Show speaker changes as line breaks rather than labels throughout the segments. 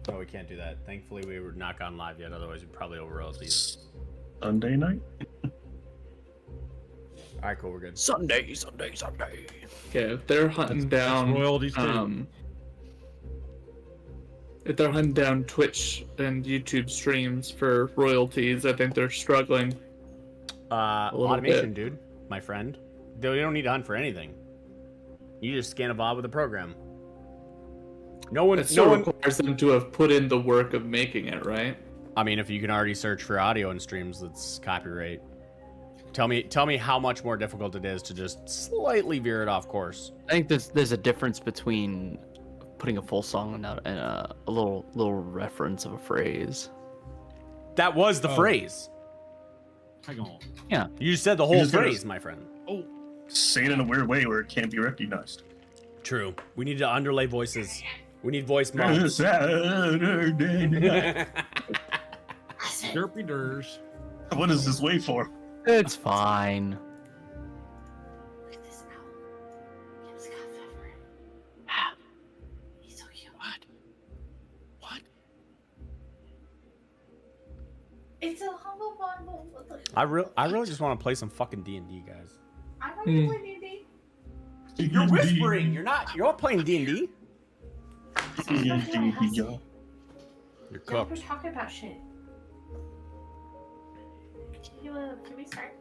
Oh, we can't do that. Thankfully, we were not gone live yet. Otherwise, we'd probably over royalties.
Sunday night?
All right, cool. We're good.
Sunday.
Okay, if they're hunting down
royalties too.
if they're hunting down Twitch and YouTube streams for royalties, I think they're struggling. little
Automation, dude. My friend. They don't need to hunt for anything. You just scan a VOD with a program.
It still requires them to have put in the work of making it, right?
I mean, if you can already search for audio in streams, that's copyright. Tell me how much more difficult it is to just slightly veer it off course.
I think there's a difference between putting a full song and a little reference of a phrase.
That was the phrase.
Hang on.
Yeah.
You just said the whole phrase, my friend.
Oh,
Say it in a weird way where it can't be recognized.
True. We need to underlay voices. We need voice mods.
Saturday.
derpy durs.
What is this wait for?
It's fine.
Look at this owl. Kim's got fever. He's so cute.
What?
It's a humble bundle.
I really just want to play some fucking D&D, guys.
I don't want to play D&D.
You're whispering. You're not playing D&D. You're
Yeah, we're
cooked.
talking about shit. Can we start?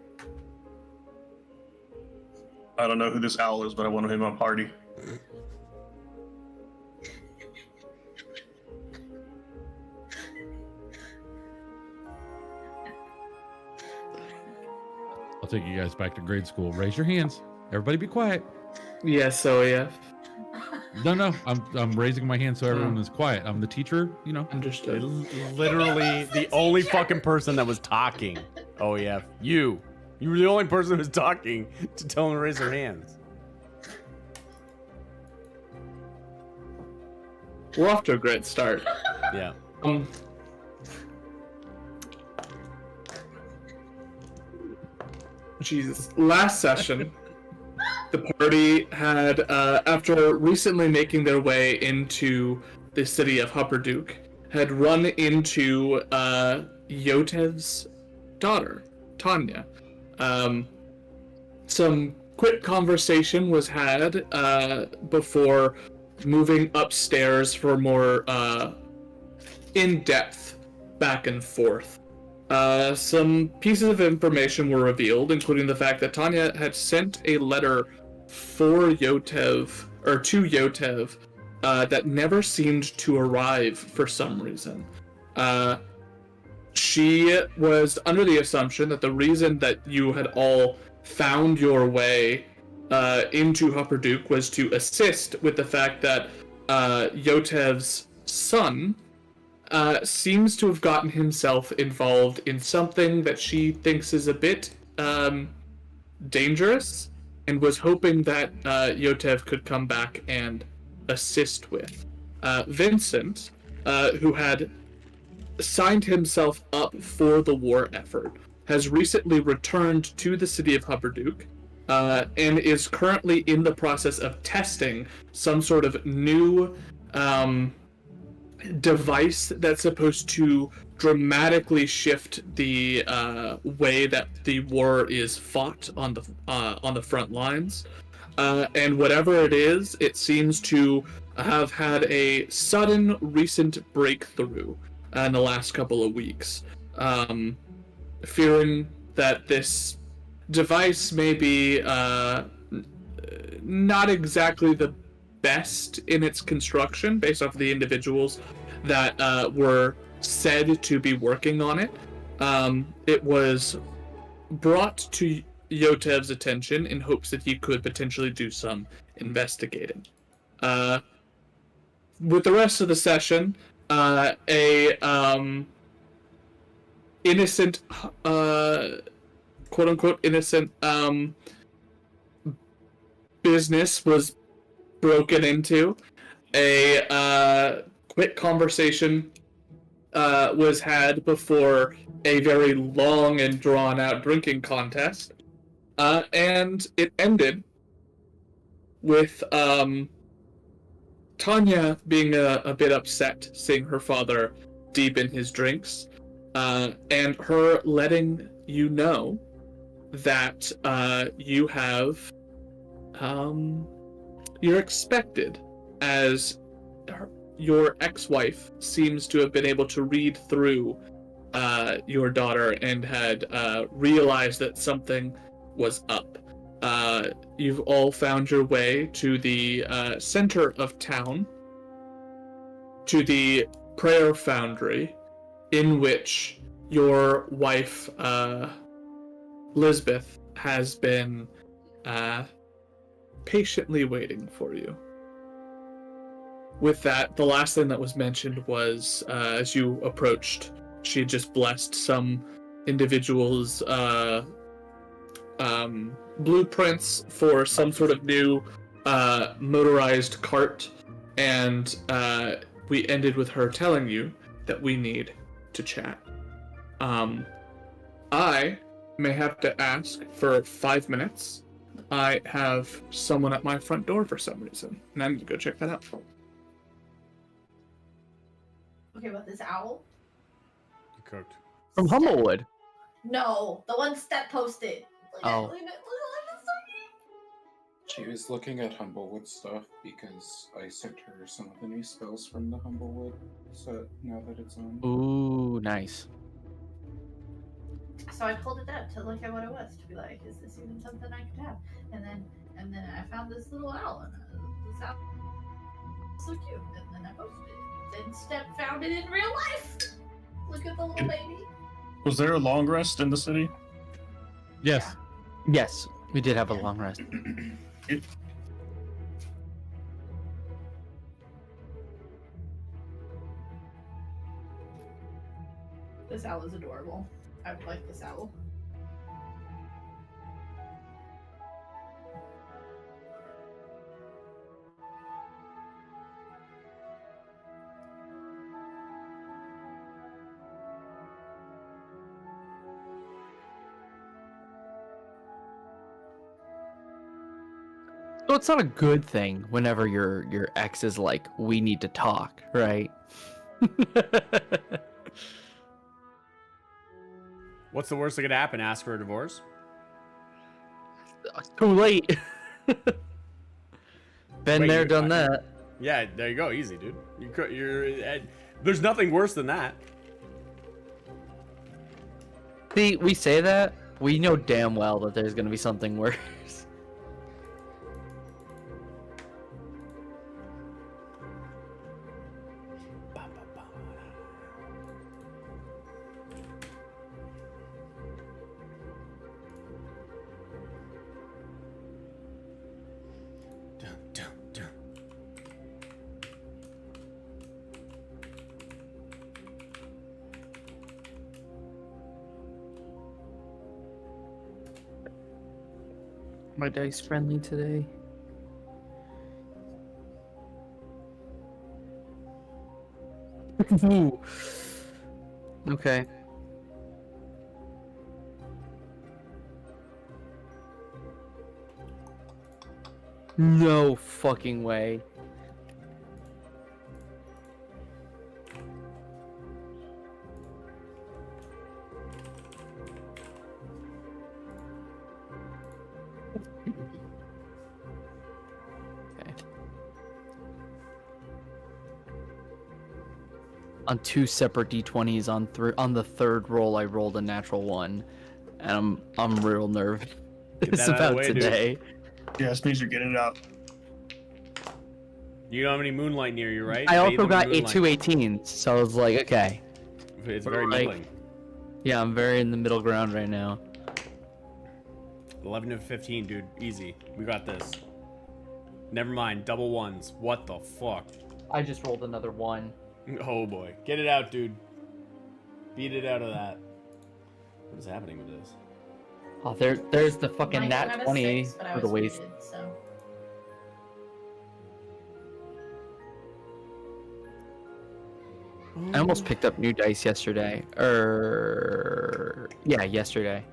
I don't know who this owl is, but I want him in my party.
I'll take you guys back to grade school. Raise your hands. Everybody be quiet.
Yes, so yeah.
No, I'm raising my hand so everyone is quiet. I'm the teacher, you know.
Understood.
Literally the only fucking person that was talking. Oh yeah, you. You were the only person who was talking to tell them to raise their hands.
We're off to a great start.
Yeah.
Jesus. Last session, the party had, after recently making their way into the city of Hupperduke, had run into Yotev's daughter, Tanya. Some quick conversation was had before moving upstairs for more in-depth back and forth. Some pieces of information were revealed, including the fact that Tanya had sent a letter for Yotev, or to Yotev, that never seemed to arrive for some reason. She was under the assumption that the reason that you had all found your way into Hupperduke was to assist with the fact that Yotev's son seems to have gotten himself involved in something that she thinks is a bit dangerous, and was hoping that Yotev could come back and assist with. Vincent, who had signed himself up for the war effort, has recently returned to the city of Hupperduke, and is currently in the process of testing some sort of new device that's supposed to dramatically shift the way that the war is fought on the front lines. And whatever it is, it seems to have had a sudden recent breakthrough in the last couple of weeks. Fearing that this device may be not exactly the best in its construction, based off of the individuals that were said to be working on it. It was brought to Yotev's attention in hopes that he could potentially do some investigating. With the rest of the session, innocent, quote-unquote innocent, business was broken into. A quick conversation was had before a very long and drawn-out drinking contest, and it ended with Tanya, being a bit upset seeing her father deep in his drinks, and her letting you know that you have, you're expected, as your ex-wife seems to have been able to read through your daughter and had realized that something was up. You've all found your way to the center of town, to the prayer foundry, in which your wife, Lisbeth, has been patiently waiting for you. With that, the last thing that was mentioned was, as you approached, she had just blessed some individuals' blueprints for some sort of new motorized cart, and we ended with her telling you that we need to chat. I may have to ask for 5 minutes. I have someone at my front door for some reason, and I need to go check that out.
Okay, about this owl?
You cooked.
From Humblewood.
No, the one Step posted. Look at-
Oh.
look at- look at this
She was looking at Humblewood stuff because I sent her some of the new spells from the Humblewood set now that it's on.
Ooh, nice.
So I pulled it up to look at what it was, to be like, is this even something I could have? And then I found this little owl, and this owl is so cute. And then I posted it. Then Step found it in real life. Look at the little baby.
Was there a long rest in the city?
Yes.
Yes, we did have a long rest.
This owl is adorable. I would like this owl.
So it's not a good thing whenever your ex is like, we need to talk, right?
What's the worst that could happen? Ask for a divorce?
Too late. Been
Wait,
there,
you-
done that.
Yeah, there you go. Easy, dude. There's nothing worse than that.
See, we say that. We know damn well that there's gonna be something worse.
Dun, dun, dun.
My dice friendly today. Ooh. Okay. No fucking way. Okay. On two separate d20s, on the third roll, I rolled a natural one, and I'm real nervous
Get that out of the
about
way, dude.
today.
Yeah, this means you're getting it out.
You don't have any moonlight near you, right?
I
Bathe
also
them in
got
moonlight.
2 18s, so I was like, okay.
It's very
like-
middling.
Yeah, I'm very in the middle ground right now.
11 to 15, dude. Easy. We got this. Never mind. Double ones. What the fuck?
I just rolled another one.
Oh boy. Get it out, dude. Beat it out of that. What is happening with this?
Oh, there's the fucking
Mine
nat
had a
20
6, but I
for the
was
waste.
muted, so.
I almost picked up new dice yesterday. Yeah, yesterday.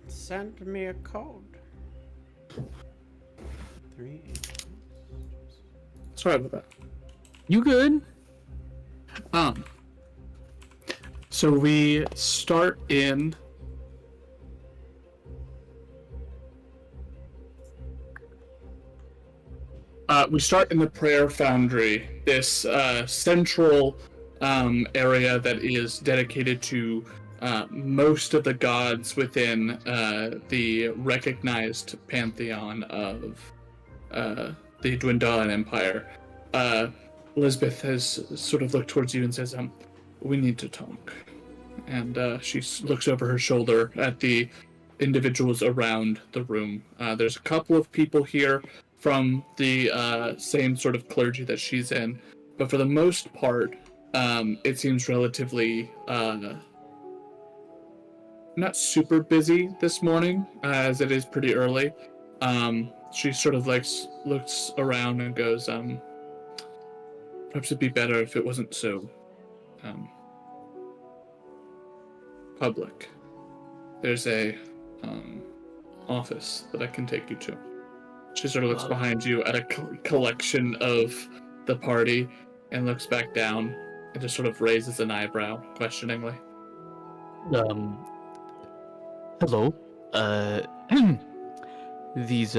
Send me a code. 3.
Sorry about that.
You good?
So we start in the prayer foundry, this central area that is dedicated to most of the gods within the recognized pantheon of the Dwendalian Empire. Elizabeth has sort of looked towards you and says, we need to talk. And she looks over her shoulder at the individuals around the room. There's a couple of people here from the same sort of clergy that she's in, but for the most part, it seems relatively not super busy this morning, as it is pretty early. She sort of looks around and goes, perhaps it'd be better if it wasn't so public. There's a office that I can take you to. She sort of looks behind you at a collection of the party and looks back down and just sort of raises an eyebrow questioningly.
Hello. These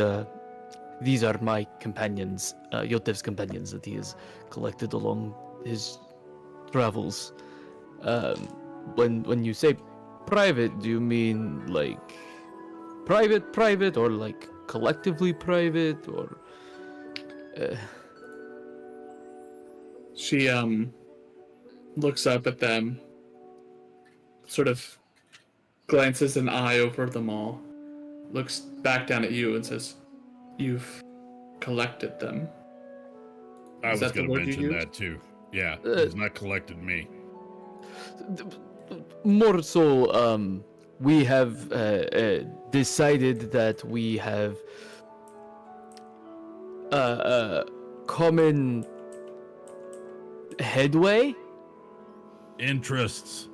are my companions, Yotev's companions that he has collected along his travels. When you say private, do you mean like private, or like collectively private, or?
She looks up at them, sort of glances an eye over them all, looks back down at you and says, "You've collected them."
I
Is
was
that the
going to
word you
mention
used?
that too. Yeah, he's not collected me.
More so, we have decided that we have common headway
Interests.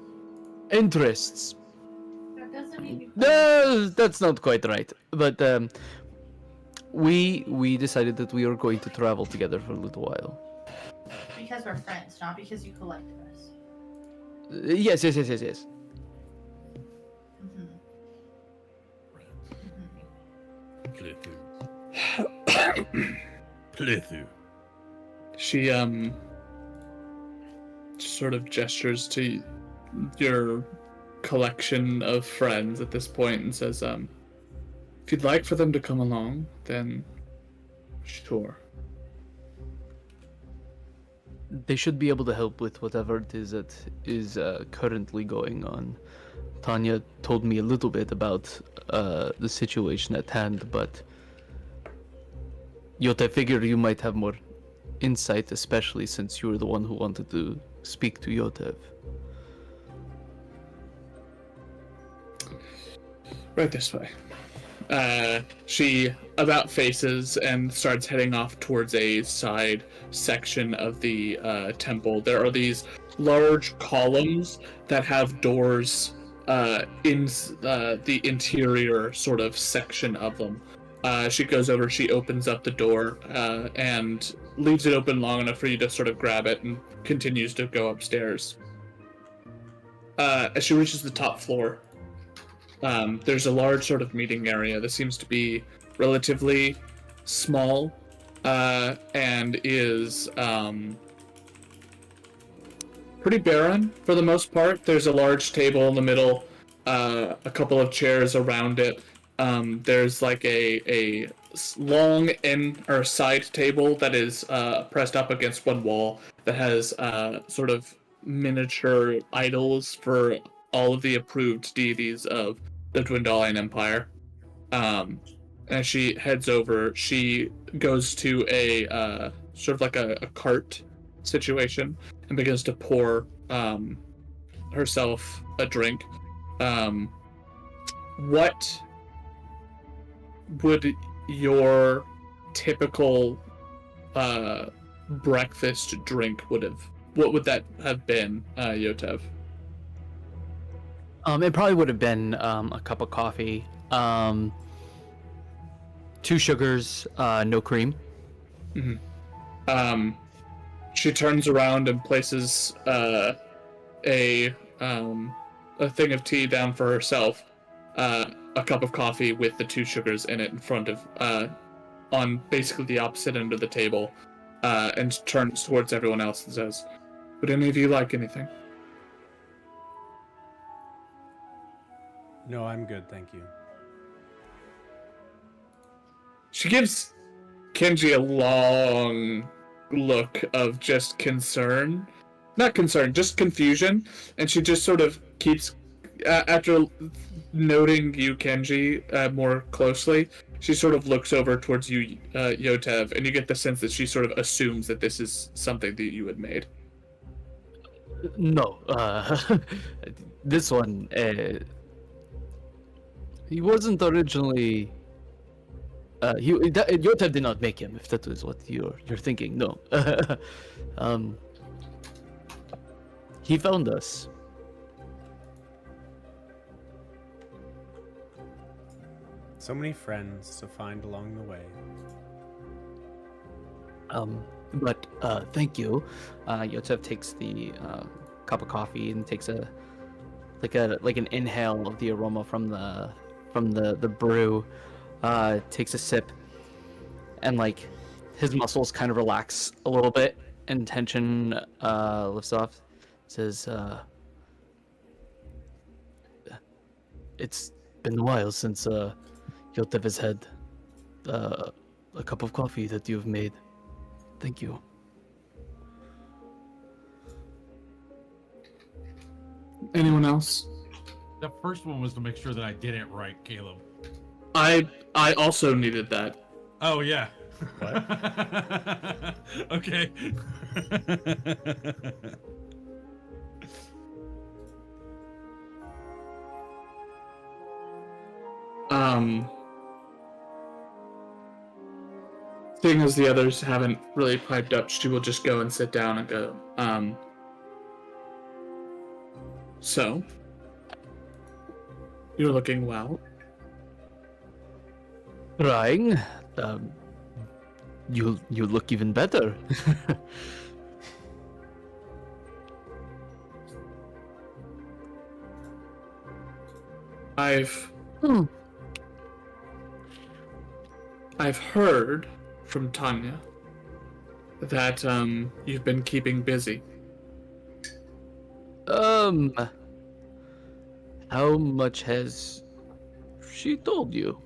interests.
That doesn't mean you
No, that's not quite right. But we decided that we are going to travel together for a little while.
because we're friends, not because you collected us.
Yes.
Mm-hmm.
Plithu.
She sort of gestures to your collection of friends at this point and says, if you'd like for them to come along, then sure.
They should be able to help with whatever it is that is currently going on. Tanya told me a little bit about the situation at hand, but Yota, I figure you might have more insight, especially since you were the one who wanted to speak to Yotev.
Right this way. She about faces and starts heading off towards a side section of the temple. There are these large columns that have doors in the interior sort of section of them. She goes over, she opens up the door and leaves it open long enough for you to sort of grab it and continues to go upstairs. As she reaches the top floor, there's a large sort of meeting area that seems to be relatively small and is pretty barren for the most part. There's a large table in the middle, a couple of chairs around it. There's like a long end or side table that is pressed up against one wall that has sort of miniature idols for all of the approved deities of the Dwendalian Empire. As she heads over, she goes to a sort of like a cart situation and begins to pour herself a drink. What would your typical breakfast drink what would that have been, Yotev?
It probably would have been a cup of coffee, 2 sugars, no cream.
She turns around and places a thing of tea down for herself, a cup of coffee with the 2 sugars in it in front of, on basically the opposite end of the table, and turns towards everyone else and says, "Would any of you like anything?"
No, I'm good, thank you.
She gives Kenji a long look of just concern. Not concern, just confusion. And she just sort of keeps, after noting you, Kenji, more closely, she sort of looks over towards you, Yotev, and you get the sense that she sort of assumes that this is something that you had made.
No, this one, he wasn't originally. Yotev did not make him, if that is what you're thinking. No, he found us.
So many friends to find along the way.
But thank you. Yotev takes the cup of coffee and takes an inhale of the aroma from the brew. Takes a sip, and like his muscles kind of relax a little bit, and tension lifts off. Says, "It's been a while since Yotev has had a cup of coffee that you've made. Thank you."
Anyone else?
The first one was to make sure that I did it right, Caleb.
I also needed that.
Oh yeah.
What?
Okay.
Seeing as the others haven't really piped up, she will just go and sit down and go, so, you're looking well.
Trying. You look even better.
I've heard from Tanya that you've been keeping busy.
How much has she told you?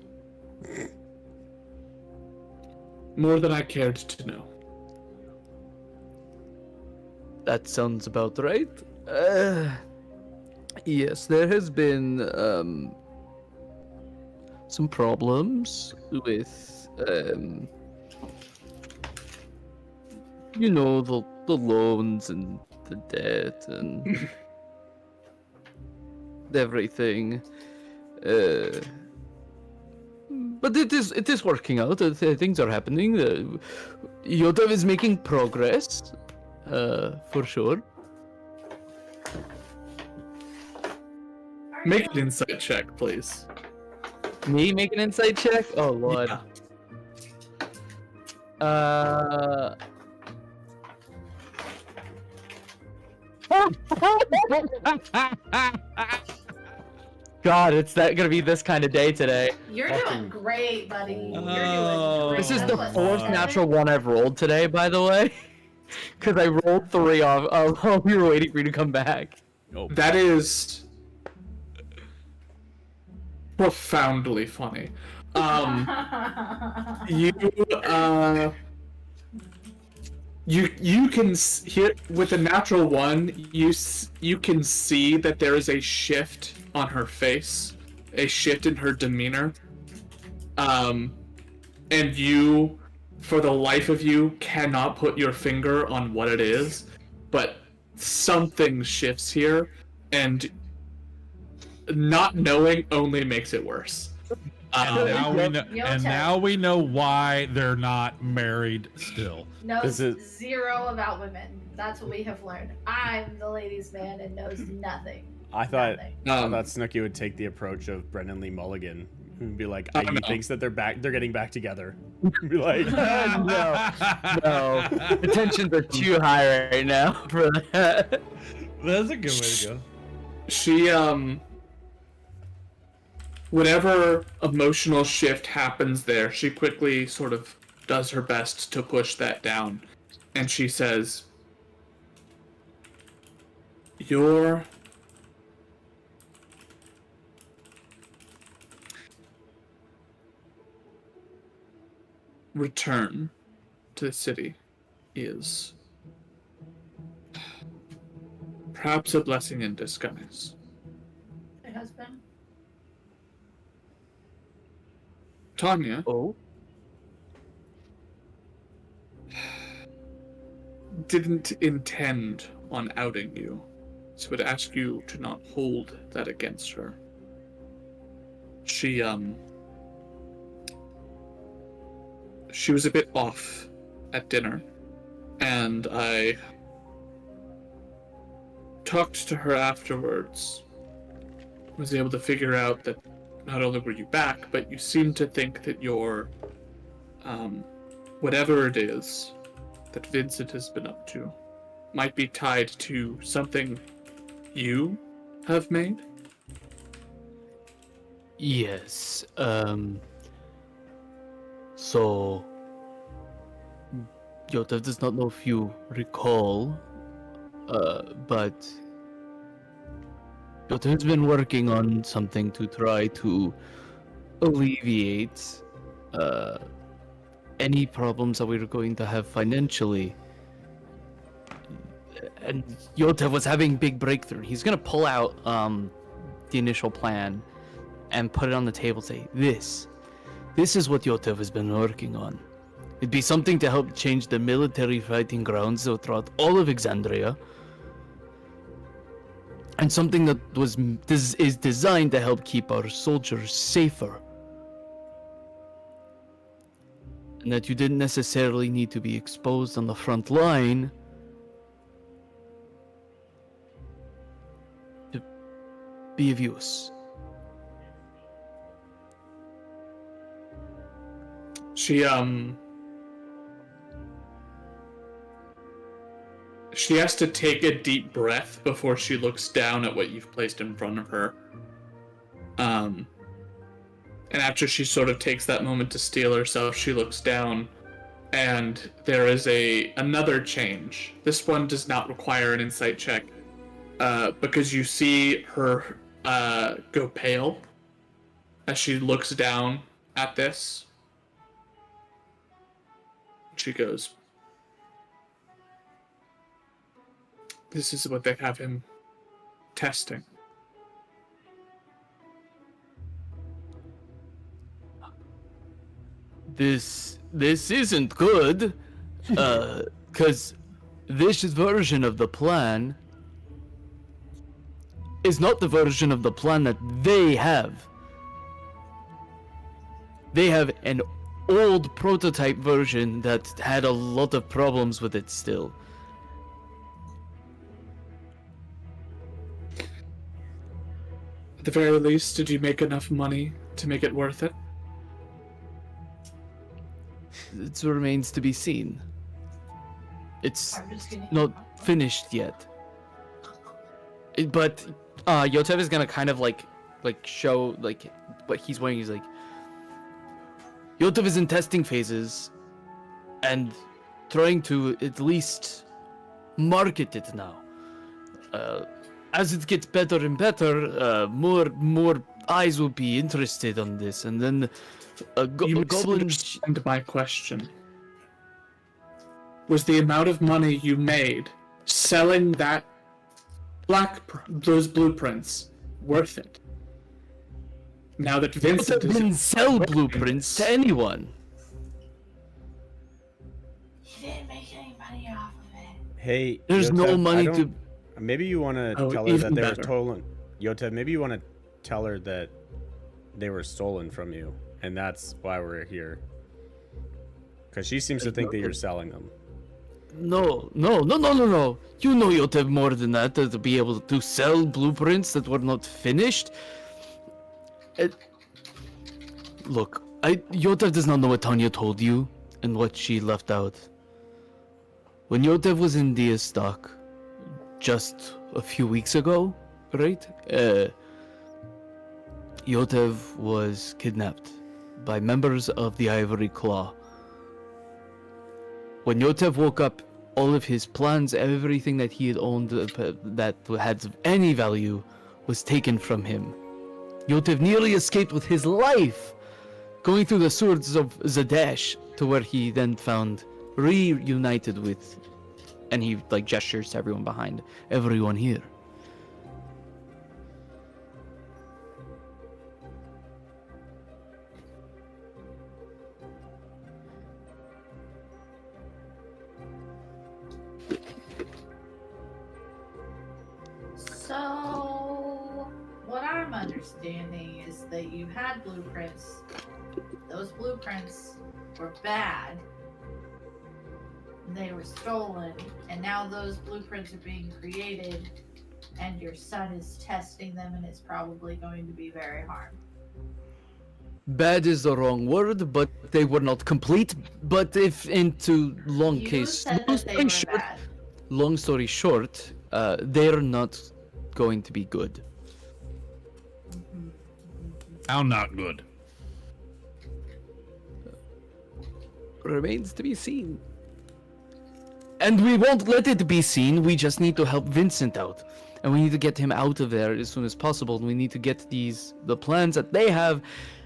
More than I cared to know.
That sounds about right. Yes, there has been some problems with the loans and the debt and everything. But it is working out. Things are happening. Yotev is making progress, for sure.
Make an insight check, please.
Me make an insight check? Oh lord.
Yeah. God, it's gonna be this kind of day today.
You're doing great, buddy. You're doing
Oh.
great.
This is
That's
the
what's
4th
up.
natural one I've rolled today, by the way. Because I rolled 3 off while we were waiting for you to come back.
Nope.
That is profoundly funny. You can hear with a natural one. You can see that there is a shift on her face, a shift in her demeanor. And you, for the life of you, cannot put your finger on what it is, but something shifts here, and not knowing only makes it worse.
Now we know,
Yo,
and
Ted.
now we know why they're not married still.
Knows
This is-
zero about women. That's what we have learned. I'm the ladies' man and knows nothing.
I thought
Nothing.
Snooki would take the approach of Brendan Lee Mulligan and be like,
Oh,
he
no.
thinks that they're getting back together. Be like,
No, the tensions are too high right now for that.
That's a good way to go.
She whatever emotional shift happens there, she quickly sort of does her best to push that down, and she says, your return to the city is perhaps a blessing in disguise.
My husband.
Tanya
Oh,
didn't intend on outing you, so would ask you to not hold that against her. She was a bit off at dinner, and I talked to her afterwards. Was able to figure out that not only were you back, but you seem to think that your whatever it is that Vincent has been up to might be tied to something you have made.
yes. So, Yotev does not know if you recall, but Yotev has been working on something to try to alleviate any problems that we were going to have financially. And Yotev was having big breakthrough. He's gonna pull out the initial plan and put it on the table. Say, this is what Yotev has been working on. It'd be something to help change the military fighting grounds throughout all of Exandria, and something that is designed to help keep our soldiers safer. And that you didn't necessarily need to be exposed on the front line to be of use.
She has to take a deep breath before she looks down at what you've placed in front of her. And after she sort of takes that moment to steel herself, she looks down, and there is another change. This one does not require an insight check, because you see her go pale as she looks down at this. She goes, "This is what they have him testing."
This isn't good, because this version of the plan is not the version of the plan that they have. They have an old prototype version that had a lot of problems with it still.
At the very least, did you make enough money to make it worth it?
It remains to be seen. It's
I'm just gonna.
not finished yet. But Yotev is gonna kind of like show like what he's wearing. He's like, Yotev is in testing phases, and trying to at least market it now. As it gets better and better, more eyes will be interested on this, and then
You
Goblin.
misunderstand my question. Was the amount of money you made selling those blueprints worth it? Now that Vincent
Yotev didn't
is
sell blueprints to anyone.
He didn't make any money off of it.
hey,
There's no
Yotev, I
money
don't-
to.
Maybe you want to
Oh,
tell her
even
that they were
better.
stolen. Yotev, maybe you want to tell her that they were stolen from you, and that's why we're here. Because she seems to think that you're selling them.
No. You know Yotev more than that to be able to sell blueprints that were not finished. Look, Yotev does not know what Tanya told you and what she left out. When Yotev was in Diastok just a few weeks ago, right? Yotev was kidnapped by members of the Ivory Claw. When Yotev woke up, all of his plans, everything that he had owned that had any value, was taken from him. Yotev nearly escaped with his life, going through the swords of Zadesh to where he then found reunited with, and he like gestures to everyone behind, everyone here.
So, what I'm understanding is that you had blueprints. Those blueprints were bad. They were stolen, and now those blueprints are being created, and your son is testing them, and it's probably going to be very hard.
Bad is the wrong word, but they were not complete. But if into long
You
case,
said that they were bad.
long story short, they're not going to be good.
How not good?
Remains to be seen. And we won't let it be seen. We just need to help Vincent out, and we need to get him out of there as soon as possible. And we need to get the plans that they have,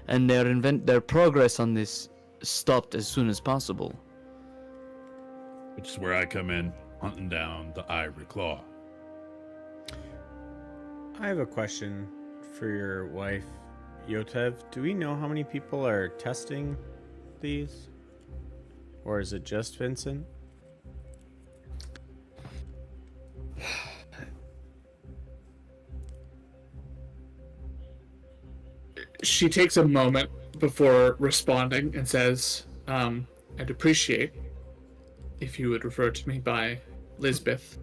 and their progress on this stopped as soon as possible.
Which is where I come in, hunting down the Ivory Claw.
I have a question for your wife, Yotev. Do we know how many people are testing these? Or is it just Vincent?
She takes a moment before responding and says, I'd appreciate if you would refer to me by Lisbeth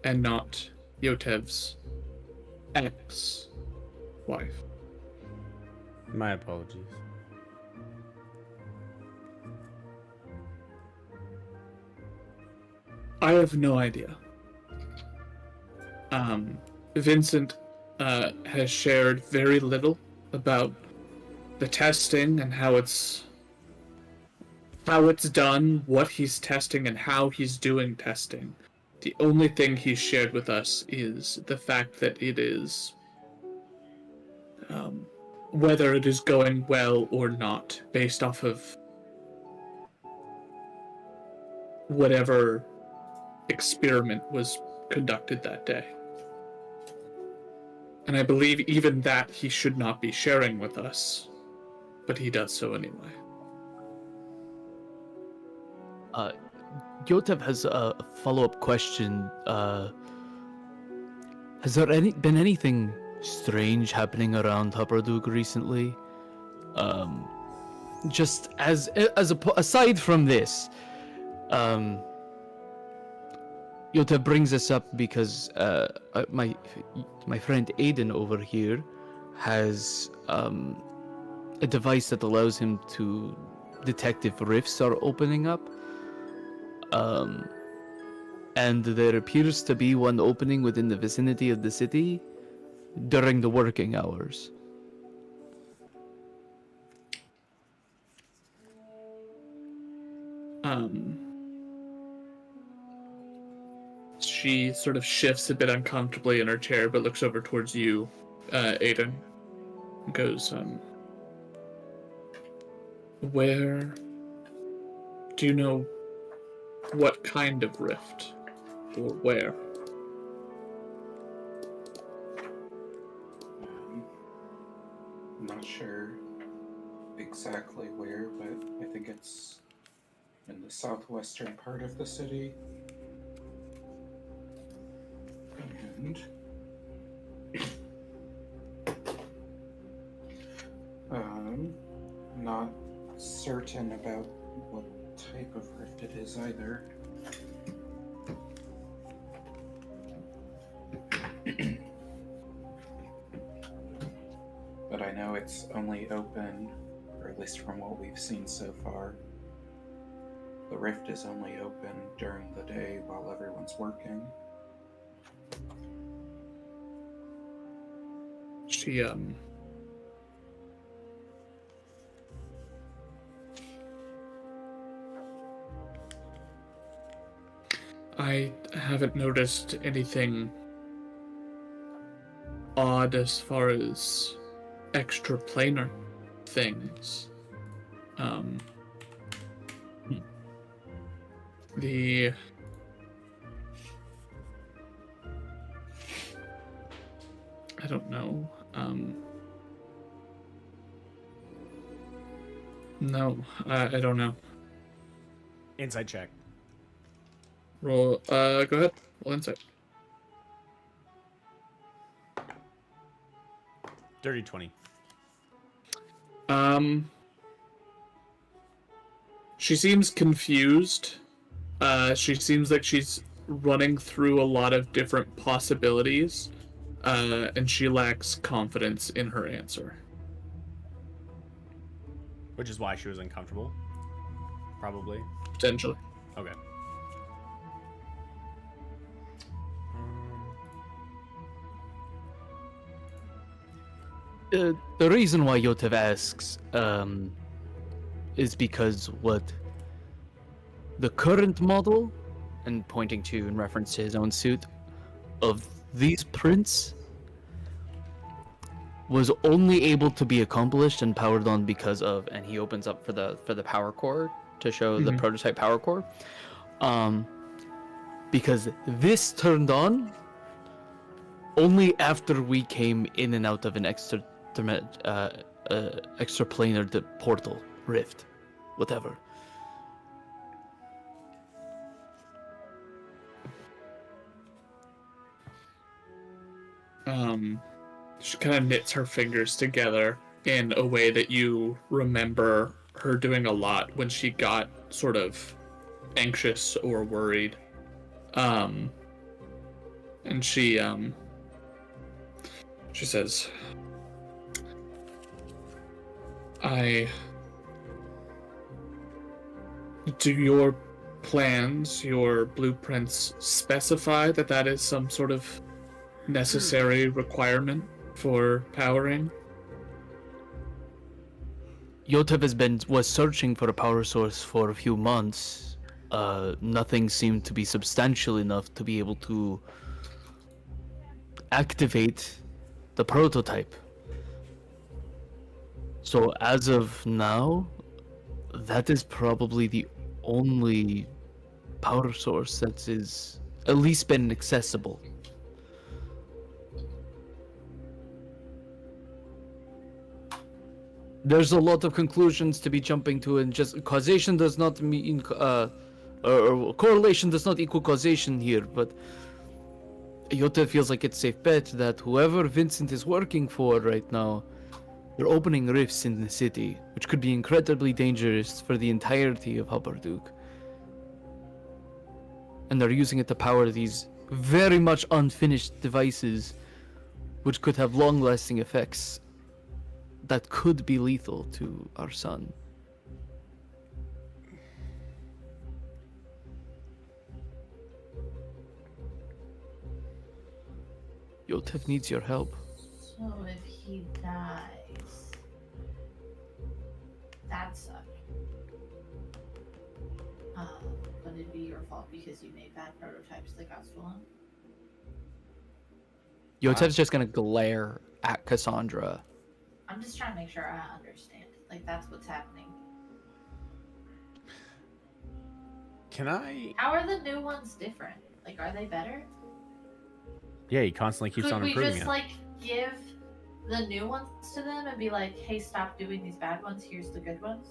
and not Yotev's ex-wife.
My apologies.
I have no idea. Vincent has shared very little about the testing and how it's done, what he's testing, and how he's doing testing. The only thing he's shared with us is the fact that it is whether it is going well or not, based off of whatever experiment was conducted that day. And I believe even that he should not be sharing with us, but he does so anyway.
Yotev has a follow-up question. Has there been anything strange happening around Hupperdook recently? Just aside from this, Yotev brings this up because my friend Aiden over here has a device that allows him to detect if rifts are opening up. And there appears to be one opening within the vicinity of the city during the working hours.
She sort of shifts a bit uncomfortably in her chair, but looks over towards you, Aiden, and goes, where... Do you know what kind of rift? Or where?
I'm not sure exactly where, but I think it's in the southwestern part of the city. And not certain about what type of rift it is either. But I know it's only open, or at least from what we've seen so far, the rift is only open during the day while everyone's working.
She I haven't noticed anything odd as far as extraplanar things. The I don't know. No, I don't know.
Inside check.
Roll. Go ahead. Roll insight.
Dirty 20.
She seems confused. She seems like she's running through a lot of different possibilities, and she lacks confidence in her answer.
Which is why she was uncomfortable. Probably.
Potentially.
Okay.
The reason why Yotev asks is because what the current model, and pointing to in reference to his own suit, of these prints was only able to be accomplished and powered on because of, and he opens up for the power core to show the prototype power core, because this turned on only after we came in and out of an extraplanar portal rift, whatever.
She kind of knits her fingers together in a way that you remember her doing a lot when she got sort of anxious or worried. And she says, do your plans, your blueprints specify that is some sort of necessary requirement for powering?
Yotev was searching for a power source for a few months. Nothing seemed to be substantial enough to be able to activate the prototype. So as of now, that is probably the only power source that is at least been accessible. There's a lot of conclusions to be jumping to, and just causation does not mean or correlation does not equal causation here, but Yotev feels like it's a safe bet that whoever Vincent is working for right now, they're opening rifts in the city, which could be incredibly dangerous for the entirety of Habarduke. And they're using it to power these very much unfinished devices, which could have long-lasting effects that could be lethal to our son. Yotev needs your help.
So if he dies, that sucks. But it'd be your fault because you made bad prototypes that got stolen.
Yotev's just gonna glare at Cassandra.
I'm just trying to make sure I understand. Like, that's what's happening.
Can I?
How are the new ones different? Like, are they better?
Yeah, he constantly keeps
Could
on
we
improving
just,
it.
like, give the new ones to them and be like, hey, stop doing these bad ones, here's the good ones?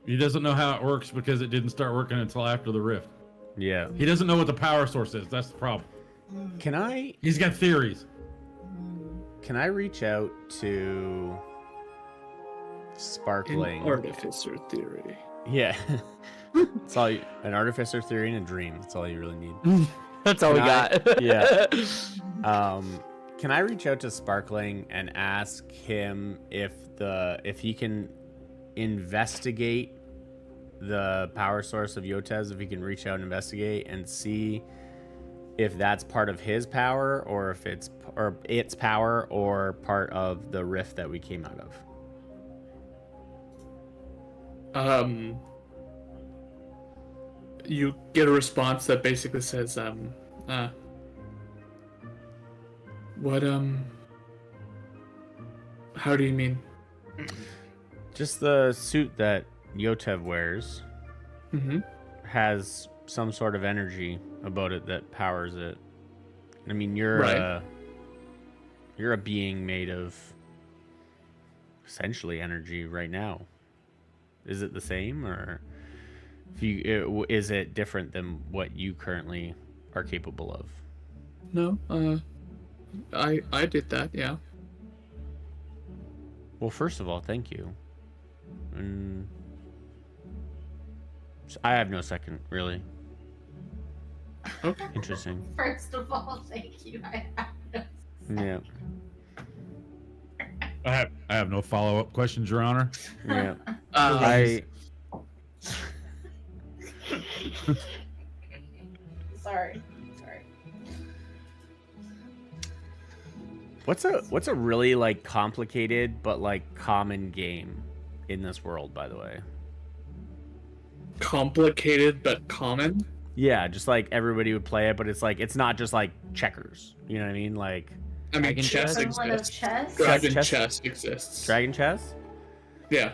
He doesn't know how it works because it didn't start working until after the rift.
Yeah.
He doesn't know what the power source is. That's the problem.
Can I?
He's got theories.
Can I reach out to sparkling.
An artificer theory.
Yeah. It's all an artificer theory and a dream. That's all you really need.
That's all we
Can I-
got.
yeah. Can I reach out to Sparkling and ask him if he can investigate the power source of Yotez, if he can reach out and investigate and see if that's part of his power or if it's power or part of the rift that we came out of.
You get a response that basically says, what, how do you mean?
Just the suit that Yotev wears
Mm-hmm.
has some sort of energy about it that powers it. I mean, you're
Right.
you're a being made of essentially energy right now. Is it the same, or is it different than what you currently are capable of?
No, I did that, yeah.
Well, first of all, thank you. I have no second, really.
Okay.
Interesting.
First of all, thank you.
Yeah.
I have no follow-up questions, Your Honor.
Yeah.
I
Sorry.
What's a really like complicated but like common game in this world, by the way?
complicated but common.
Yeah, just like everybody would play it, but it's like it's not just like checkers. You know what I mean? Like
I mean,
Dragon
chess
chess?
Someone of
exists.
chess?
Dragon
Chess?
chess exists.
Dragon chess.
Yeah.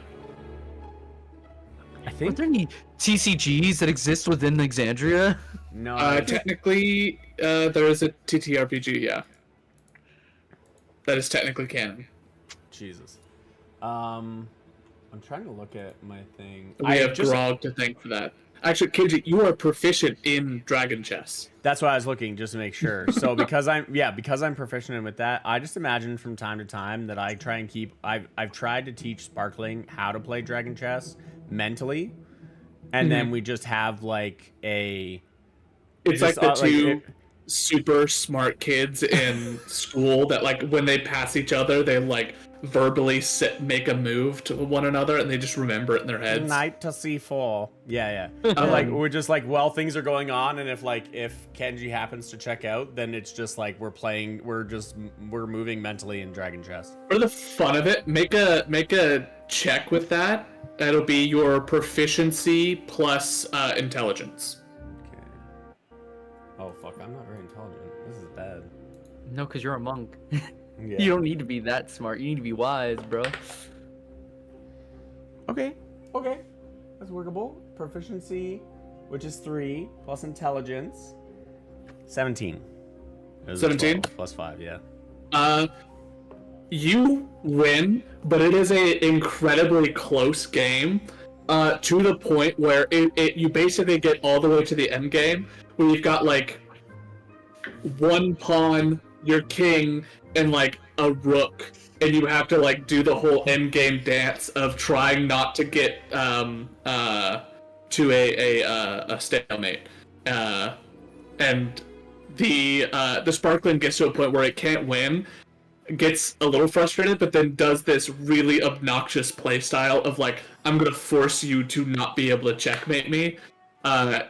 I
Are
think
there any TCGs that exist within Exandria?
no.
Technically, there is a TTRPG. Yeah. That is technically canon.
Jesus. I'm trying to look at my thing.
We have Grog to thank for that. Actually, Kenji, you are proficient in Dragon chess.
That's why I was looking just to make sure. So because I'm proficient with that, I just imagine from time to time that I try and keep. I've tried to teach Sparkling how to play Dragon chess mentally, and then we just have like a.
It's like
just,
the two super smart kids in school that, like, when they pass each other, they like verbally make a move to one another, and they just remember it in their heads.
Knight to c4. Yeah. Like we're just like while things are going on, and if Kenji happens to check out, then it's just like we're moving mentally in Dragon chess.
For the fun of it, make a check with that. That'll be your proficiency plus intelligence.
Okay. Oh fuck! I'm not very intelligent. This is bad.
No, because you're a monk.
Yeah.
You don't need to be that smart. You need to be wise, bro.
Okay. That's workable. Proficiency, which is 3 plus intelligence, 17.
17?
Plus 5. Yeah.
You win, but it is a incredibly close game, to the point where you basically get all the way to the end game, where you've got like one pawn, your king, and like a rook, and you have to like do the whole end game dance of trying not to get to a stalemate, and the Sparkling gets to a point where it can't win, gets a little frustrated, but then does this really obnoxious play style of like, I'm gonna force you to not be able to checkmate me, and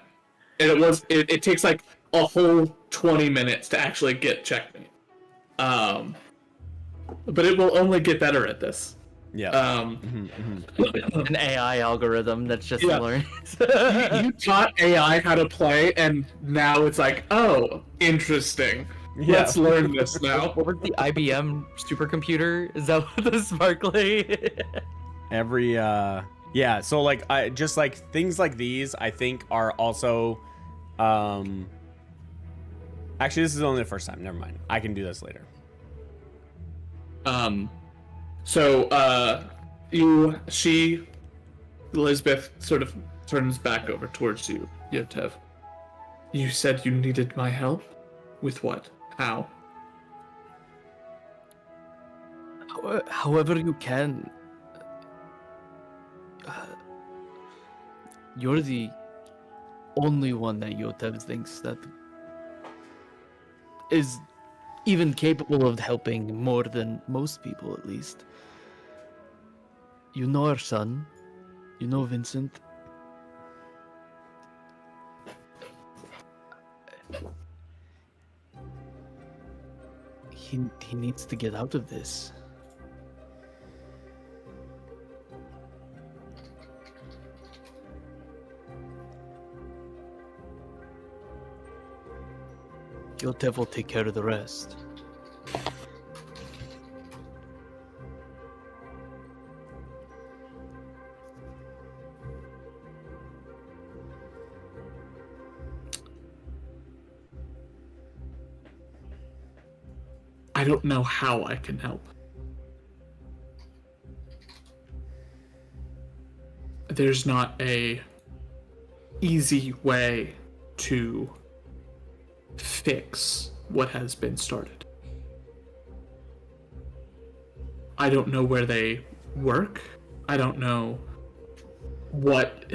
it takes like a whole 20 minutes to actually get checkmate. But it will only get better at this.
Yeah.
An AI algorithm that's just
Yeah.
learning.
You taught AI how to play, and now it's like, oh, interesting.
Yeah.
Let's learn this now.
What was the IBM supercomputer? Is that what the Sparkly?
Every yeah, so like I just like things like these I think are also actually this is only the first time. Never mind. I can do this later.
Elizabeth sort of turns back over towards you, Yotev. You said you needed my help? With what? How?
However you can. You're the only one that Yotev thinks that is even capable of helping more than most people, at least. You know our son. You know Vincent. He needs to get out of this. Yotev will take care of the rest.
I don't know how I can help. There's not a easy way to fix what has been started. I don't know where they work. I don't know what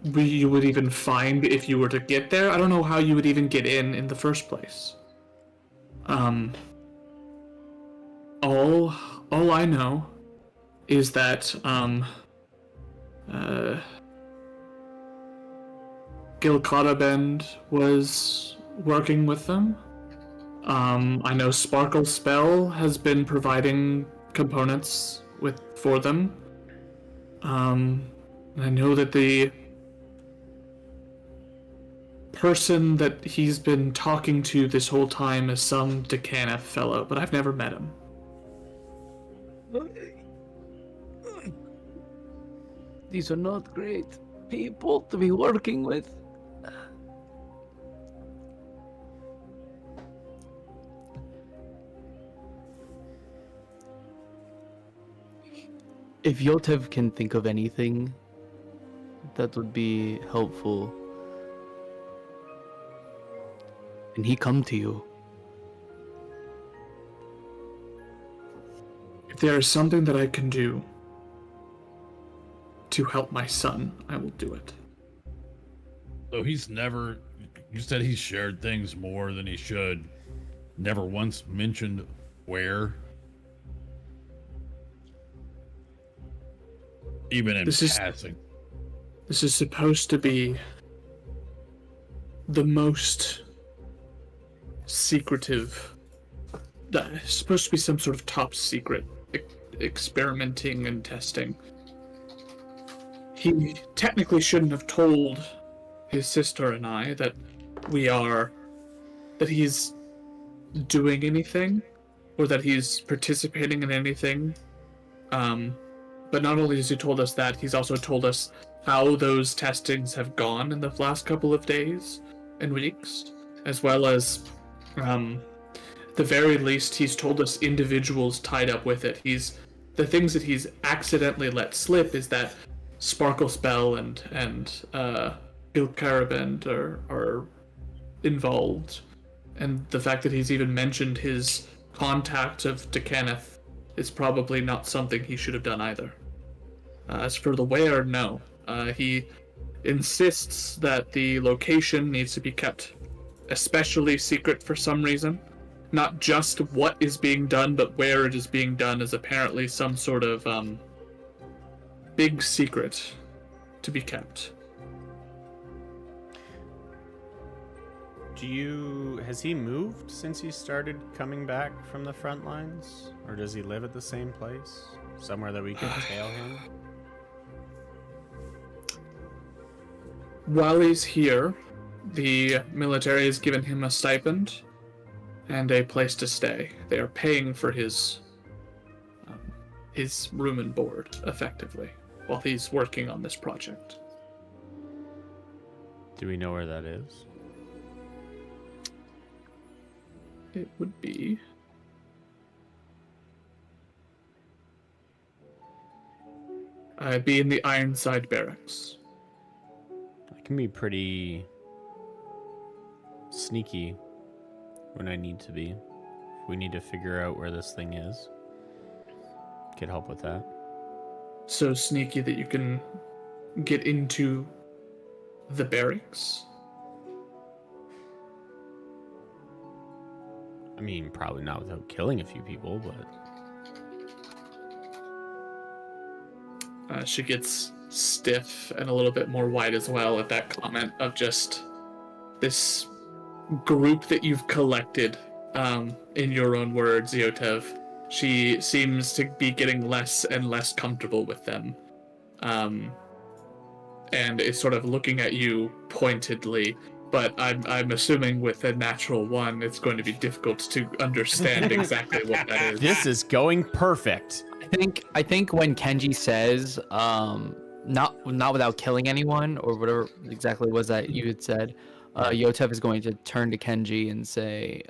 you would even find if you were to get there. I don't know how you would even get in the first place. All I know is that Gil Carabend was working with them. I know Sparkle Spell has been providing components for them. I know that the person that he's been talking to this whole time is some Decaneth fellow, but I've never met him.
These are not great people to be working with. If Yotev can think of anything that would be helpful, can he come to you?
If there is something that I can do to help my son, I will do it.
So he's never, you said he's shared things more than he should. Never once mentioned where. Even in passing.
This is supposed to be the most secretive. It's supposed to be some sort of top secret experimenting and testing. He technically shouldn't have told his sister and I that he's doing anything or that he's participating in anything. But not only has he told us that, he's also told us how those testings have gone in the last couple of days and weeks, as well as, at the very least, he's told us individuals tied up with it. The things that he's accidentally let slip is that Sparkle Spell and Gil Carabend are involved, and the fact that he's even mentioned his contact of Decaneth is probably not something he should have done either. As for the where, no. He insists that the location needs to be kept especially secret for some reason. Not just what is being done, but where it is being done is apparently some sort of big secret to be kept.
Has he moved since he started coming back from the front lines? Or does he live at the same place? Somewhere that we could tail him?
While he's here, the military has given him a stipend and a place to stay. They are paying for his room and board, effectively, while he's working on this project.
Do we know where that is?
It would be... I'd be in the Ironside Barracks.
I can be pretty sneaky when I need to be. If we need to figure out where this thing is, could help with that.
So sneaky that you can get into the barracks?
I mean, probably not without killing a few people, but
She gets stiff and a little bit more white as well at that comment of just this group that you've collected, in your own words, Yotev. She seems to be getting less and less comfortable with them. And is sort of looking at you pointedly, but I'm assuming with a natural one, it's going to be difficult to understand exactly what that is.
this is going perfect.
I think when Kenji says, not without killing anyone or whatever exactly was that you had said, Yotev is going to turn to Kenji and say,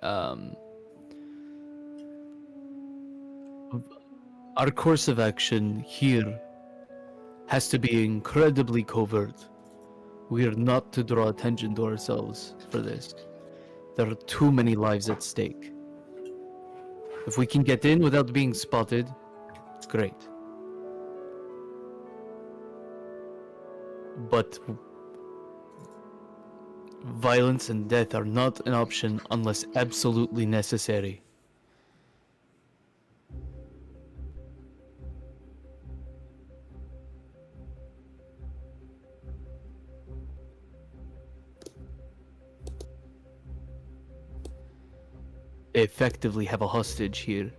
our course of action here has to be incredibly covert. We are not to draw attention to ourselves for this. There are too many lives at stake. If we can get in without being spotted, it's great. But violence and death are not an option unless absolutely necessary. They effectively have a hostage here,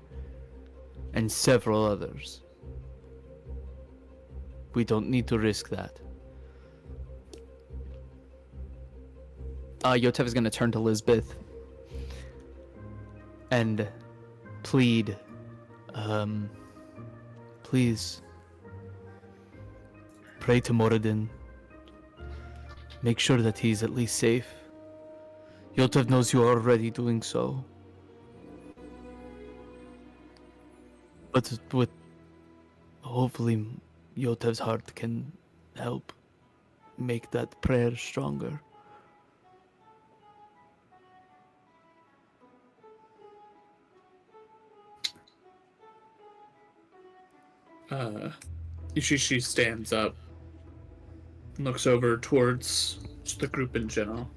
and several others. We don't need to risk that. Yotev is going to turn to Lisbeth and plead, please, pray to Moradin. Make sure that he's at least safe. Yotev knows you are already doing so. But with hopefully Yotev's heart can help make that prayer stronger.
She stands up, looks over towards the group in general,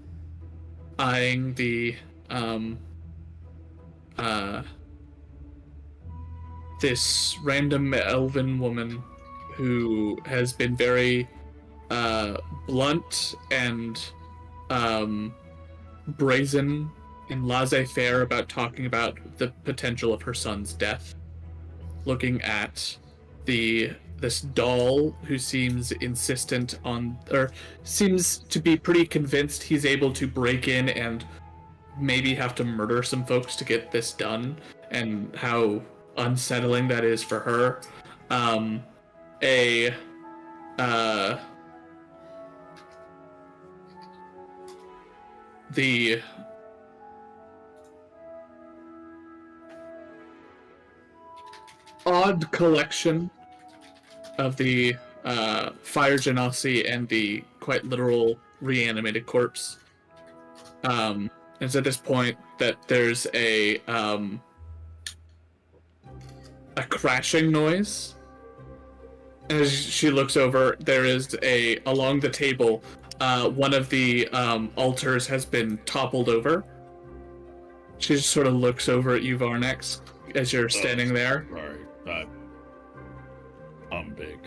eyeing the this random elven woman who has been very blunt and brazen and laissez-faire about talking about the potential of her son's death. Looking at this doll who seems insistent on, or seems to be pretty convinced he's able to break in and maybe have to murder some folks to get this done, and how unsettling that is for her. The odd collection of the fire genasi and the quite literal reanimated corpse. It's at this point that there's a crashing noise. As she looks over, there is along the table, one of the altars has been toppled over. She just sort of looks over at you, Varnex, as you're standing there.
Right. I'm big.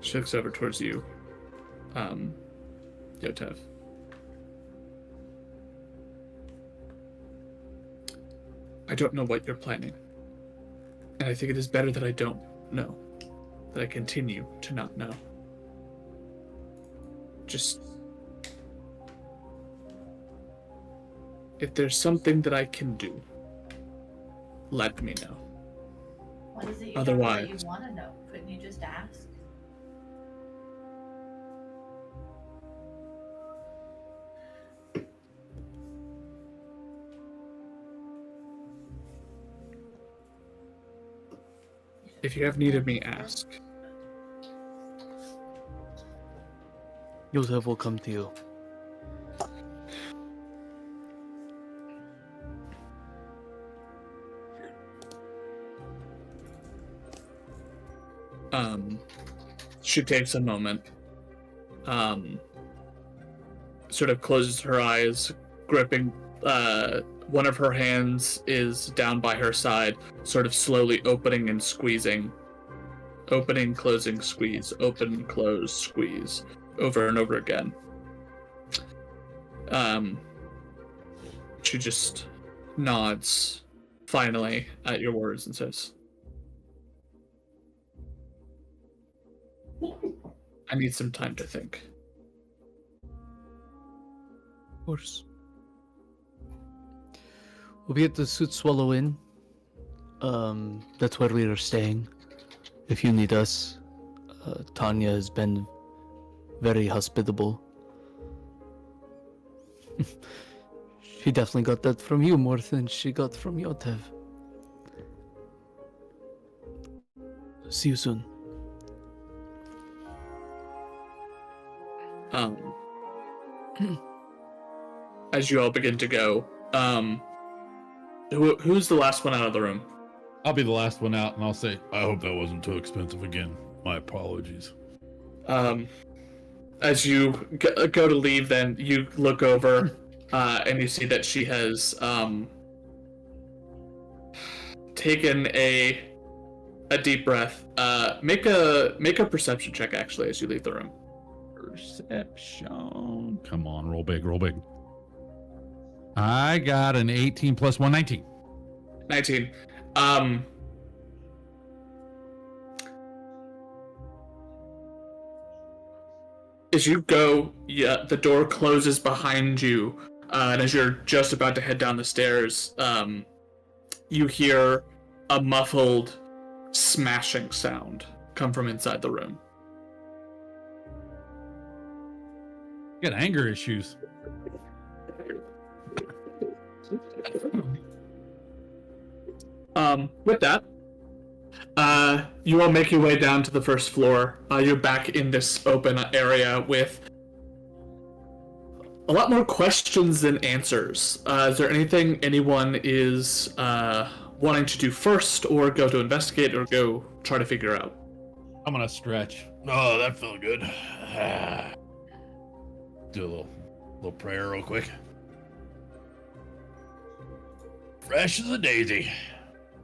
She looks over towards you, Yotev. I don't know what you're planning. And I think it is better that I don't know. That I continue to not know. Just... if there's something that I can do, let me know.
What is it you
Otherwise-
you want to know? Couldn't you just ask?
If you have need of me, ask.
Yotev will come to you.
She takes a moment, sort of closes her eyes, gripping, one of her hands is down by her side, sort of slowly opening and squeezing. Opening, closing, squeeze, open, close, squeeze, over and over again. She just nods, finally, at your words and says, I need some time to think.
Of course. We'll be at the Soot Swallow Inn. That's where we are staying. If you need us, Tanya has been very hospitable. She definitely got that from you more than she got from Yotev. See you soon.
As you all begin to go, who's the last one out of the room?
I'll be the last one out, and I'll say, I hope that wasn't too expensive again. My apologies.
As you go to leave, then you look over, and you see that she has taken a deep breath. Make a perception check, actually, as you leave the room.
Perception. Come on, roll big, roll big. I got an 18 plus 1, 19.
19. As you go, the door closes behind you, and as you're just about to head down the stairs, you hear a muffled smashing sound come from inside the room.
You got anger issues.
With that, you all make your way down to the first floor. You're back in this open area with a lot more questions than answers. Is there anything anyone is wanting to do first, or go to investigate, or go try to figure out?
I'm gonna stretch. Oh, that felt good. Do a little prayer real quick. Fresh as a daisy.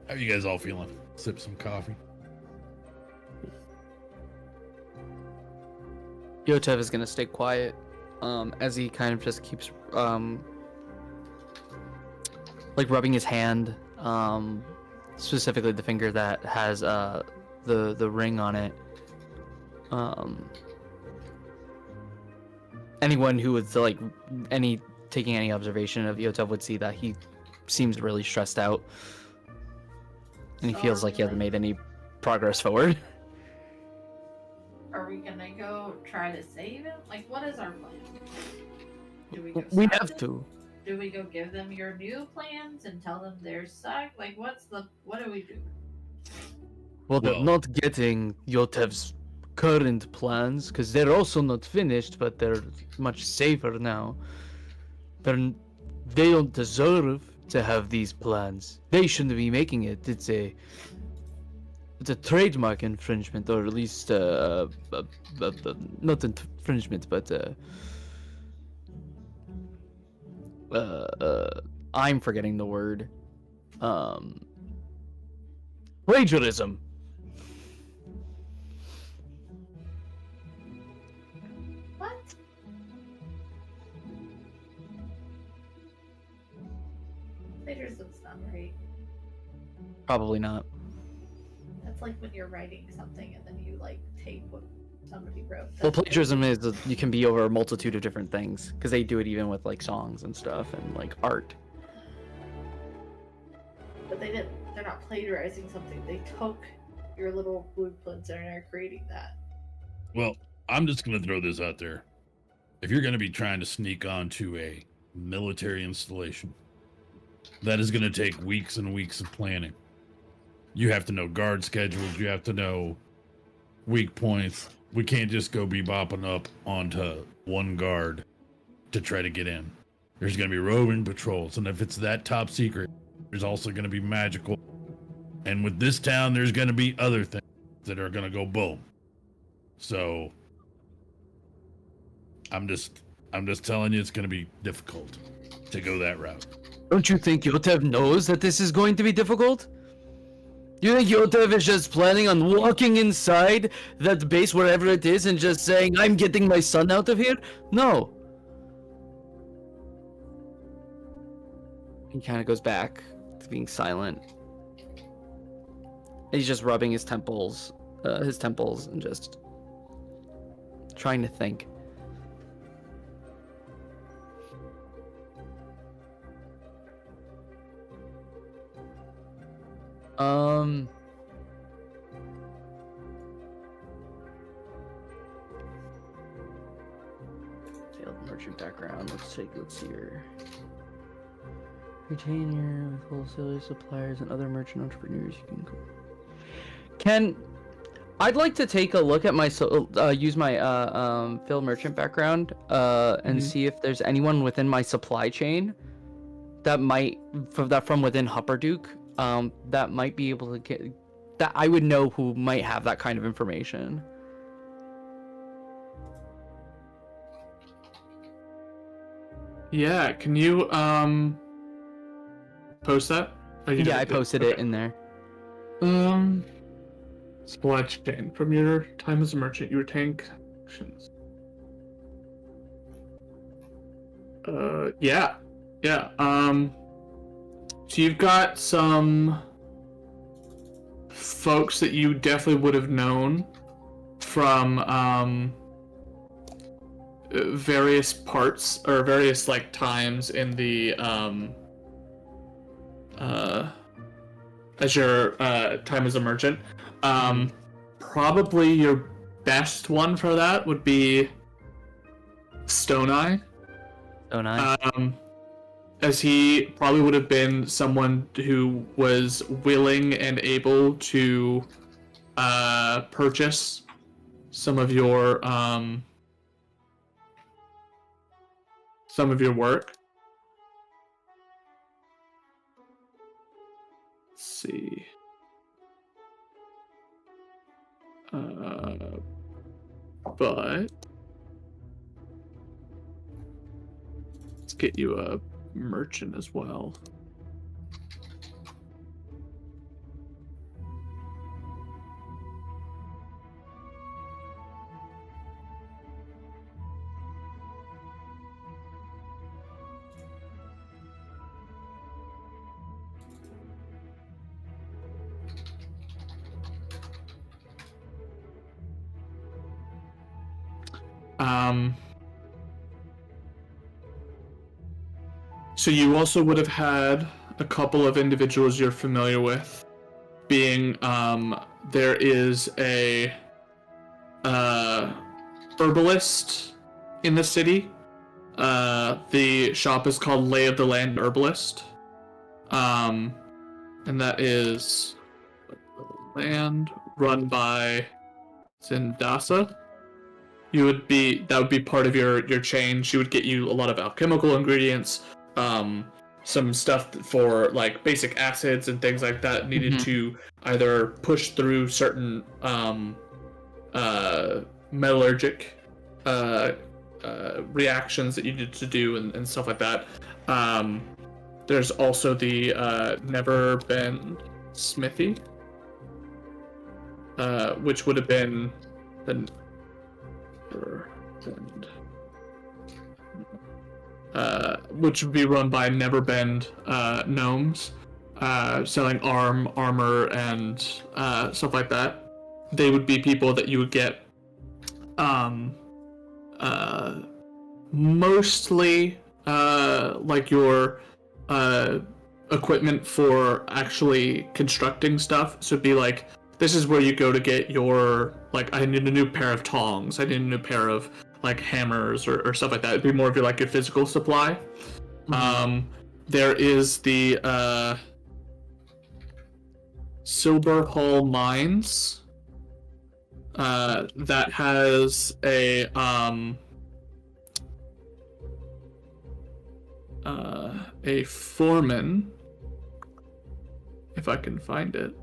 How are you guys all feeling? Sip some coffee.
Yotev is gonna stay quiet, as he kind of just keeps, like rubbing his hand, specifically the finger that has the ring on it. Anyone who was like taking any observation of Yotev would see that he seems really stressed out, and he feels like he hasn't made any progress forward.
Are we gonna go try to save him? Like, what is our plan? Do we go
We
stop
have
them?
to.
Do we go give them your new plans and tell them theirs suck? Like, what do we do?
Well, they're
Well-
not getting Yotev's current plans, because they're also not finished, but they're much safer now. They don't deserve to have these plans. They shouldn't be making it. It's a trademark infringement, or at least not infringement, but I'm forgetting the word. Plagiarism.
What? Plagiarism's not right.
Probably not.
That's like when you're writing something and then you like take what somebody wrote.
Well,
That's
plagiarism is you can be over a multitude of different things, because they do it even with like songs and stuff and like art.
But they're not plagiarizing something. They took your little blueprints and are creating that.
Well, I'm just going to throw this out there. If you're going to be trying to sneak onto a military installation, that is going to take weeks and weeks of planning. You have to know guard schedules. You have to know weak points. We can't just go bebopping up onto one guard to try to get in. There's going to be roving patrols. And if it's that top secret, there's also going to be magical. And with this town, there's going to be other things. that are gonna go boom. So I'm just telling you, it's gonna be difficult to go that route.
Don't you think Yotev knows that this is going to be difficult? You think Yotev is just planning on walking inside that base, wherever it is, and just saying, I'm getting my son out of here? No. He kind of goes back to being silent. He's just rubbing his temples, and just trying to think. Failed merchant background. Let's see here. Retain your with wholesalers, suppliers, and other merchant entrepreneurs. You can. I'd like to take a look at my use my failed merchant background and see if there's anyone within my supply chain that might from within Hupperduke that might be able to get that I would know who might have that kind of information.
Yeah, can you post that?
Yeah, I posted it in there.
Supply chain. From your time as a merchant, you retain connections. Yeah. So you've got some folks that you definitely would have known from various parts or various like times in the as your time as a merchant. Probably your best one for that would be Stone Eye.
Stone Eye.
As he probably would have been someone who was willing and able to purchase some of your work. Let's see. But let's get you a merchant as well. So you also would have had a couple of individuals you're familiar with, being there is a herbalist in the city. The shop is called Lay of the Land Herbalist, and that is land run by Zindasa. That would be part of your chain. She would get you a lot of alchemical ingredients, some stuff for like basic acids and things like that needed to either push through certain metallurgic reactions that you needed to do and stuff like that. There's also the Neverbend Smithy, which would have been the which would be run by Neverbend gnomes, selling armor, and stuff like that. They would be people that you would get mostly like your equipment for actually constructing stuff. So it'd be like, this is where you go to get your, like, I need a new pair of tongs, I need a new pair of like hammers or stuff like that. It'd be more of your like your physical supply. There is the Silver Hall Mines that has a foreman, if I can find it.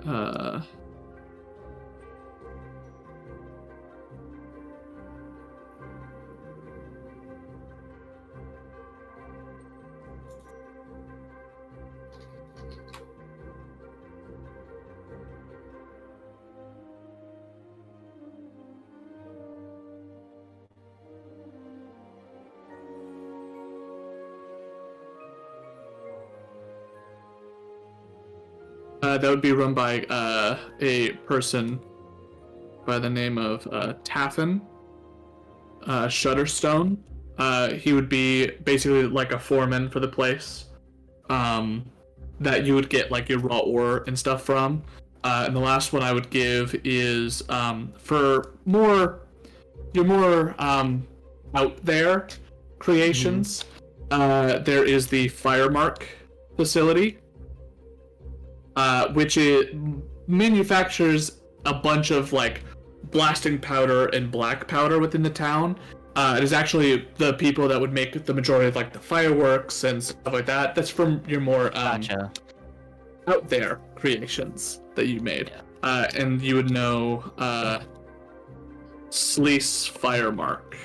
Uh, that would be run by a person by the name of Taffin Shutterstone. He would be basically like a foreman for the place that you would get like your raw ore and stuff from. And the last one I would give is for your more out there creations. There is the Firemark facility, which manufactures a bunch of like blasting powder and black powder within the town. It is actually the people that would make the majority of like the fireworks and stuff like that. That's from your more
Gotcha.
out there creations that you made. And you would know Sleece Firemark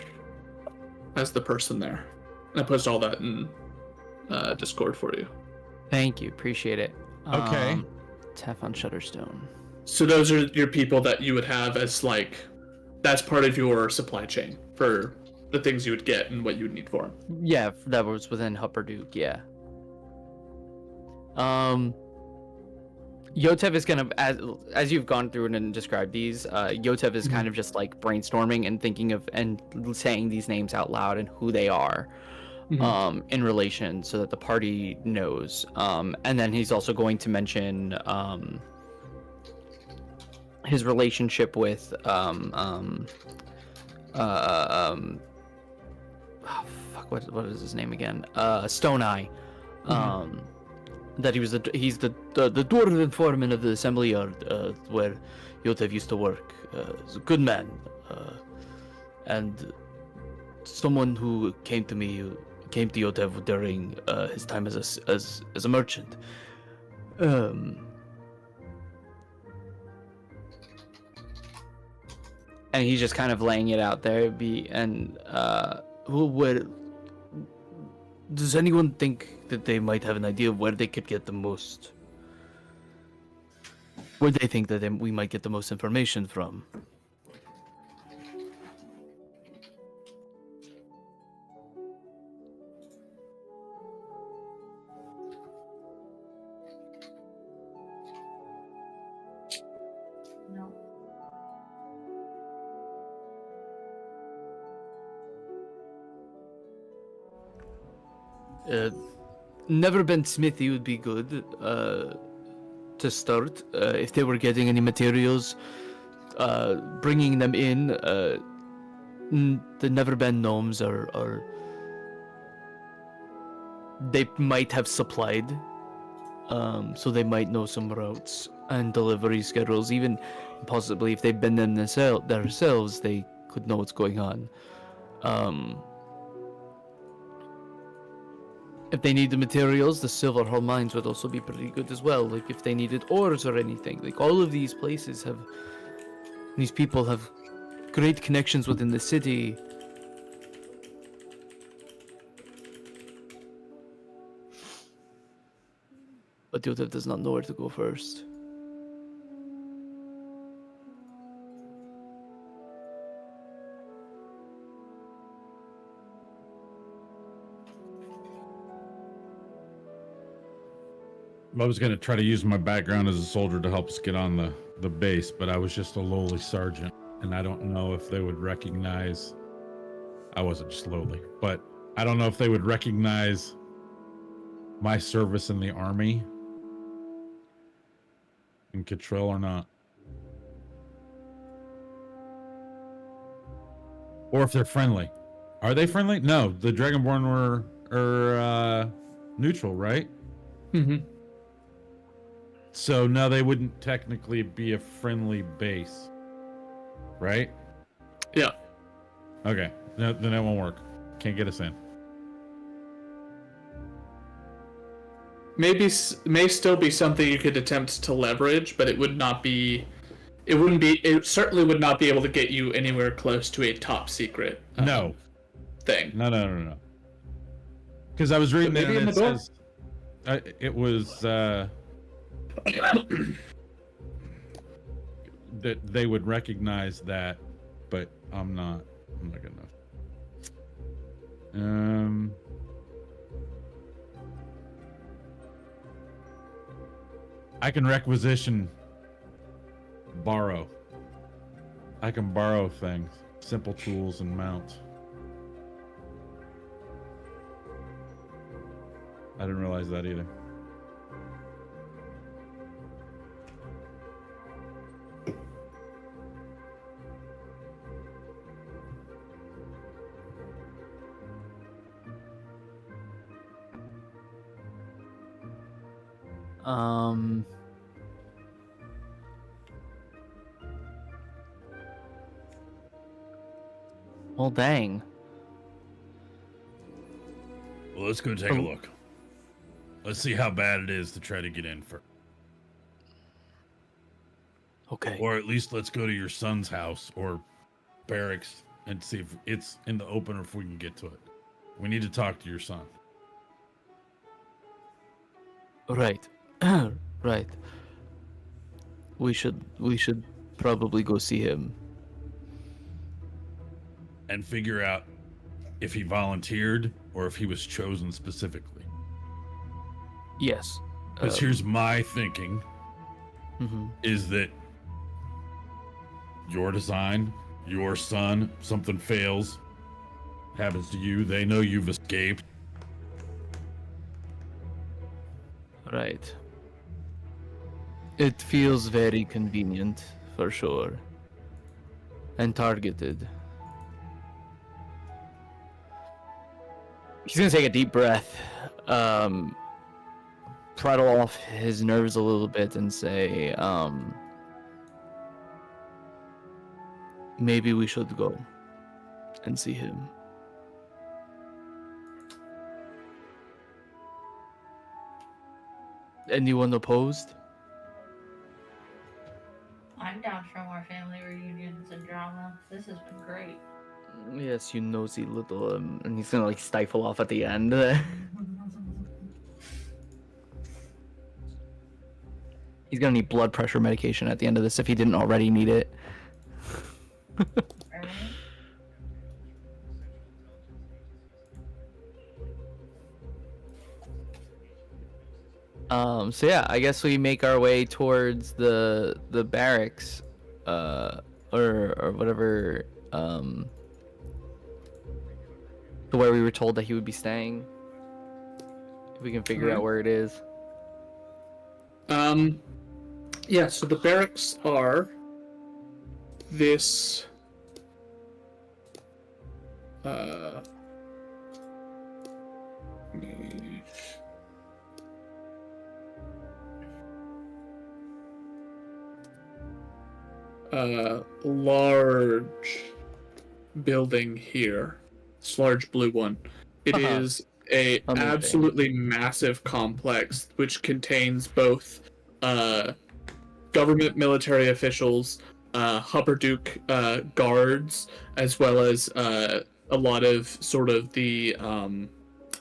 as the person there. And I posted all that in Discord for you.
Thank you. Appreciate it.
Okay.
Taffin Shutterstone.
So those are your people that you would have as like, that's part of your supply chain for the things you would get and what you would need for them.
Yeah, that was within Hupperduke, yeah. Yotev is gonna, as you've gone through and described these, Yotev is kind of just like brainstorming and thinking of and saying these names out loud and who they are, in relation, so that the party knows. And then he's also going to mention his relationship with what is his name again? Stone Eye. That he's the dwarven foreman of the assembly yard where Yotev used to work. He's a good man, and someone who came to Yotev during his time as a merchant. And he's just kind of laying it out there. Does anyone think that they might have an idea of where they could get the most? Where they think that we might get the most information from?
No.
Never been smithy would be good to start. If they were getting any materials, bringing them in. The Never Been gnomes are they might have supplied, so they might know some routes and delivery schedules. Even possibly if they've been in themselves, they could know what's going on. If they need the materials, the Silverhall mines would also be pretty good as well. Like if they needed ores or anything. Like all of these places these people have great connections within the city. But Yotev does not know where to go first.
I was going to try to use my background as a soldier to help us get on the base, but I was just a lowly sergeant, and I don't know if they would recognize. I wasn't just lowly, but I don't know if they would recognize my service in the army in Catril or not. Or if they're friendly. Are they friendly? No, the Dragonborn are neutral, right?
Mm-hmm.
So no, they wouldn't technically be a friendly base, right?
Yeah.
Okay, no, then that won't work. Can't get us in.
may still be something you could attempt to leverage, but it would not be. It wouldn't be. It certainly would not be able to get you anywhere close to a top secret.
No.
Thing.
No. Because I was reading
But
it
maybe
and
in
it
the book?
says it was that they would recognize that, but I'm not good enough. I can requisition borrow. I can borrow things, simple tools and mounts. I didn't realize that either.
Well, dang.
Well, let's go take a look. Let's see how bad it is to try to get in first.
Okay.
Or at least let's go to your son's house or barracks and see if it's in the open or if we can get to it. We need to talk to your son.
Right. Right. We should probably go see him.
And figure out if he volunteered or if he was chosen specifically.
Yes.
Because here's my thinking, is that your design, your son, something fails, happens to you, they know you've escaped.
Right. It feels very convenient, for sure. And targeted. He's gonna take a deep breath, prattle off his nerves a little bit and say, maybe we should go and see him. Anyone opposed?
I'm down for more family reunions and drama. This has been great.
Yes, you nosy little, and he's gonna like stifle off at the end. He's gonna need blood pressure medication at the end of this if he didn't already need it.
Alright.
So yeah, I guess we make our way towards the barracks, or whatever, to where we were told that he would be staying. If we can figure out where it is.
Yeah, so the barracks are this large building here. This large blue one. It is a
Amazing.
absolutely massive complex which contains both government military officials, Hupperduke guards, as well as a lot of sort of the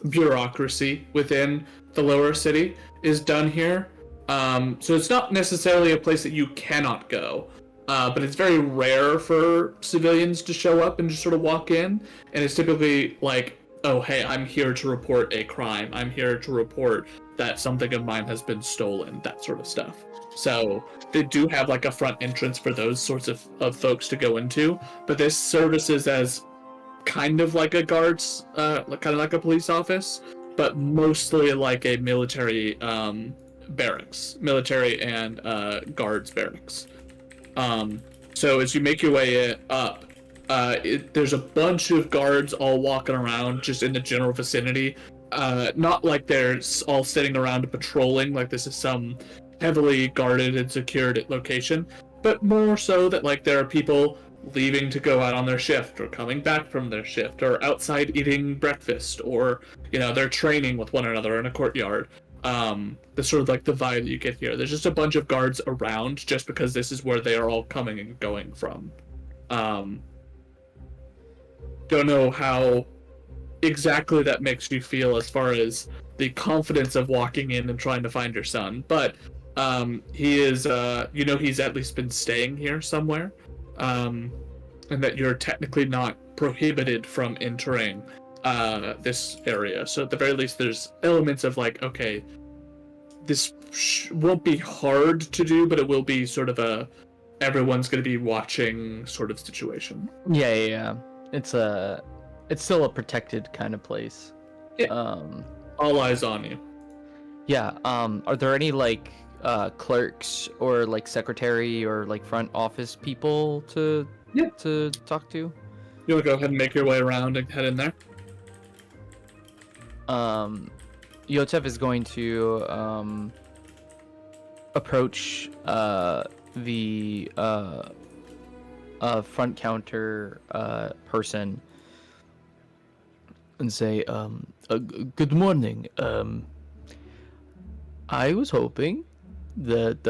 bureaucracy within the lower city is done here. So it's not necessarily a place that you cannot go, but it's very rare for civilians to show up and just sort of walk in, and it's typically like, oh, hey, I'm here to report a crime. I'm here to report that something of mine has been stolen, that sort of stuff. So they do have like a front entrance for those sorts of folks to go into, but this services as kind of like a guards, kind of like a police office, but mostly like a military barracks, military and guards barracks. So as you make your way up, there's a bunch of guards all walking around just in the general vicinity. Not like they're all sitting around patrolling like this is some heavily guarded and secured location, but more so that like there are people leaving to go out on their shift or coming back from their shift or outside eating breakfast, or, you know, they're training with one another in a courtyard. the sort of like the vibe that you get here. There's just a bunch of guards around just because this is where they are all coming and going from. Don't know how exactly that makes you feel as far as the confidence of walking in and trying to find your son, but he is he's at least been staying here somewhere, and that you're technically not prohibited from entering this area. So at the very least there's elements of like, okay, this won't be hard to do, but it will be sort of a everyone's going to be watching sort of situation.
Yeah. It's still a protected kind of place.
Yeah. All eyes on you.
Yeah. Are there any like clerks or like secretary or like front office people to talk to?
You want to go ahead and make your way around and head in there?
Yotev is going to approach the front counter person and say, good morning. I was hoping that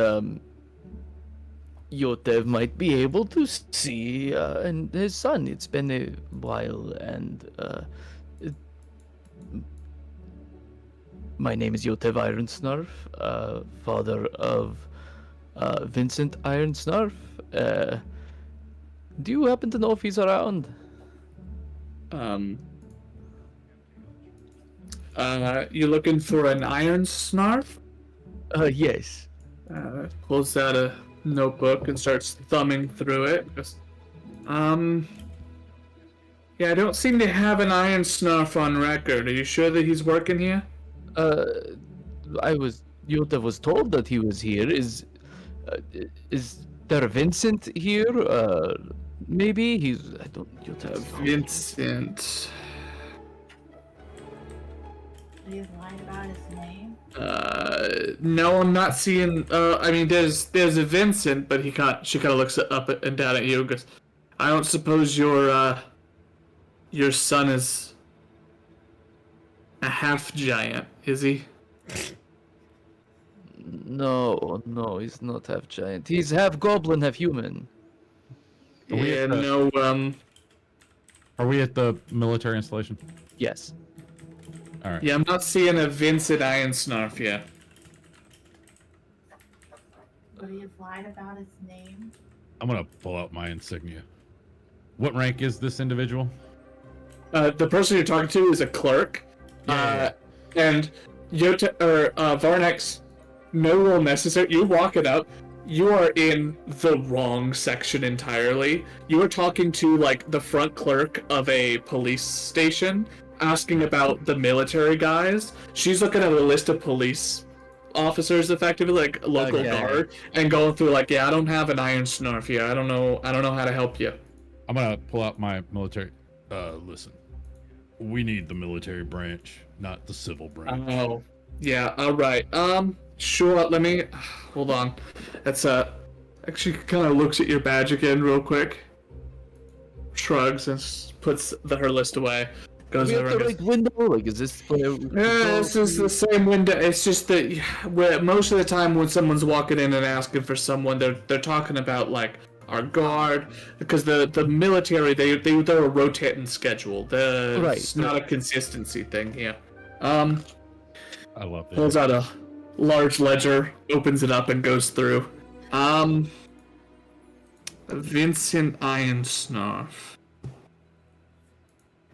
Yotev might be able to see and his son. It's been a while, and my name is Yotev Ironsnarf, father of Vincent Ironsnarf. Do you happen to know if he's around?
You looking for an Ironsnarf?
Yes.
Pulls out a notebook and starts thumbing through it. Goes, yeah, I don't seem to have an Ironsnarf on record. Are you sure that he's working here?
Yotev was told that he was here. Is there Vincent here? Maybe Yotev.
Vincent.
He's lying about his name.
No, I'm not seeing. I mean, there's a Vincent, but she kind of looks up and down at you and goes, I don't suppose your son is a half giant, is he?
No, he's not half giant. He's half goblin, half human.
Are we
Yeah,
at the-
no,
Are we at the military installation?
Yes.
All right.
yeah, I'm not seeing a Vincent Ironsnarf yet.
But he has lied about his name.
I'm gonna pull out my insignia. What rank is this individual?
The person you're talking to is a clerk.
Yeah.
And Varnex, no role necessary. You walk it up. You are in the wrong section entirely. You are talking to like the front clerk of a police station, asking about the military guys. She's looking at a list of police officers, effectively like local
Okay.
guard, and going through like, yeah, I don't have an Ironsnarf here. I don't know how to help you.
I'm gonna pull out my military. Listen, we need the military branch, not the civil branch.
Oh, yeah. All right. Sure. Let me hold on. That's actually kind of looks at your badge again real quick. Shrugs and puts her list away. Goes
We have
over.
the
And
right
goes,
window. Like, is this?
yeah, this is the same window. It's just that where most of the time when someone's walking in and asking for someone, they're talking about like our guard, because the military they're a rotating schedule. It's not a consistency thing here.
I love that.
Pulls out a large ledger, opens it up, and goes through. Vincent Ironsnarf.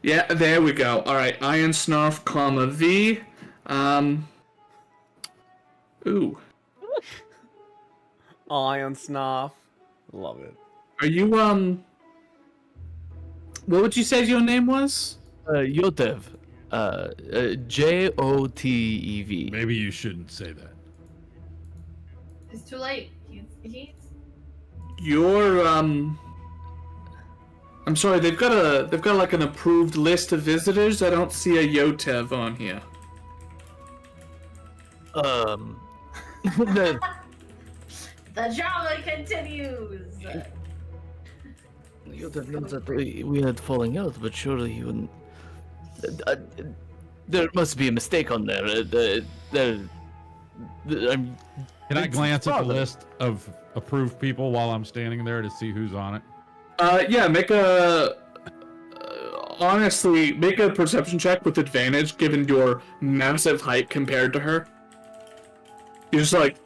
Yeah, there we go. All right, Ironsnarf, comma V. Ooh,
Ironsnarf. Love it.
are you what would you say your name was?
Yotev. Jotev.
Maybe you shouldn't say that.
It's too late. He's
You're I'm sorry, they've got like an approved list of visitors. I don't see a Yotev on here.
The
the drama continues.
Yotev knows that we had falling out, but surely he wouldn't. There must be a mistake on there. I'm.
Can I
It's
glance at the
father.
list of approved people while I'm standing there to see who's on it?
Yeah, make a honestly make a perception check with advantage given your massive height compared to her. You just like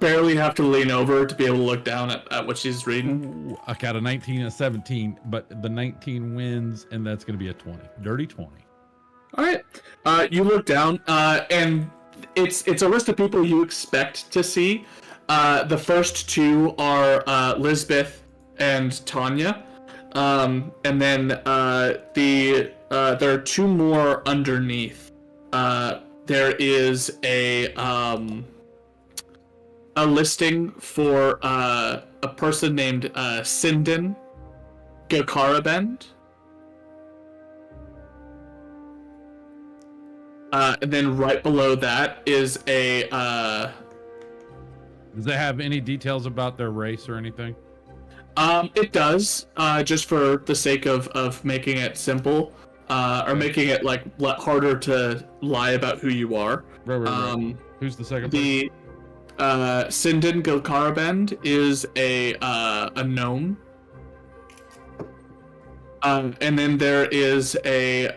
barely have to lean over to be able to look down at what she's reading.
Ooh, I got a 19 and a 17, but the 19 wins, and that's going to be a 20. Dirty 20.
All right. You look down, and it's a list of people you expect to see. The first two are Lisbeth and Tanya, and then there are two more underneath. There is a listing for a person named Sindin Gilkarabend. And then right below that is a
Does it have any details about their race or anything?
it does, just for the sake of making it simple, or making it like harder to lie about who you are.
Right. Who's the second person?
The Sindin Gilkarabend is a gnome. And then there is a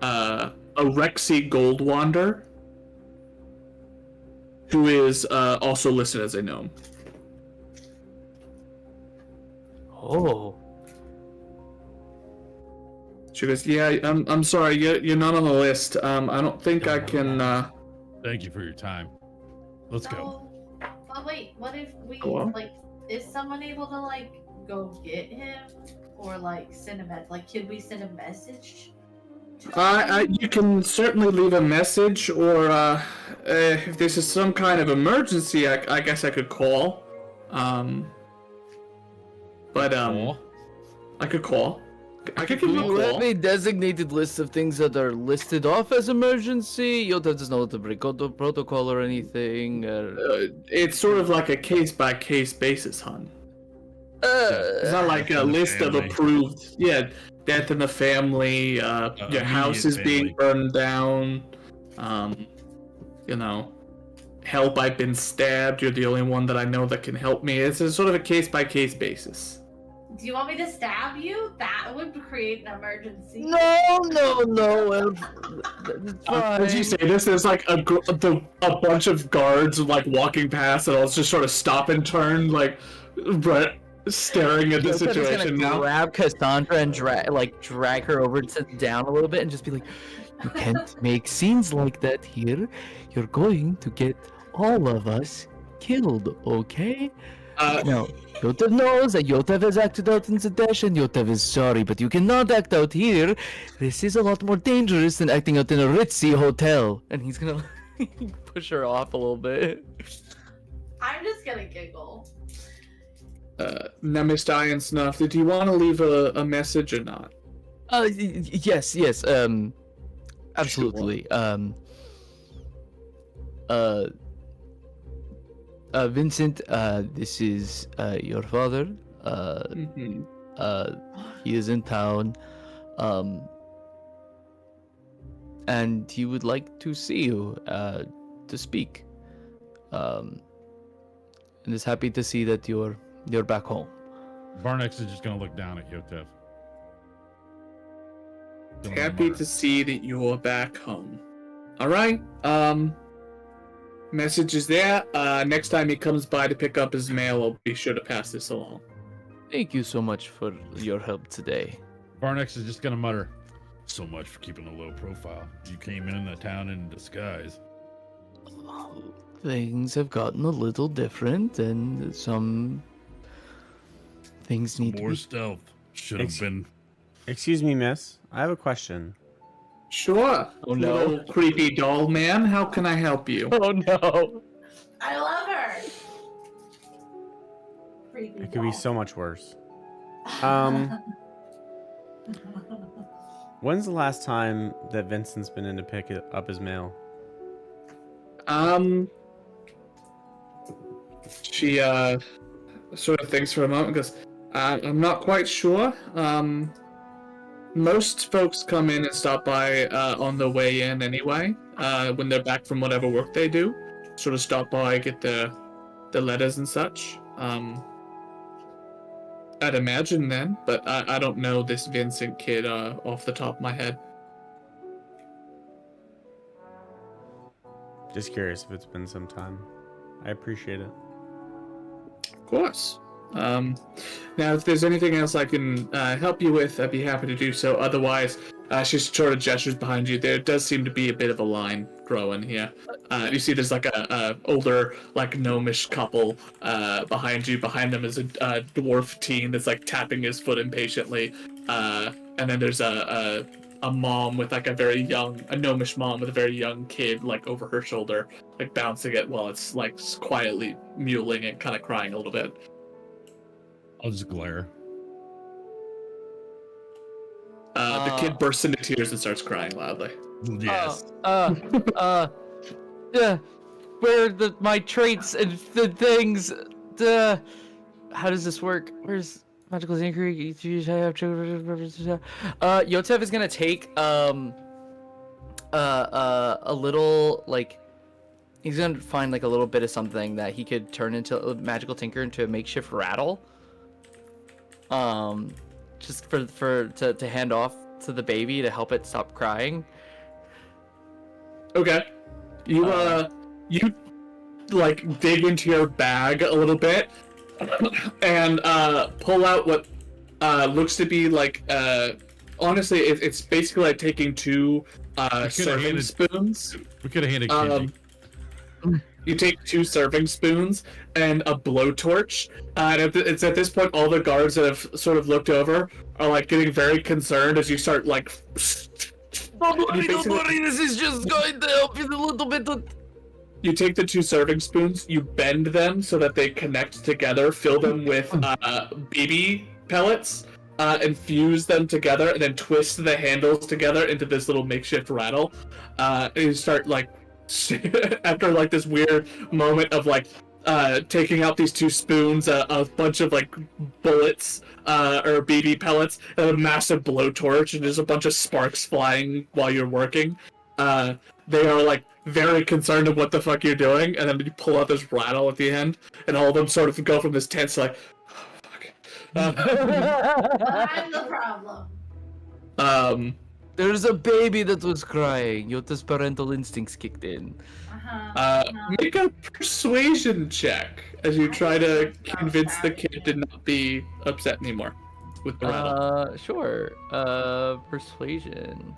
Rexy Goldwander, who is also listed as a gnome.
Oh.
She goes, "Yeah, I'm sorry, you're not on the list. I don't think I can."
Thank you for your time. Let's go.
But wait, what if we
Go on.
like? Is someone able to like go get him or like send a like? Can we send a message?
You can certainly leave a message, or if this is some kind of emergency, I guess I could call. But I could call. I could give you
You
a
have
call.
a designated list of things that are listed off as emergency. Yota doesn't know the Bricoto protocol or anything.
It's sort of like a case-by-case basis, hon. It's not like a list of
family.
approved. Yeah, death in the family. Your house is being
family.
burned down. You know, help! I've been stabbed. You're the only one that I know that can help me. It's a sort of a case-by-case basis.
Do you want me to stab you? That would create an emergency.
No. It's
As you
fine.
say this, there's like a bunch of guards like walking past, and I'll just sort of stop and turn, like right, staring at the
Yota's
situation
gonna
now.
grab Cassandra and drag her over to down a little bit and just be like, "You can't make scenes like that here. You're going to get all of us killed, okay?" No, Yotev knows that Yotev has acted out in the dash and Yotev is sorry, but you cannot act out here. This is a lot more dangerous than acting out in a ritzy hotel. And he's gonna push her off a little bit.
I'm just gonna giggle.
Now, Mr. Iron Snuff, did you want to leave a message or not?
Yes, absolutely. Vincent, this is your father.
Mm-hmm.
He is in town. And he would like to see you, to speak. And is happy to see that you're back home.
Barnex is just going to look down at Yotev.
Happy to see that you're back home. All right. Message is there. Next time he comes by to pick up his mail, I'll be sure to pass this along.
Thank you so much for your help today.
Barnex is just going to mutter, "So much for keeping a low profile. You came in the town in disguise."
Things have gotten a little different, and some things need to
More
be...
stealth. Should have been.
Excuse me, miss. I have a question.
Sure.
Oh, no.
Little creepy doll man, how can I help you?
Oh no!
I love her. Creepy
It could be
doll.
so much worse. When's the last time that Vincent's been in to pick up his mail?
She sort of thinks for a moment and goes, I'm not quite sure. Most folks come in and stop by on the way in anyway, when they're back from whatever work they do. Sort of stop by, get the letters and such. I'd imagine then, but I don't know this Vincent kid off the top of my head.
Just curious if it's been some time. I appreciate it.
Of course. Now, if there's anything else I can help you with, I'd be happy to do so. Otherwise, she sort of gestures behind you. There does seem to be a bit of a line growing here. You see there's like a older, like gnomish couple behind you. Behind them is a dwarf teen that's like tapping his foot impatiently. And then there's a mom with like a gnomish mom with a very young kid like over her shoulder, like bouncing it while it's like quietly mewling and kind of crying a little bit.
I'll just glare.
The kid bursts into tears and starts crying loudly.
Yes.
Yeah, where are my traits and the things? How does this work? Where's magical inquiry? Yotev is gonna take a little like he's gonna find like a little bit of something that he could turn into a magical tinker into a makeshift rattle. Just to hand off to the baby to help it stop crying.
Okay. You like dig into your bag a little bit and pull out what looks to be like honestly it's basically like taking two serving spoons.
We could have handed candy.
You take 2 serving spoons and a blowtorch, and it's at this point all the guards that have sort of looked over are like getting very concerned as you start like.
Don't worry, this is just going to help you a little bit.
You take the 2 serving spoons, you bend them so that they connect together, fill them with BB pellets, and fuse them together, and then twist the handles together into this little makeshift rattle. And you start like. After like this weird moment of like taking out these 2 spoons, a bunch of like bullets or BB pellets, and a massive blowtorch, and there's a bunch of sparks flying while you're working. They are like very concerned of what the fuck you're doing, and then you pull out this rattle at the end, and all of them sort of go from this tense like, oh, fuck.
I'm the problem.
There's a baby that was crying. Yota's parental instincts kicked in.
Make a persuasion check as you try to convince the kid to not be upset anymore with the rattle.
Sure. Persuasion.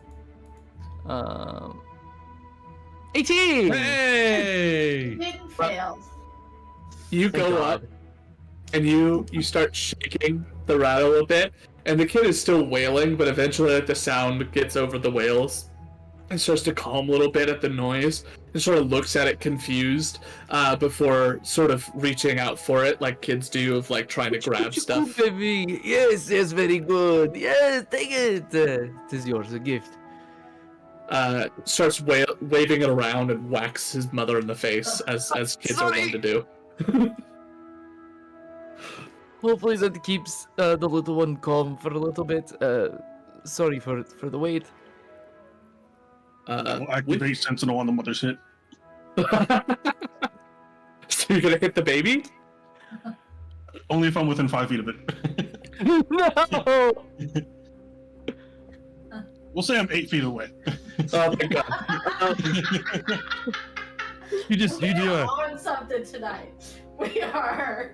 18.
Hey!
Didn't fail.
You go up and you start shaking the rattle a bit, and the kid is still wailing, but eventually like, the sound gets over the wails and starts to calm a little bit at the noise and sort of looks at it confused before sort of reaching out for it like kids do of like trying to grab stuff.
Baby. Yes, very good. Yes, take it. It is yours, a gift.
Starts waving it around and whacks his mother in the face as kids are wont to do.
Hopefully that keeps the little one calm for a little bit. Sorry for the wait.
We'll activate Sentinel on the mother's hit.
So you're gonna hit the baby?
Only if I'm within 5 feet of it.
No!
We'll say I'm 8 feet away.
Oh my god.
You
We
do
are
it.
on something tonight. We are.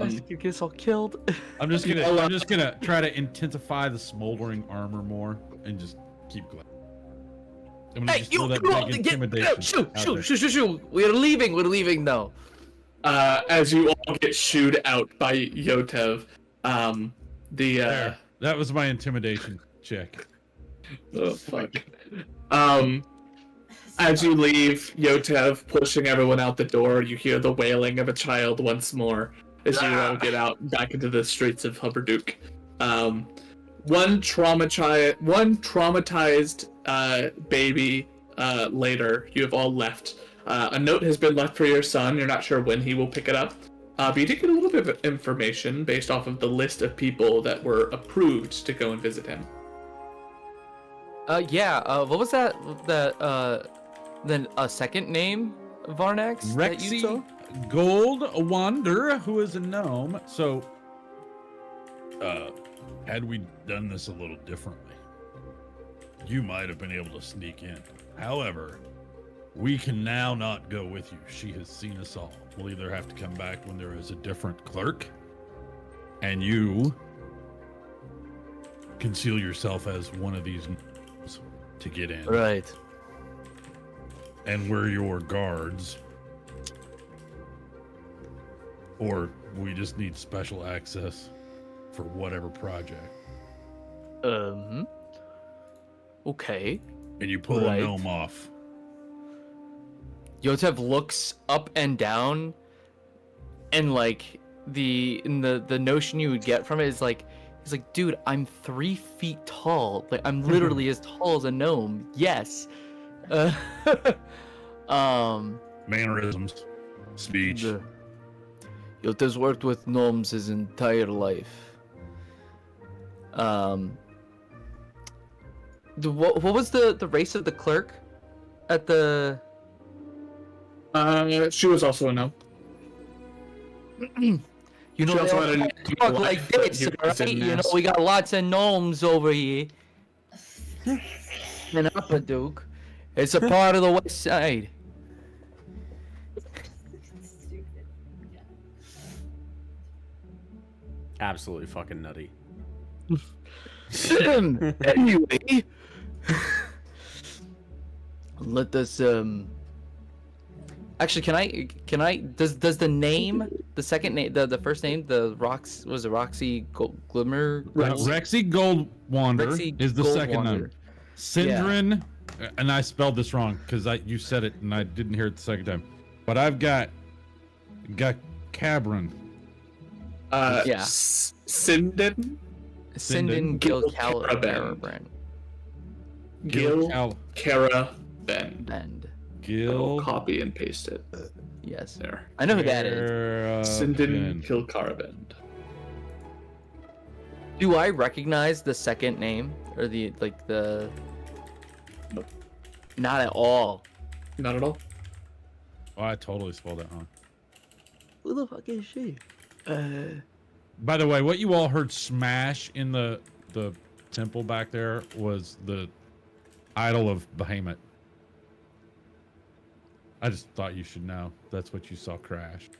You get all killed.
I'm just gonna try to intensify the smoldering armor more and just keep going. I'm gonna
Hey,
just
you!
throw that
No,
big
get,
intimidation
no,
out
shoot! We're leaving now.
As you all get shooed out by Yotev,
there. That was my intimidation check.
oh fuck. As you leave, Yotev pushing everyone out the door, you hear the wailing of a child once more as you all get out back into the streets of Hubberduke. One traumatized baby later, you have all left. A note has been left for your son. You're not sure when he will pick it up. But you did get a little bit of information based off of the list of people that were approved to go and visit him.
What was that? Then a second name, Varnax, that you saw?
Rexy Gold Wander, who is a gnome. So,
Had we done this a little differently, you might have been able to sneak in. However, we can now not go with you. She has seen us all. We'll either have to come back when there is a different clerk, and you conceal yourself as one of these gnomes to get in.
Right.
And we're your guards. Or we just need special access for whatever project.
Okay.
And you pull
Right.
a gnome off.
Yotev looks up and down, and like the notion you would get from it is like, he's like, dude, I'm 3 feet tall. Like I'm literally as tall as a gnome. Yes.
Mannerisms, speech.
Yotev's worked with gnomes his entire life. What was the race of the clerk at the?
She was also a gnome.
You know,
She also
they
had
all talk like this,
he was
right?
in
You know,
mass.
we got lots of gnomes over here. And Upper Duke. It's a part of the west side.
Stupid. Yeah.
Absolutely fucking nutty.
Anyway, let us Actually, can I? Does the name, the second name, the first name, the Roxy Glimmer?
Rexy Gold Wander
Rexy
is the
Gold
second
Wander.
name. Syndrin, and I spelled this wrong because you said it and I didn't hear it the second time. But I've got Cabron.
Yeah.
Sinden?
Sinden
Gil
Caliban.
Gil
Cal-
Cara Bend.
Bend.
Gil.
Copy and paste it.
Yes.
There.
I know who that is.
Sinden Kilcarabend.
Do I recognize the second name or the
Nope.
Not at all.
Not at all.
Oh, I totally spelled it wrong.
Who the fuck is she?
By the way, what you all heard smash in the temple back there was the idol of Behemoth. I just thought you should know. That's what you saw crash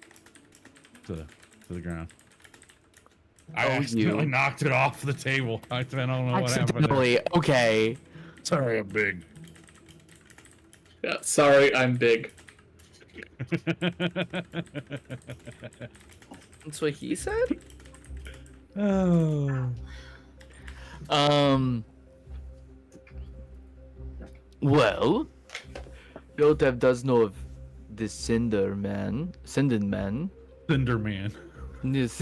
to the ground. I accidentally knocked it off the table. I don't know what happened there.
Accidentally. Okay.
Sorry, I'm big.
Yeah, sorry, I'm big.
That's what he said?
Oh.
Well, Yotev does know of the Cinden Man.
Cinderman.
Yes,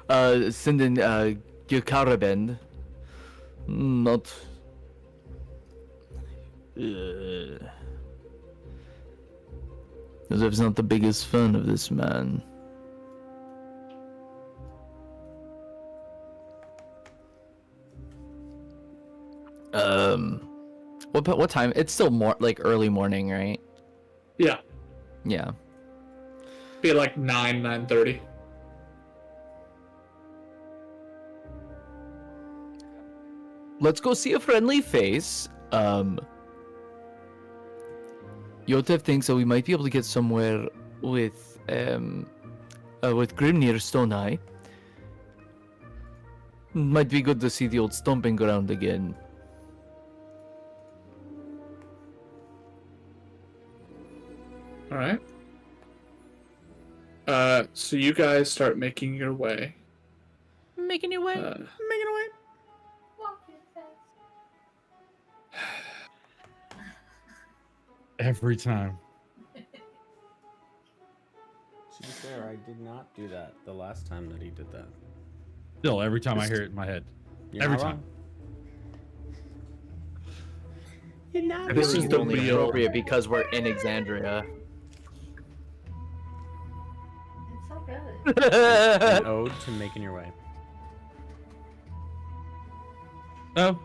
Sinden Gilcarabend. Not. Yotev's not the biggest fan of this man. What time? It's still like early morning, right?
Yeah.
Yeah.
Be like 9:30.
Let's go see a friendly face. Yotev thinks that we might be able to get somewhere with Grimnir Stone Eye. Might be good to see the old stomping ground again.
All right. So you guys start making your way.
Making your way.
Walking fast.
Every time.
To be fair, I did not do that the last time that he did that.
Still, every time I hear it in my head.
You're
Every
not
time.
wrong. You're not
This
This
is
is
the
only
real-
appropriate because we're in Exandria.
It's so good.
An ode to making your way.
Oh,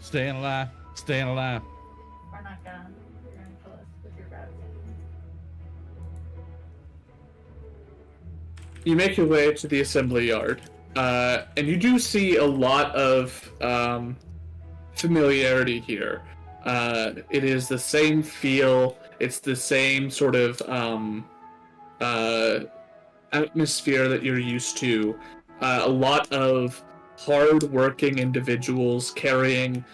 staying alive, staying alive.
We're not gonna. You're gonna kill us with your gravity.
You make your way to the assembly yard, and you do see a lot of familiarity here. It is the same feel. It's the same sort of atmosphere that you're used to. A lot of hard-working individuals carrying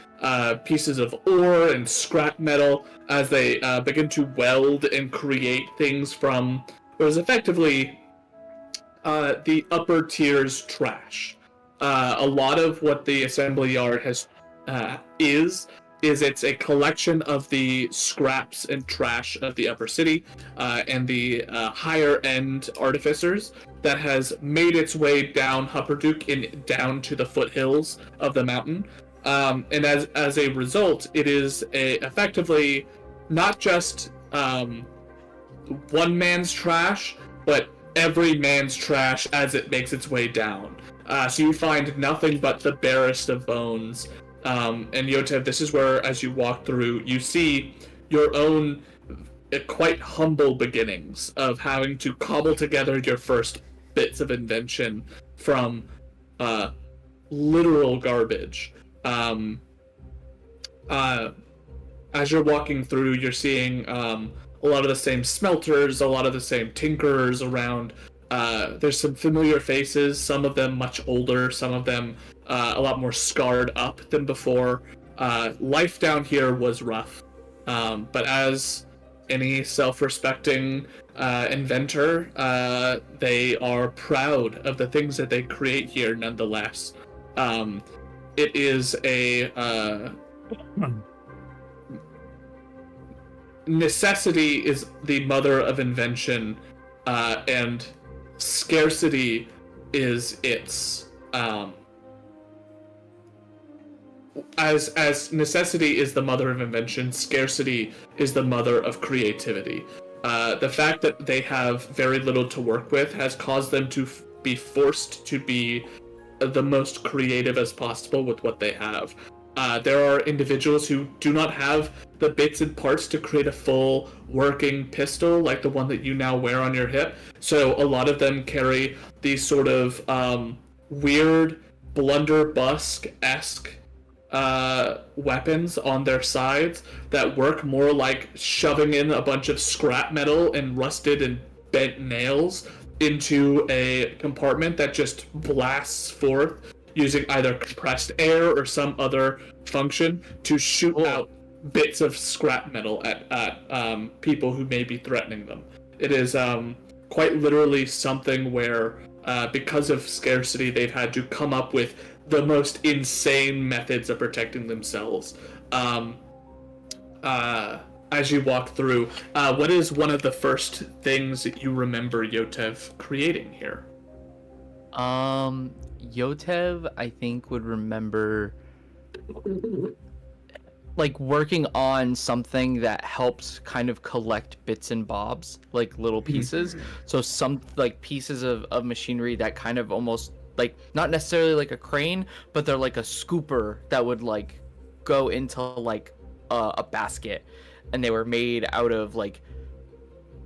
pieces of ore and scrap metal as they begin to weld and create things from what is effectively the upper tiers trash. A lot of what the assembly yard has is it's a collection of the scraps and trash of the upper city and the higher end artificers that has made its way down Hupperduke and down to the foothills of the mountain. And as a result, it is effectively not just one man's trash, but every man's trash as it makes its way down. So you find nothing but the barest of bones. And Yotev, this is where, as you walk through, you see your own quite humble beginnings of having to cobble together your first bits of invention from literal garbage. As you're walking through, you're seeing a lot of the same smelters, a lot of the same tinkerers around. There's some familiar faces, some of them much older, some of them a lot more scarred up than before. Life down here was rough, but as any self-respecting inventor, they are proud of the things that they create here nonetheless. It is a necessity is the mother of invention, and scarcity is its as necessity is the mother of invention, scarcity is the mother of creativity. The fact that they have very little to work with has caused them to be forced to be the most creative as possible with what they have. There are individuals who do not have the bits and parts to create a full working pistol like the one that you now wear on your hip. So a lot of them carry these sort of weird blunderbuss-esque weapons on their sides that work more like shoving in a bunch of scrap metal and rusted and bent nails into a compartment that just blasts forth using either compressed air or some other function to shoot out bits of scrap metal at people who may be threatening them. It is quite literally something where because of scarcity, they've had to come up with the most insane methods of protecting themselves. As you walk through, what is one of the first things that you remember Yotev creating here?
Yotev, I think, would remember like working on something that helps kind of collect bits and bobs, like little pieces. So some like pieces of machinery that kind of almost like not necessarily like a crane, but they're like a scooper that would like go into like a basket, and they were made out of like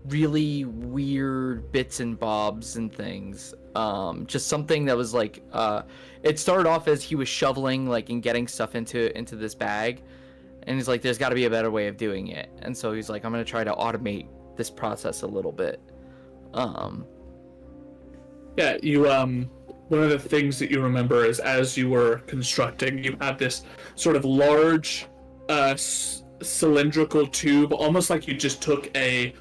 really weird bits and bobs and things. Just something that was like it started off as he was shoveling like and getting stuff into this bag, and he's like, there's got to be a better way of doing it, and so he's like, I'm gonna try to automate this process a little bit.
Yeah, you one of the things that you remember is as you were constructing, you had this sort of large cylindrical tube, almost like you just took a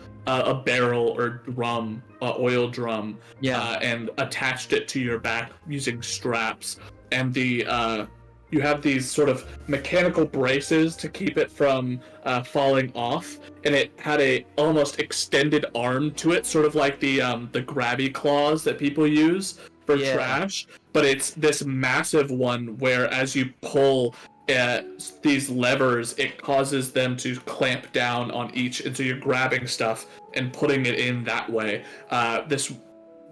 barrel or drum, oil drum, and attached it to your back using straps. And you have these sort of mechanical braces to keep it from falling off, and it had a almost extended arm to it, sort of like the grabby claws that people use for trash. But it's this massive one where as you pull these levers, it causes them to clamp down on each, and so you're grabbing stuff and putting it in that way. This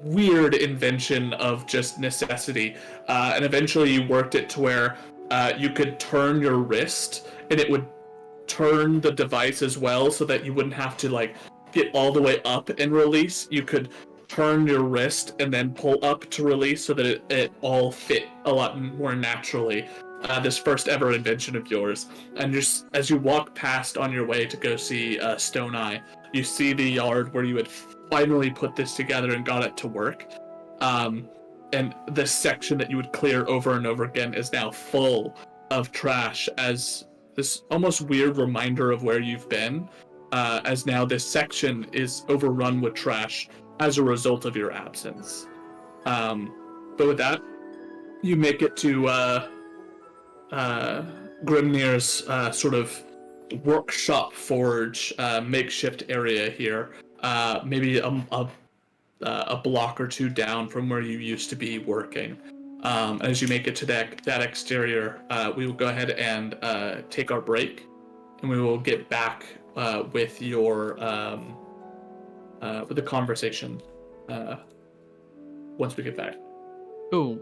weird invention of just necessity, and eventually you worked it to where you could turn your wrist and it would turn the device as well, so that you wouldn't have to like get all the way up and release. You could turn your wrist and then pull up to release, so that it all fit a lot more naturally. This first ever invention of yours. And just as you walk past on your way to go see Stone Eye, you see the yard where you had finally put this together and got it to work. And this section that you would clear over and over again is now full of trash, as this almost weird reminder of where you've been, as now this section is overrun with trash as a result of your absence. But with that, you make it to Grimnir's sort of workshop forge makeshift area here, maybe a block or two down from where you used to be working. As you make it to that exterior, we will go ahead and take our break, and we will get back with your with the conversation once we get back.
Ooh.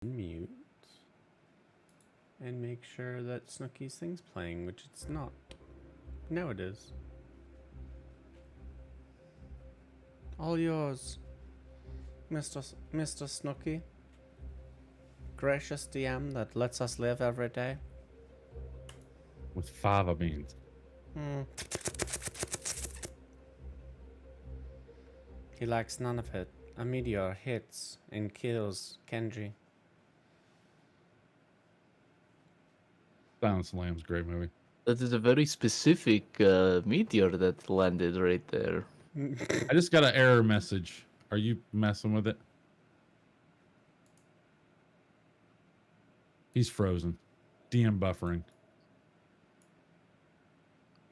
Mute. And make sure that Snooky's thing's playing, which it's not. Now it is. All yours, Mr. Snooky. Gracious DM that lets us live every day.
With fava beans.
He likes none of it. A meteor hits and kills Kenji.
Silence of the Lambs, great movie.
That is a very specific meteor that landed right there.
I just got an error message. Are you messing with it? He's frozen. DM buffering.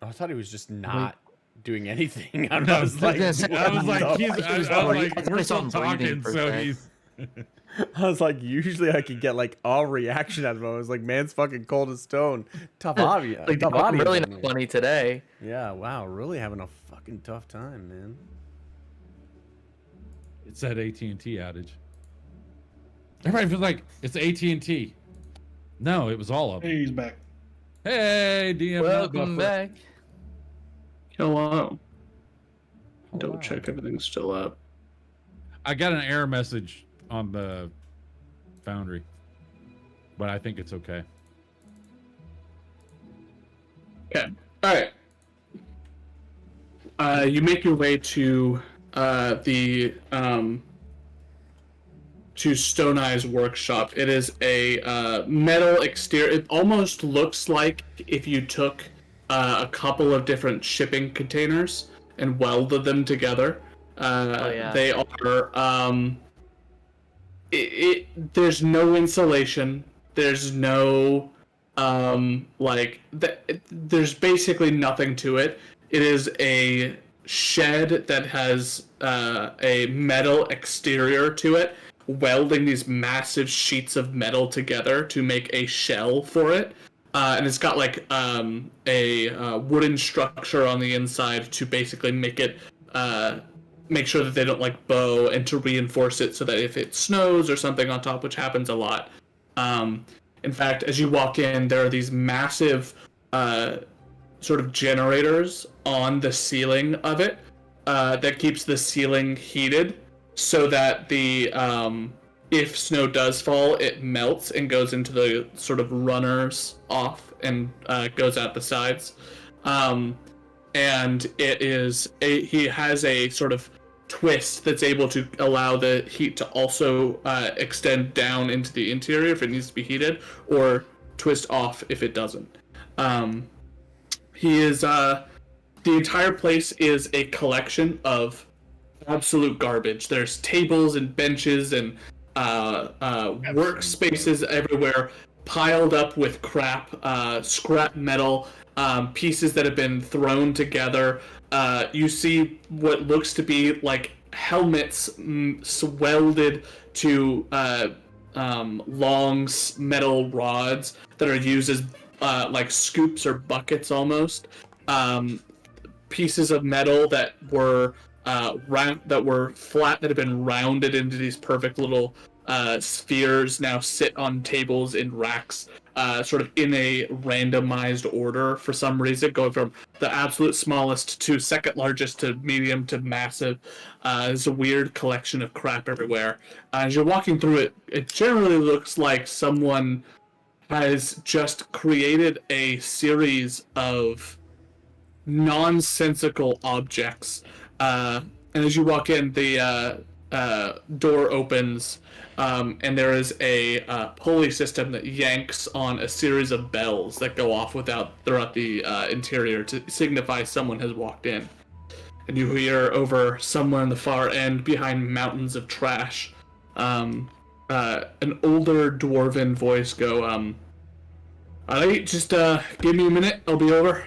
I thought he was just not doing anything. I
No,
was like,
I was like,
he's-
I was
breathing.
like, we're
I
still
saw him
talking,
breathing for a
so
sec.
he's.
I was like, usually I could get like all reaction out of him. I was like, man's fucking cold as stone. Tough obvious.
Like,
tough
I'm
audience
really
in
not
here.
funny today.
Yeah, wow, really having a fucking tough time, man.
It's that AT&T outage. Everybody feels like it's AT&T. No, it was all of them.
Hey, he's back.
Hey, DM. not
Welcome
buffer.
back.
Hello. Double
Hello.
check everything's still up.
I got an error message on the Foundry, but I think it's okay.
Okay. All right. You make your way to the to Stone Eye's workshop. It is a metal exterior. It almost looks like if you took a couple of different shipping containers and welded them together.
Yeah.
They are. There's no insulation. There's no there's basically nothing to it. It is a shed that has a metal exterior to it, welding these massive sheets of metal together to make a shell for it. And it's got like a wooden structure on the inside to basically make it make sure that they don't like bow, and to reinforce it so that if it snows or something on top, which happens a lot. In fact, as you walk in, there are these massive sort of generators on the ceiling of it that keeps the ceiling heated, so that the if snow does fall, it melts and goes into the sort of runners off and goes out the sides. And it is he has a sort of twist that's able to allow the heat to also extend down into the interior if it needs to be heated, or twist off if it doesn't. He is the entire place is a collection of absolute garbage. There's tables and benches and workspaces everywhere, piled up with crap, scrap metal, pieces that have been thrown together. You see what looks to be like helmets welded to long metal rods that are used as like scoops or buckets almost. Pieces of metal that were that were flat, that have been rounded into these perfect little spheres, now sit on tables in racks, sort of in a randomized order for some reason, going from the absolute smallest to second largest to medium to massive. There's a weird collection of crap everywhere. As you're walking through it, it generally looks like someone has just created a series of nonsensical objects. And as you walk in, the door opens, and there is a pulley system that yanks on a series of bells that go off throughout the interior to signify someone has walked in. And you hear over somewhere in the far end, behind mountains of trash, an older dwarven voice go, alright, just give me a minute, I'll be over.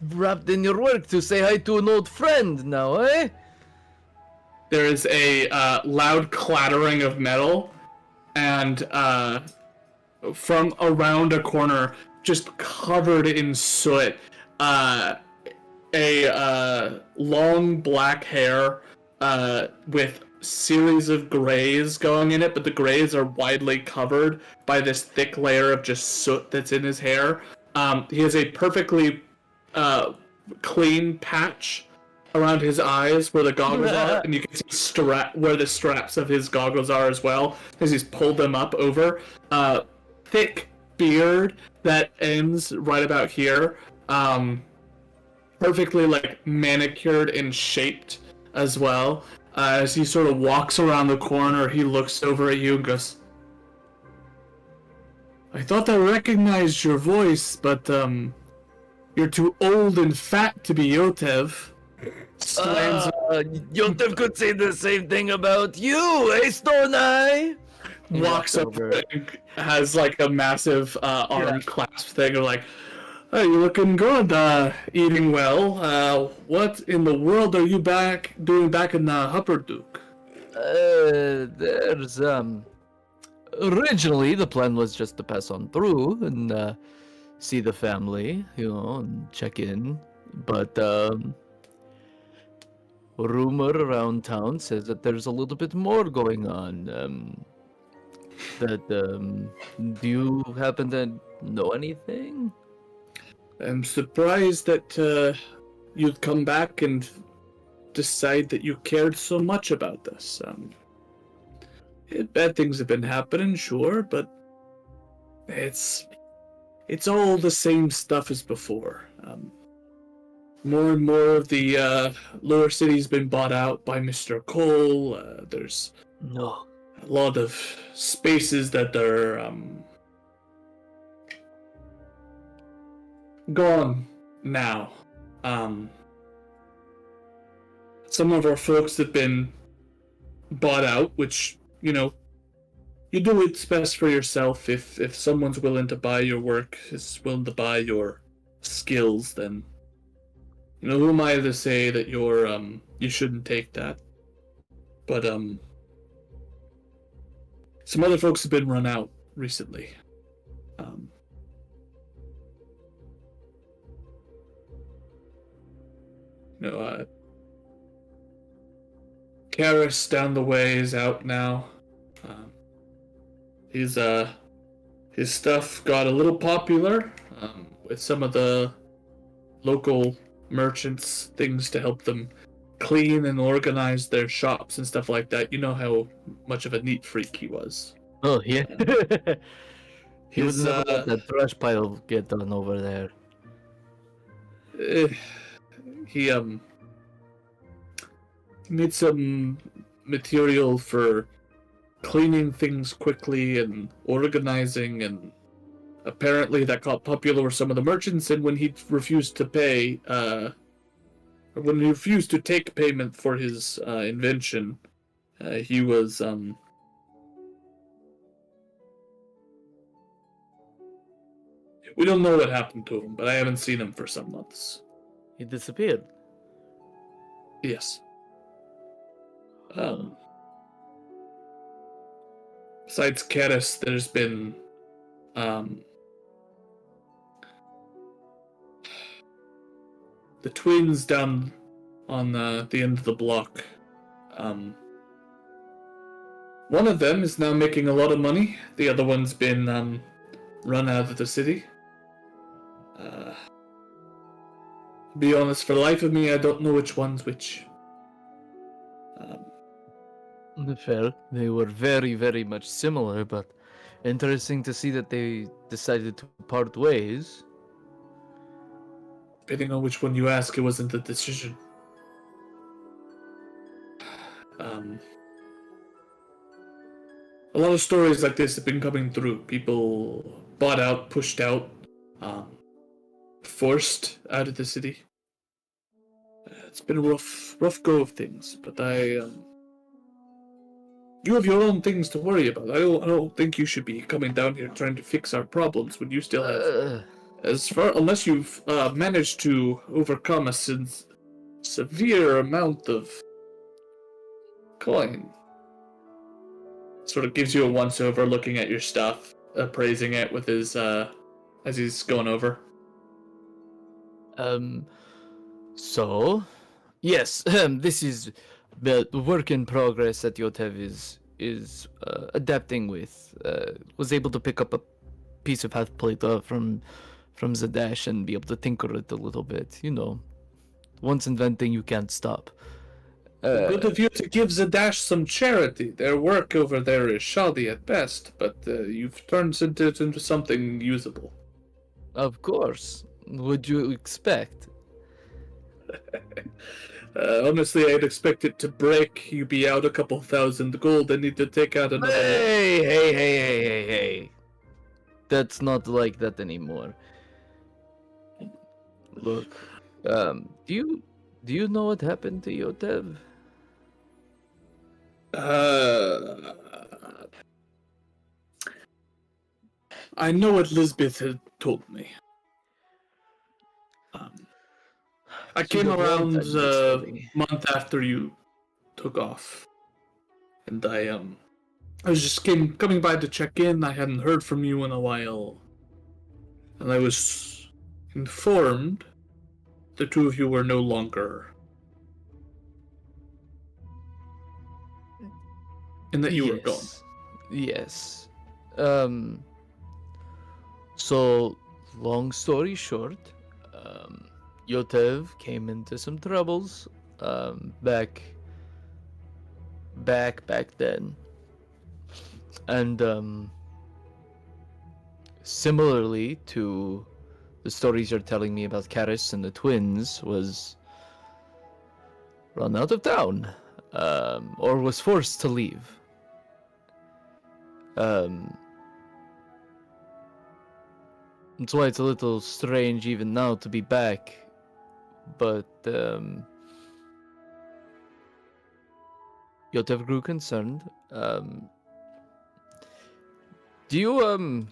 Wrapped in your work to say hi to an old friend now, eh?
There is a loud clattering of metal, and from around a corner, just covered in soot, a long black hair, with series of grays going in it, but the grays are widely covered by this thick layer of just soot that's in his hair. He has a perfectly clean patch around his eyes where the goggles are, and you can see where the straps of his goggles are as well, as he's pulled them up over. Thick beard that ends right about here. Perfectly like manicured and shaped as well. As he sort of walks around the corner, he looks over at you and goes, I thought I recognized your voice, but you're too old and fat to be Yotev.
Yotev could say the same thing about you, eh, Stone Eye?
Walks over and has like a massive arm clasp thing of like, oh, you're looking good, eating well. What in the world are you doing back in Hupperduke?
There's originally the plan was just to pass on through and see the family, and check in. But rumor around town says that there's a little bit more going on. Do you happen to know anything?
I'm surprised that you'd come back and decide that you cared so much about this. Bad things have been happening, sure, but it's all the same stuff as before. More and more of the lower city's been bought out by Mr. Cole. There's
No.
a lot of spaces that are gone now. Some of our folks have been bought out, which, you do what's best for yourself. If someone's willing to buy your work, is willing to buy your skills, then, who am I to say that you shouldn't take that? But, some other folks have been run out recently. Karis down the way is out now. His stuff got a little popular with some of the local merchants, things to help them clean and organize their shops and stuff like that. You know how much of a neat freak he was.
Oh, yeah. He was
His,
never let that trash pile get done over there.
He made some material for cleaning things quickly and organizing, and apparently that got popular with some of the merchants, and when he refused to pay, when he refused to take payment for his invention, he was we don't know what happened to him, but I haven't seen him for some months.
He disappeared.
Yes. Besides Karis, there's been the twins down on the end of the block. One of them is now making a lot of money. The other one's been run out of the city. To be honest, for the life of me, I don't know which one's which.
Fair. They were very, very much similar, but interesting to see that they decided to part ways.
Depending on which one you ask, it wasn't a decision. A lot of stories like this have been coming through. People bought out, pushed out, forced out of the city. It's been a rough go of things, but you have your own things to worry about. I don't think you should be coming down here trying to fix our problems when you still have, unless you've managed to overcome a severe amount of coin. Sort of gives you a once-over, looking at your stuff, appraising it with his as he's going over.
So, yes, this is but work in progress that Yotev is adapting with. Was able to pick up a piece of half plate from Zadash and be able to tinker it a little bit. You know, once inventing, you can't stop.
Good of you to give Zadash some charity. Their work over there is shoddy at best, but you've turned it into something usable.
Of course. Would you expect?
Honestly, I'd expect it to break. You be out a couple thousand gold. I need to take out another.
Hey. That's not like that anymore. Look, do you know what happened to Yotev?
I know what Lisbeth had told me. I came around a month after you took off, and I was just coming by to check in. I hadn't heard from you in a while, and I was informed the two of you were no longer, and that you were gone.
Yes. So, long story short, Yotev came into some troubles back then, and similarly to the stories you're telling me about Karis and the twins, was run out of town, or was forced to leave. That's why it's a little strange even now to be back. But Yotev grew concerned. Do you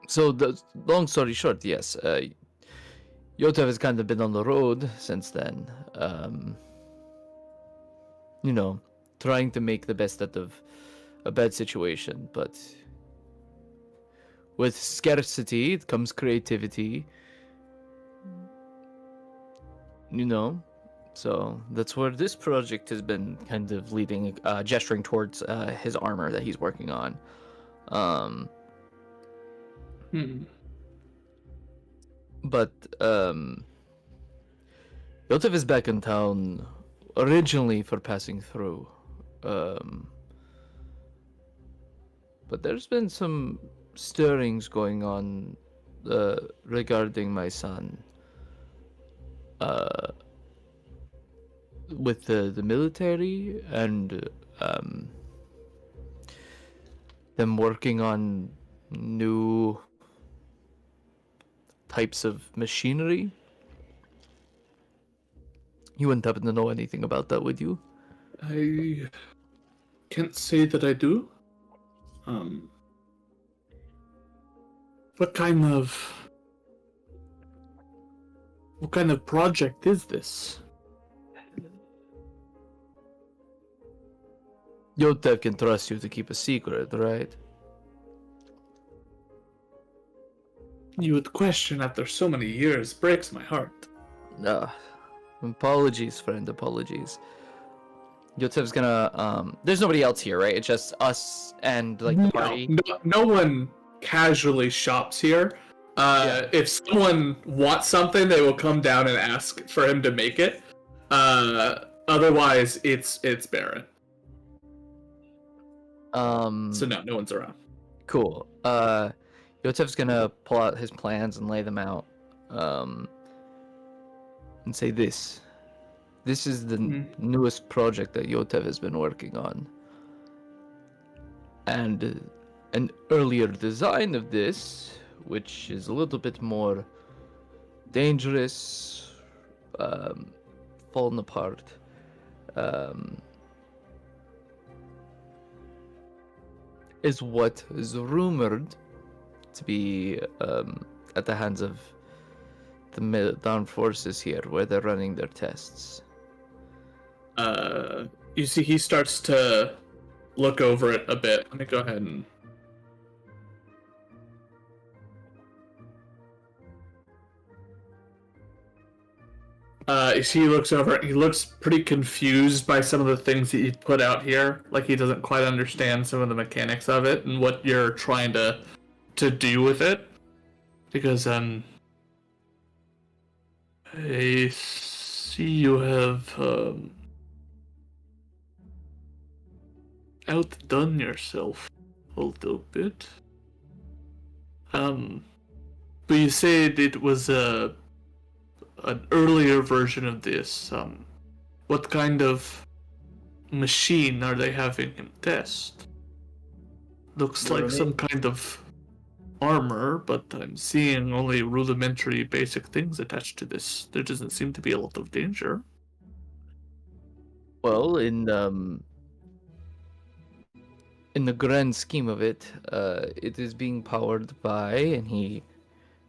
So the long story short, yes, Yotev has kind of been on the road since then. You know, trying to make the best out of a bad situation, but with scarcity comes creativity. You know, so that's where this project has been kind of leading, gesturing towards his armor that he's working on. But Yotev is back in town originally for passing through. But there's been some stirrings going on regarding my son. With the military and them working on new types of machinery. You wouldn't happen to know anything about that, would you?
I can't say that I do. What kind of project is this?
Yotev can trust you to keep a secret, right?
You would question after so many years. Breaks my heart.
Apologies, friend. Apologies. Yotev's gonna. There's nobody else here, right? It's just us and like the party.
No one casually shops here. If someone wants something, they will come down and ask for him to make it. Otherwise, it's barren. So no one's around.
Cool. Yotev's gonna pull out his plans and lay them out. And say this. This is the newest project that Yotev has been working on. And an earlier design of this, which is a little bit more dangerous, fallen apart, is what is rumored to be at the hands of the armed forces here, where they're running their tests.
You see, he starts to look over it a bit. Let me go ahead and... he looks over and he looks pretty confused by some of the things that you put out here. Like he doesn't quite understand some of the mechanics of it and what you're trying to do with it. Because I see you have outdone yourself a little bit. But you said it was an earlier version of this. What kind of machine are they having him test? Looks like some kind of armor, but I'm seeing only rudimentary basic things attached to this. There doesn't seem to be a lot of danger.
Well, in the grand scheme of it, it is being powered by, and he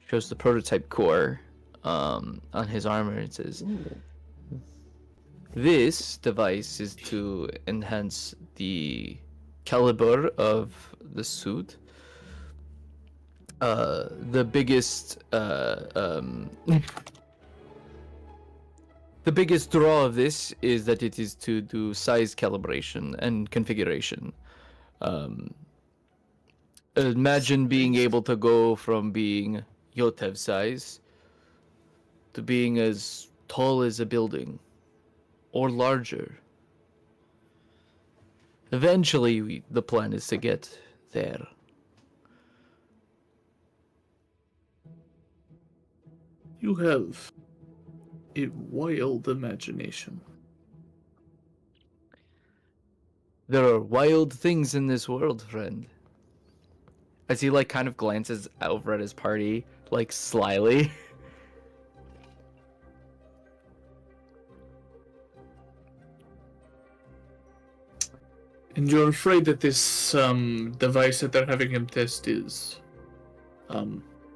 shows the prototype core on his armor. It says, this device is to enhance the caliber of the suit. The biggest draw of this is that it is to do size calibration and configuration. Imagine being able to go from being Yotev size to being as tall as a building or larger. Eventually, the plan is to get there.
You have a wild imagination.
There are wild things in this world, friend. As he kind of glances over at his party, slyly.
And you're afraid that this device that they're having him test is,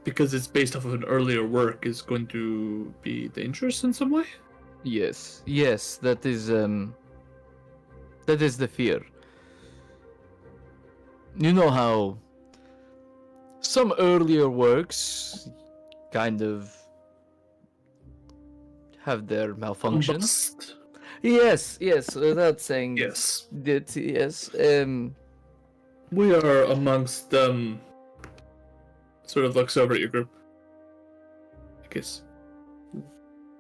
because it's based off of an earlier work, is going to be dangerous in some way?
Yes, that is the fear. You know how some earlier works kind of have their malfunctions.
Combust.
Yes, without saying
Yes.
that, yes.
We are amongst sort of looks over at your group. I guess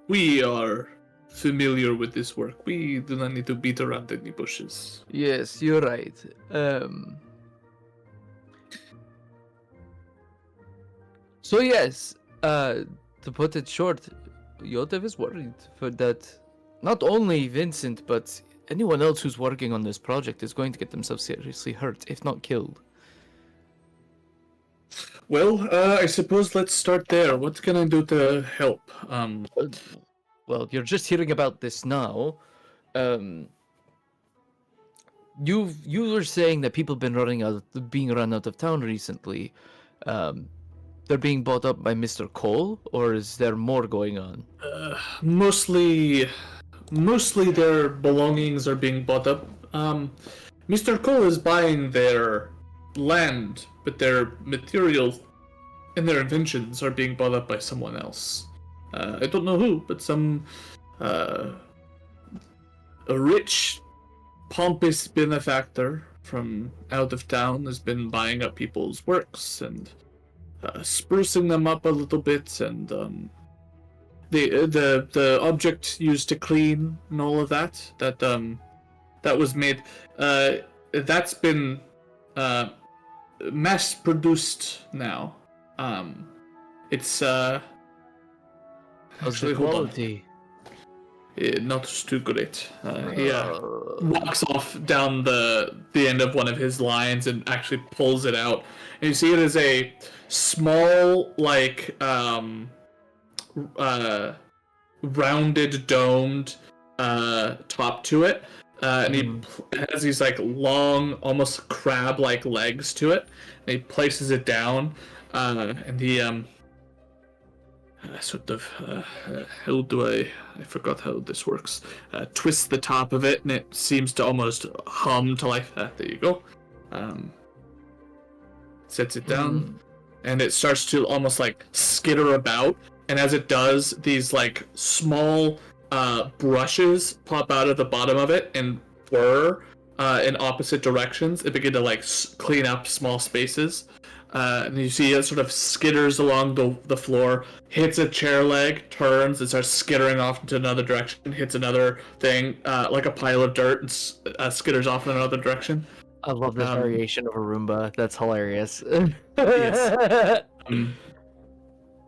we are familiar with this work. We do not need to beat around any bushes.
Yes, you're right. So yes, to put it short, Yotev is worried for that. Not only Vincent, but anyone else who's working on this project is going to get themselves seriously hurt, if not killed.
Well, I suppose let's start there. What can I do to help?
Well, you're just hearing about this now. You were saying that people have been being run out of town recently. They're being bought up by Mr. Cole, or is there more going on?
Mostly their belongings are being bought up. Mr. Cole is buying their land, but their materials and their inventions are being bought up by someone else. I don't know who, but some a rich, pompous benefactor from out of town has been buying up people's works and sprucing them up a little bit, and the object used to clean and all of that was made. That's been mass produced now. It's
How's
actually,
the
hold on.
quality?
Not too great. He walks off down the end of one of his lines and actually pulls it out. And you see it as a small, rounded, domed top to it. And he has these long, almost crab-like legs to it. And he places it down, and he sort of how do I forgot how this works. Twist the top of it, and it seems to almost hum to life. There you go. Sets it down, and it starts to almost skitter about. And as it does, these small brushes pop out of the bottom of it and whir in opposite directions and begin to like clean up small spaces. And you see it sort of skitters along the floor, hits a chair leg, turns, and starts skittering off into another direction, hits another thing, like a pile of dirt, and skitters off in another direction.
I love this variation of a Roomba. That's hilarious.
Yes.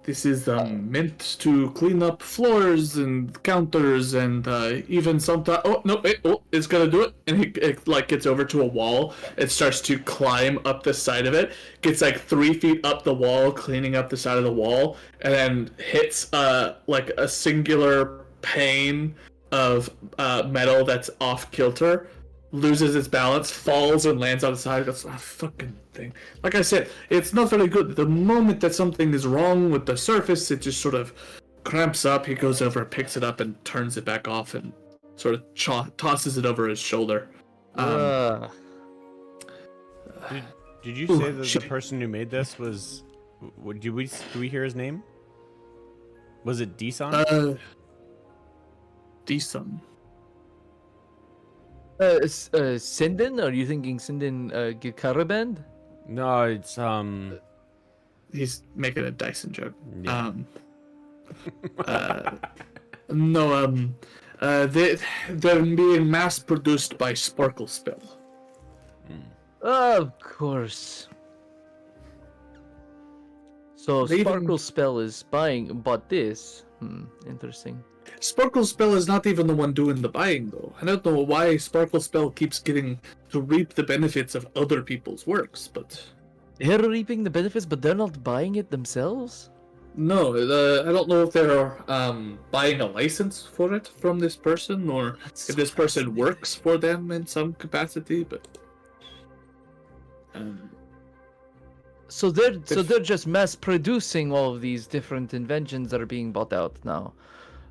This is meant to clean up floors and counters and even sometimes. Oh no! It's gonna do it, and it like gets over to a wall. It starts to climb up the side of it. Gets like 3 feet up the wall, cleaning up the side of the wall, and then hits like a singular pane of metal that's off kilter. Loses its balance, falls, and lands on the side. Goes, fucking thing. Like I said, it's not very good. The moment that something is wrong with the surface, it just sort of cramps up. He goes over, picks it up, and turns it back off, and sort of tosses it over his shoulder.
Did you say that the person who made this was? Do we hear his name? Was it Deson?
Deson.
Sinden? Are you thinking Sinden Gikaraband?
No, it's
He's making a Dyson joke.
Yeah.
They're being mass produced by Sparkle Spell.
Of course. So
They even-
Sparkle Spell is bought this. Interesting.
Sparkle Spell is not even the one doing the buying, though. I don't know why Sparkle Spell keeps getting to reap the benefits of other people's works, but
They're reaping the benefits, but they're not buying it themselves?
no, I don't know if they're buying a license for it from this person, or
That's
if this
so
person
fascinating.
works for them in some capacity, but
So they're just mass producing all of these different inventions that are being bought out now,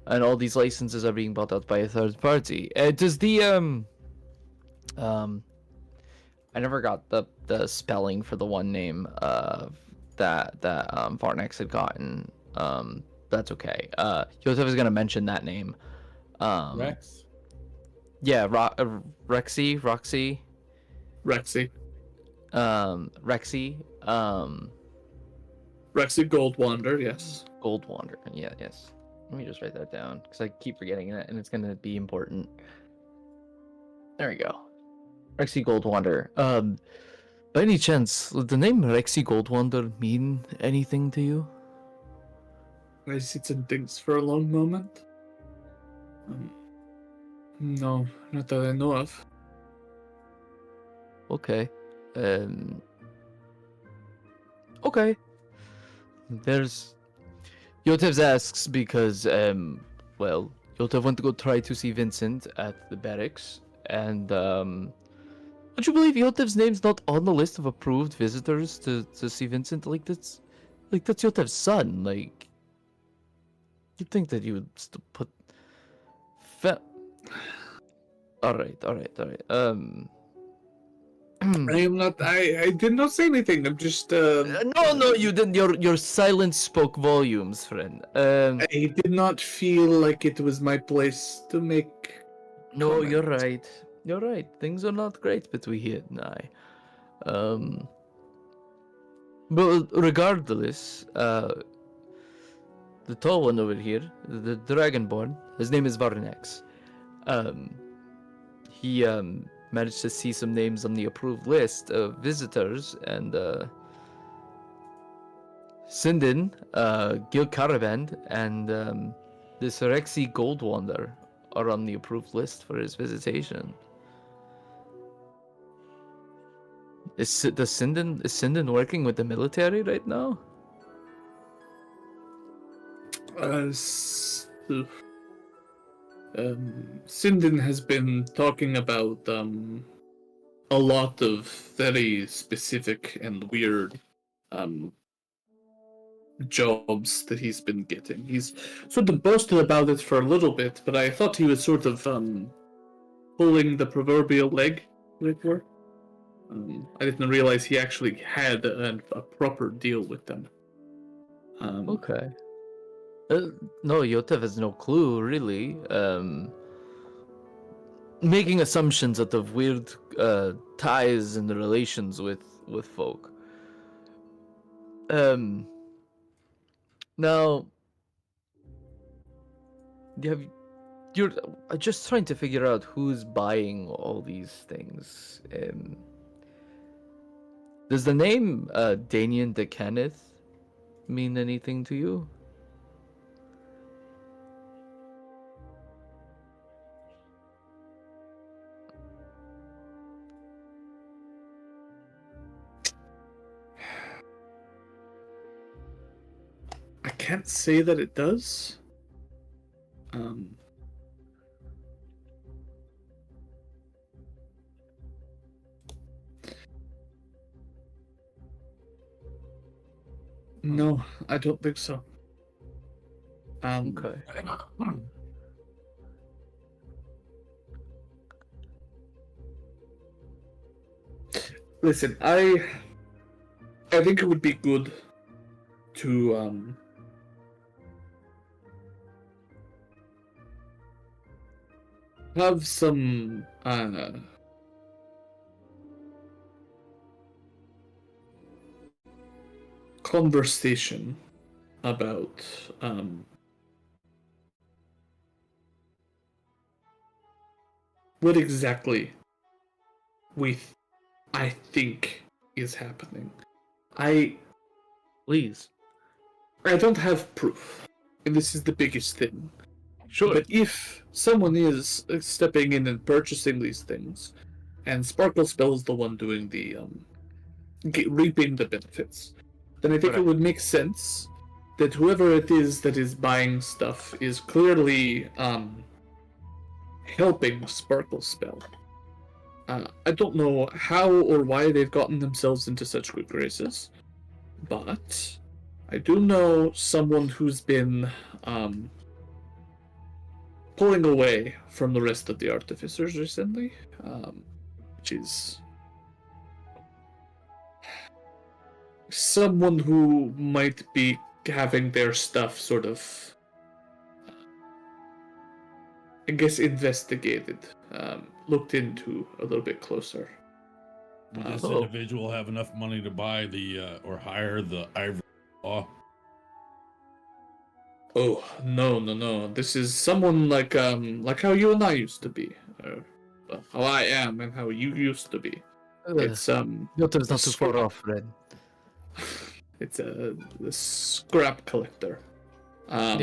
and all these licenses are being bought out by a third party. Does the I never got the spelling for the one name that Varnex had gotten. That's okay. Yotev is gonna mention that name.
Rex?
Yeah, Roxy.
Rexy.
Rexy.
Rexy Goldwander, yes.
Goldwander. Yeah, yes. Let me just write that down because I keep forgetting it, and it's gonna be important. There we go. Rexy Goldwander. By any chance, would the name Rexy Goldwander mean anything to you?
I sit and thinks for a long moment. No, not that I know of.
Okay. Okay. There's Yotev asks because well, Yotev went to go try to see Vincent at the barracks, and would you believe Yotev's name's not on the list of approved visitors to see Vincent? That's Yotev's son. Like, you'd think that you would still put all right.
I am not. I did not say anything. I'm just.
No, you didn't. Your silence spoke volumes, friend.
I did not feel like it was my place to make.
No,
comment.
you're right. You're right. Things are not great between here and I. But regardless, the tall one over here, the Dragonborn, his name is Varnex. He managed to see some names on the approved list of visitors, and Sindin, Gil Caraband, and this Rexy Goldwander are on the approved list for his visitation. Is Sindin working with the military right now?
Sindin has been talking about a lot of very specific and weird jobs that he's been getting. He's sort of boasted about it for a little bit, but I thought he was sort of pulling the proverbial leg, as it were. I didn't realize he actually had a proper deal with them.
Okay.
No, Yotev has no clue, really. Making assumptions out of weird ties and relations with folk. Now, you're just trying to figure out who's buying all these things. Does the name Danian de Kenneth mean anything to you?
I can't say that it does. No, I don't think so.
Okay.
Listen, I think it would be good to have some conversation about what exactly I think is happening.
Please.
I don't have proof, and this is the biggest thing.
Sure.
But if someone is stepping in and purchasing these things, and Sparkle Spell is the one doing the reaping the benefits, then I think it would make sense that whoever it is that is buying stuff is clearly helping Sparkle Spell. I don't know how or why they've gotten themselves into such good graces, but I do know someone who's been pulling away from the rest of the artificers recently, which is someone who might be having their stuff sort of, I guess, investigated, looked into a little bit closer.
Would this individual have enough money to buy the or hire the ivory law?
Oh, no. This is someone like how you and I used to be. How I am and how you used to be. It's
Yotev's not too far off, Red.
It's the scrap collector. Are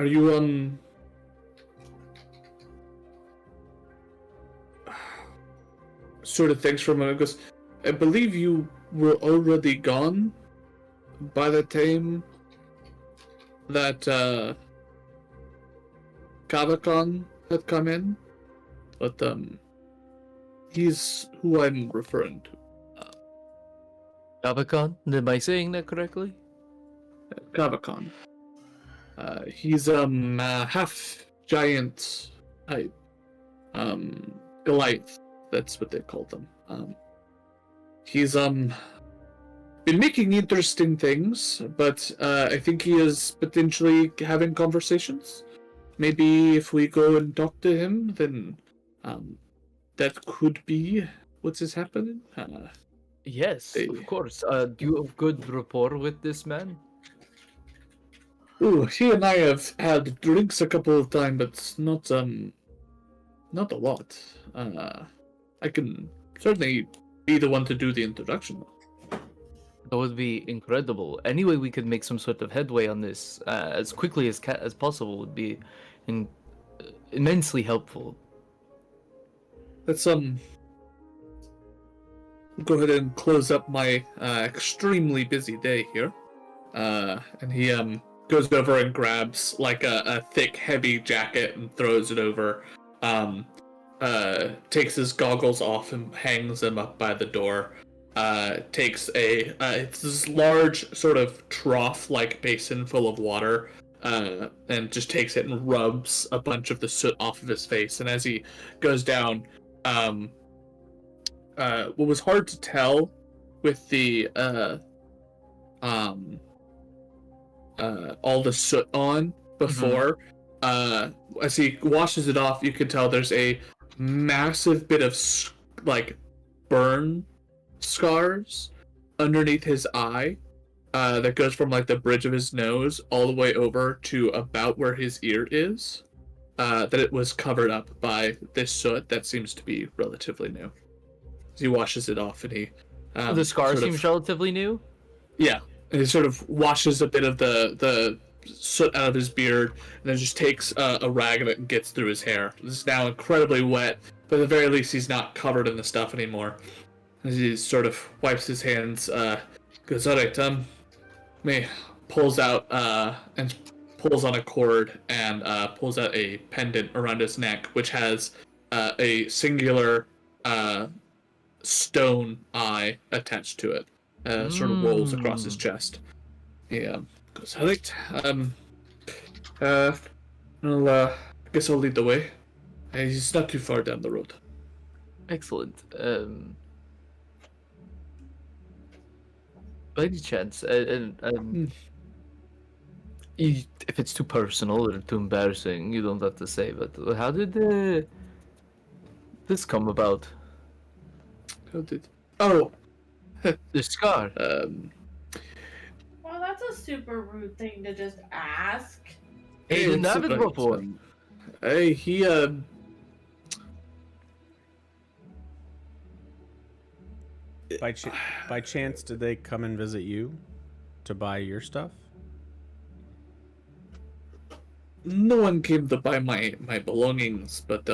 you sort of thanks for a moment, because I believe you were already gone by the time that Kavakan had come in, but he's who I'm referring to.
Kavakan? Am I saying that correctly?
Kavakan. He's half giant type. Goliath. That's what they call them. He's been making interesting things, but I think he is potentially having conversations. Maybe if we go and talk to him, then that could be what is happening.
Yes, of course. Do you have good rapport with this man?
Ooh, he and I have had drinks a couple of times, but not a lot. I can certainly be the one to do the introduction.
That would be incredible. Any way we could make some sort of headway on this as quickly as possible would be immensely helpful.
Let's go ahead and close up my extremely busy day here. And he goes over and grabs like a thick, heavy jacket and throws it over. Takes his goggles off and hangs them up by the door. Takes it's this large sort of trough-like basin full of water, and just takes it and rubs a bunch of the soot off of his face. And as he goes down, what was hard to tell with the all the soot on before. As he washes it off, you can tell there's a massive bit of like burn scars underneath his eye that goes from like the bridge of his nose all the way over to about where his ear is. That it was covered up by this soot that seems to be relatively new. As he washes it off, and he
the scar seems relatively new.
Yeah, and he sort of washes a bit of the soot out of his beard, and then just takes a rag of it and gets through his hair. This is now incredibly wet, but at the very least he's not covered in the stuff anymore. As he sort of wipes his hands, goes, alright, me pulls out and pulls on a cord and pulls out a pendant around his neck, which has a singular stone eye attached to it. Sort of rolls across his chest. Yeah. Goes, alright, I guess I'll lead the way. He's not too far down the road.
Excellent. By any chance, if it's too personal or too embarrassing, you don't have to say, but how did this come about?
How did... Oh!
The scar.
Well, that's a super rude thing to just ask.
He didn't have it
right,
before.
Hey, he,
By chance, did they come and visit you to buy your stuff?
no one came to buy my belongings, but,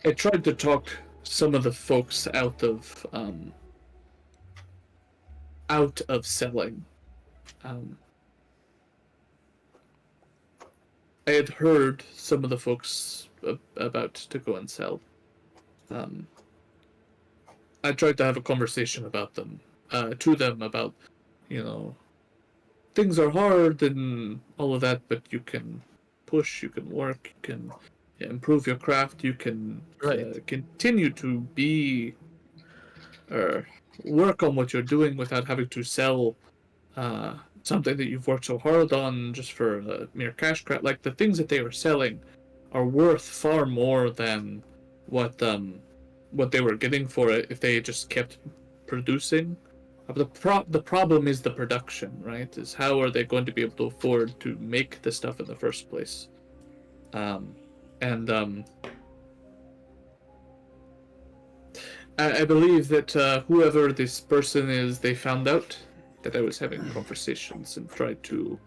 I tried to talk some of the folks out of selling. I had heard some of the folks about to go and sell. I tried to have a conversation about them, to them about, things are hard and all of that, but you can push, you can work, you can improve your craft, you can continue to be work on what you're doing without having to sell something that you've worked so hard on just for a mere cash grab. Like, the things that they were selling are worth far more than what they were getting for it if they just kept producing. The problem is the production, right? Is how are they going to be able to afford to make the stuff in the first place? I believe that whoever this person is, they found out that I was having conversations and tried to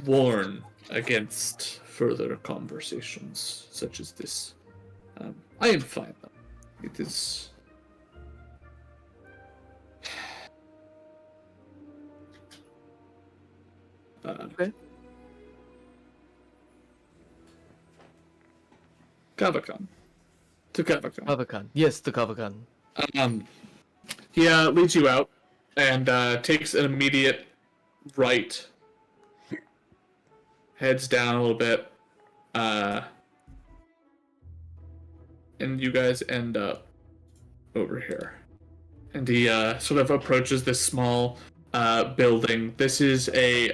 warn against further conversations such as this. I am fine though. It is...
Okay.
Kavakan. To Kavakan.
Kavakan. Yes, to Kavakan.
He leads you out and takes an immediate right. Heads down a little bit. And you guys end up over here. And he sort of approaches this small building. This is a,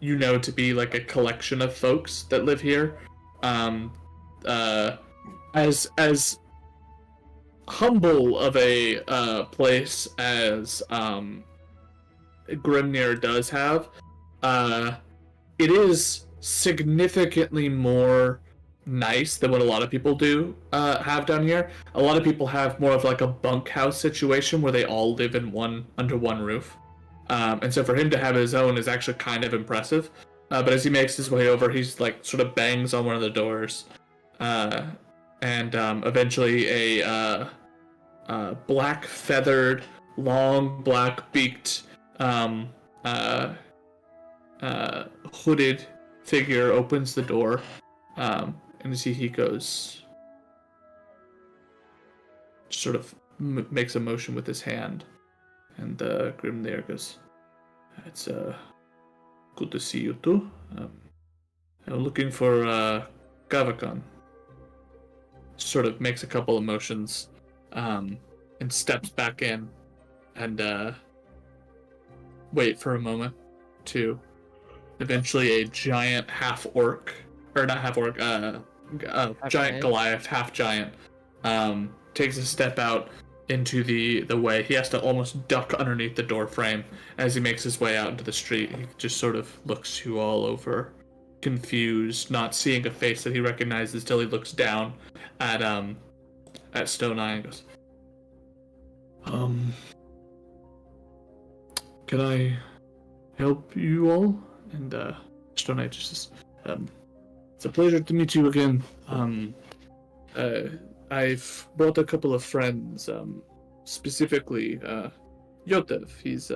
to be like a collection of folks that live here. As humble of a place as Grimnir does have, it is significantly more nice than what a lot of people do have down here. A lot of people have more of like a bunkhouse situation where they all live in under one roof. And so for him to have his own is actually kind of impressive. But as he makes his way over, he's like sort of bangs on one of the doors. And eventually a black feathered, long black beaked, hooded figure opens the door. And you see he goes, sort of makes a motion with his hand. And Grimnir goes, it's good to see you too. I'm looking for Kavakan. sort of makes a couple of motions, and steps back in, and wait for a moment to eventually a giant half-orc, or not half-orc, giant Goliath, half-giant, takes a step out into the way. He has to almost duck underneath the door frame as he makes his way out into the street. He just sort of looks you all over, confused, not seeing a face that he recognizes till he looks down at Stone Eye and goes, can I help you all? And Stone Eye just says, it's a pleasure to meet you again. I've brought a couple of friends, specifically Yotev. He's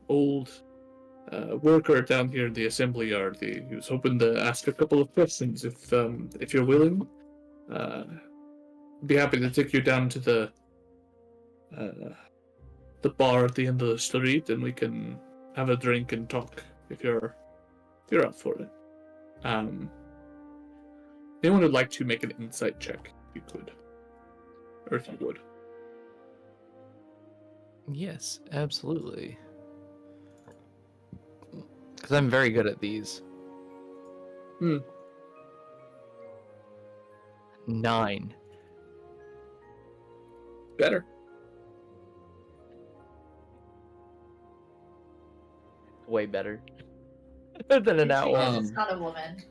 old worker down here in the assembly yard. He was hoping to ask a couple of questions if you're willing. Be happy to take you down to the bar at the end of the street, and we can have a drink and talk if you're up for it. Anyone would like to make an insight check, if you could. Or if you would.
Yes, absolutely. Because I'm very good at these. 9.
Better.
Way better. Than an hour.
It's not a woman.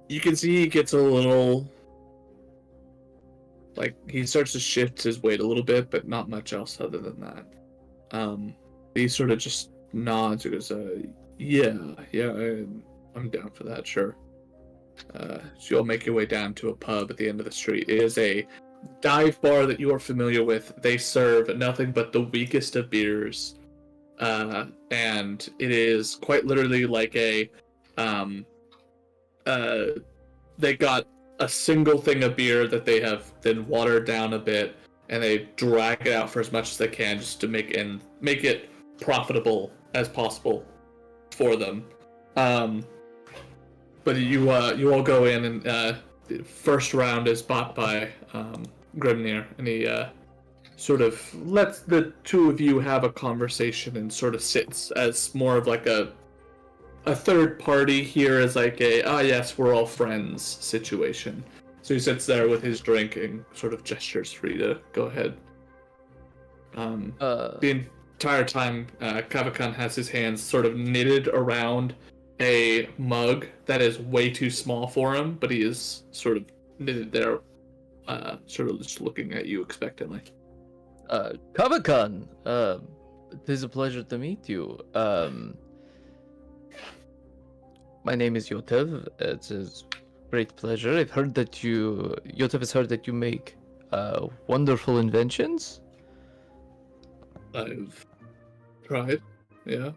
You can see he gets a little, like, he starts to shift his weight a little bit, but not much else other than that. He sort of just nods and goes, yeah, I'm down for that, sure. So you'll make your way down to a pub at the end of the street. It is a dive bar that you are familiar with. They serve nothing but the weakest of beers. And it is quite literally like a, they got a single thing of beer that they have then watered down a bit, and they drag it out for as much as they can just to make it profitable as possible for them. But you all go in, and the first round is bought by Grimnir, and he sort of lets the two of you have a conversation and sort of sits as more of like a third party here, as like a yes, we're all friends situation. So he sits there with his drink and sort of gestures for you to go ahead. The entire time, Kavakan has his hands sort of knitted around a mug that is way too small for him, but he is sort of knitted there, sort of just looking at you expectantly.
Kavakan, it is a pleasure to meet you. My name is Yotev. It's a great pleasure. I've heard that Yotev has heard that you make wonderful inventions.
I've tried, yeah.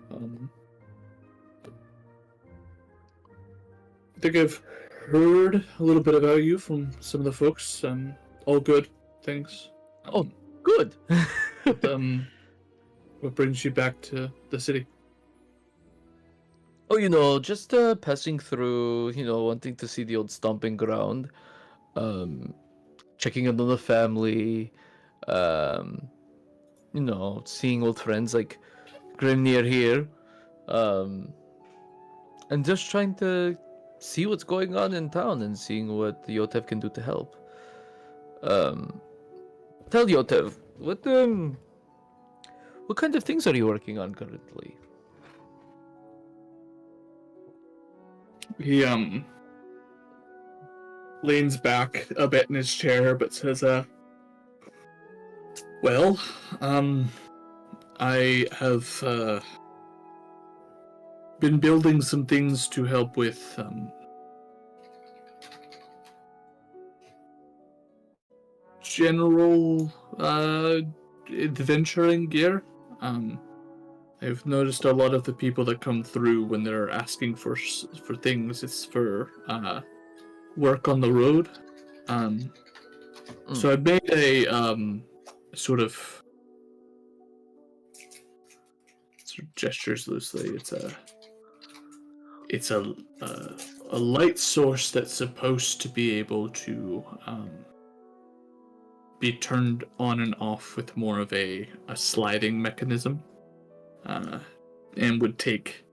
I think I've heard a little bit about you from some of the folks. All good things.
Good.
What brings you back to the city?
Oh, just passing through, wanting to see the old stomping ground, checking in on the family, seeing old friends like Grimnir here, and just trying to see what's going on in town and seeing what Yotev can do to help. Tell Yotev, what kind of things are you working on currently?
He leans back a bit in his chair, but says, well, I have been building some things to help with general adventuring gear. I've noticed a lot of the people that come through when they're asking for things, it's for work on the road. So I made a sort of gestures loosely. It's it's a light source that's supposed to be able to be turned on and off with more of a sliding mechanism, and would take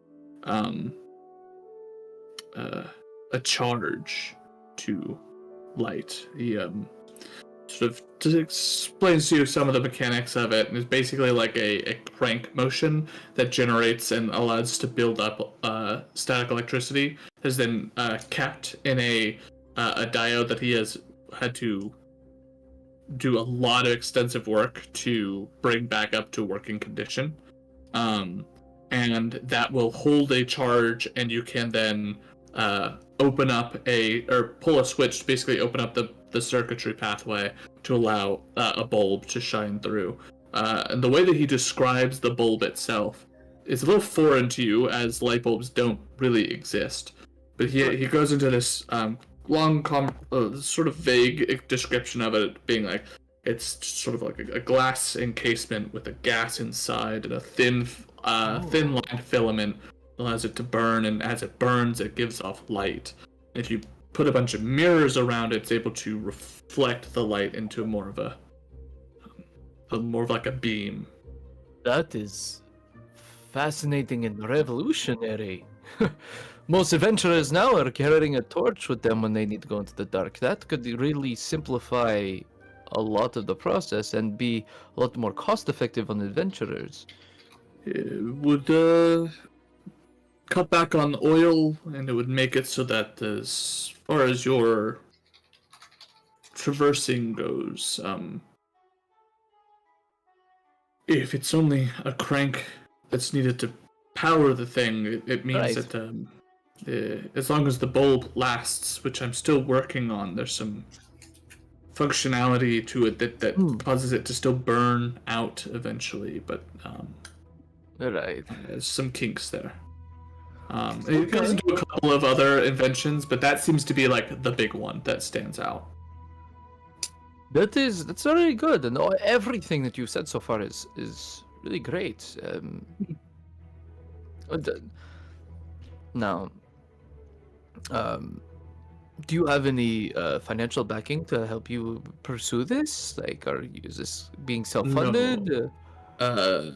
a charge to light. He sort of just explains to you some of the mechanics of it, and it's basically like a crank motion that generates and allows to build up static electricity. Is then kept in a diode that he has had to do a lot of extensive work to bring back up to working condition, and that will hold a charge, and you can then open up or pull a switch to basically open up the circuitry pathway to allow a bulb to shine through. And the way that he describes the bulb itself is a little foreign to you, as light bulbs don't really exist. But he goes into this long, sort of vague description of it, being like, it's sort of like a glass encasement with a gas inside and a thin line filament allows it to burn, and as it burns, it gives off light. If you put a bunch of mirrors around it, it's able to reflect the light into more of like a beam.
That is fascinating and revolutionary. Most adventurers now are carrying a torch with them when they need to go into the dark. That could really simplify a lot of the process and be a lot more cost-effective on adventurers.
It would cut back on oil, and it would make it so that as far as your traversing goes, if it's only a crank that's needed to power the thing, it means
Right.
that as long as the bulb lasts, which I'm still working on, there's some functionality to it that causes it to still burn out eventually, but
Right.
there's some kinks there. It goes into a couple of other inventions, but that seems to be like the big one that stands out.
That's very good, and everything that you've said so far is really great. Now, do you have any financial backing to help you pursue this? Like, is this being self-funded?
No.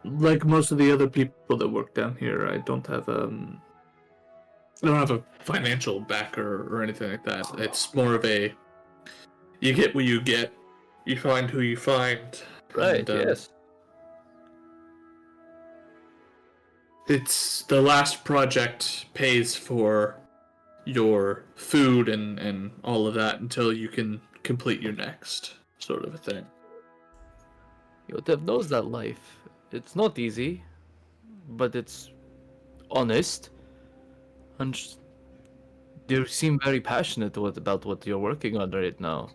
Like most of the other people that work down here, I don't have a financial backer or anything like that. It's more of a, you get what you get, you find who you find.
Right.
and,
Yes.
It's the last project pays for your food and all of that until you can complete your next, sort of a thing.
Yotev knows that life. It's not easy, but it's honest. And you seem very passionate about what you're working on right now.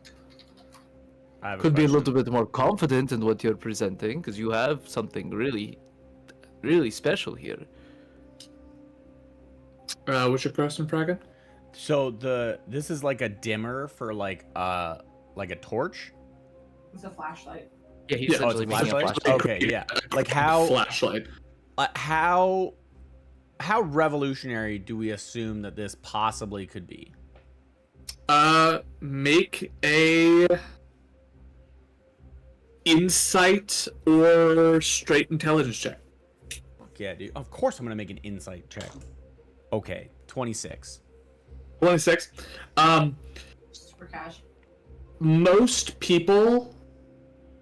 I have
Could be a
question.
little bit more confident in what you're presenting, because you have something really, really special here.
What's your question, Pragan?
So this is like a dimmer for like a torch.
It's a flashlight.
Yeah, he's
Yeah,
Oh, it's a
essentially making a
flashlight.
flashlight.
Okay, yeah. Like how
Flashlight.
how revolutionary do we assume that this possibly could be?
Make a insight or straight intelligence check.
Yeah, dude. Of course I'm gonna make an insight check. Okay, 26.
26.
Super cash.
Most people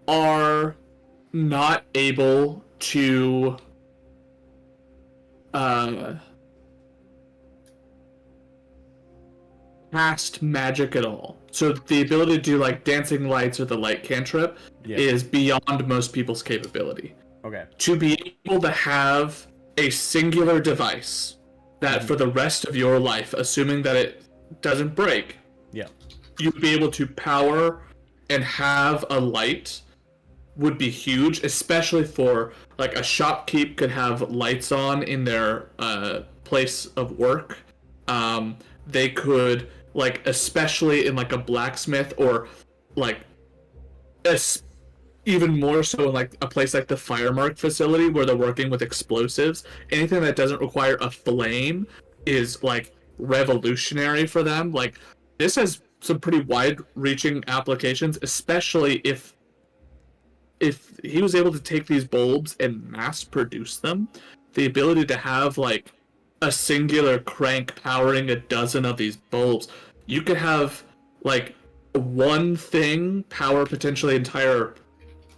are not able to cast magic at all. So the ability to do like dancing lights or the light cantrip
Yeah.
is beyond most people's capability.
Okay.
To be able to have a singular device that for the rest of your life, assuming that it doesn't break,
Yeah.
you'd be able to power and have a light would be huge, especially for like a shopkeep could have lights on in their place of work. They could, like, especially in like a blacksmith or like even more so in like a place like the Firemark facility where they're working with explosives. Anything that doesn't require a flame is like revolutionary for them. Like this has some pretty wide-reaching applications, especially if he was able to take these bulbs and mass produce them. The ability to have like a singular crank powering a dozen of these bulbs, you could have like one thing power potentially entire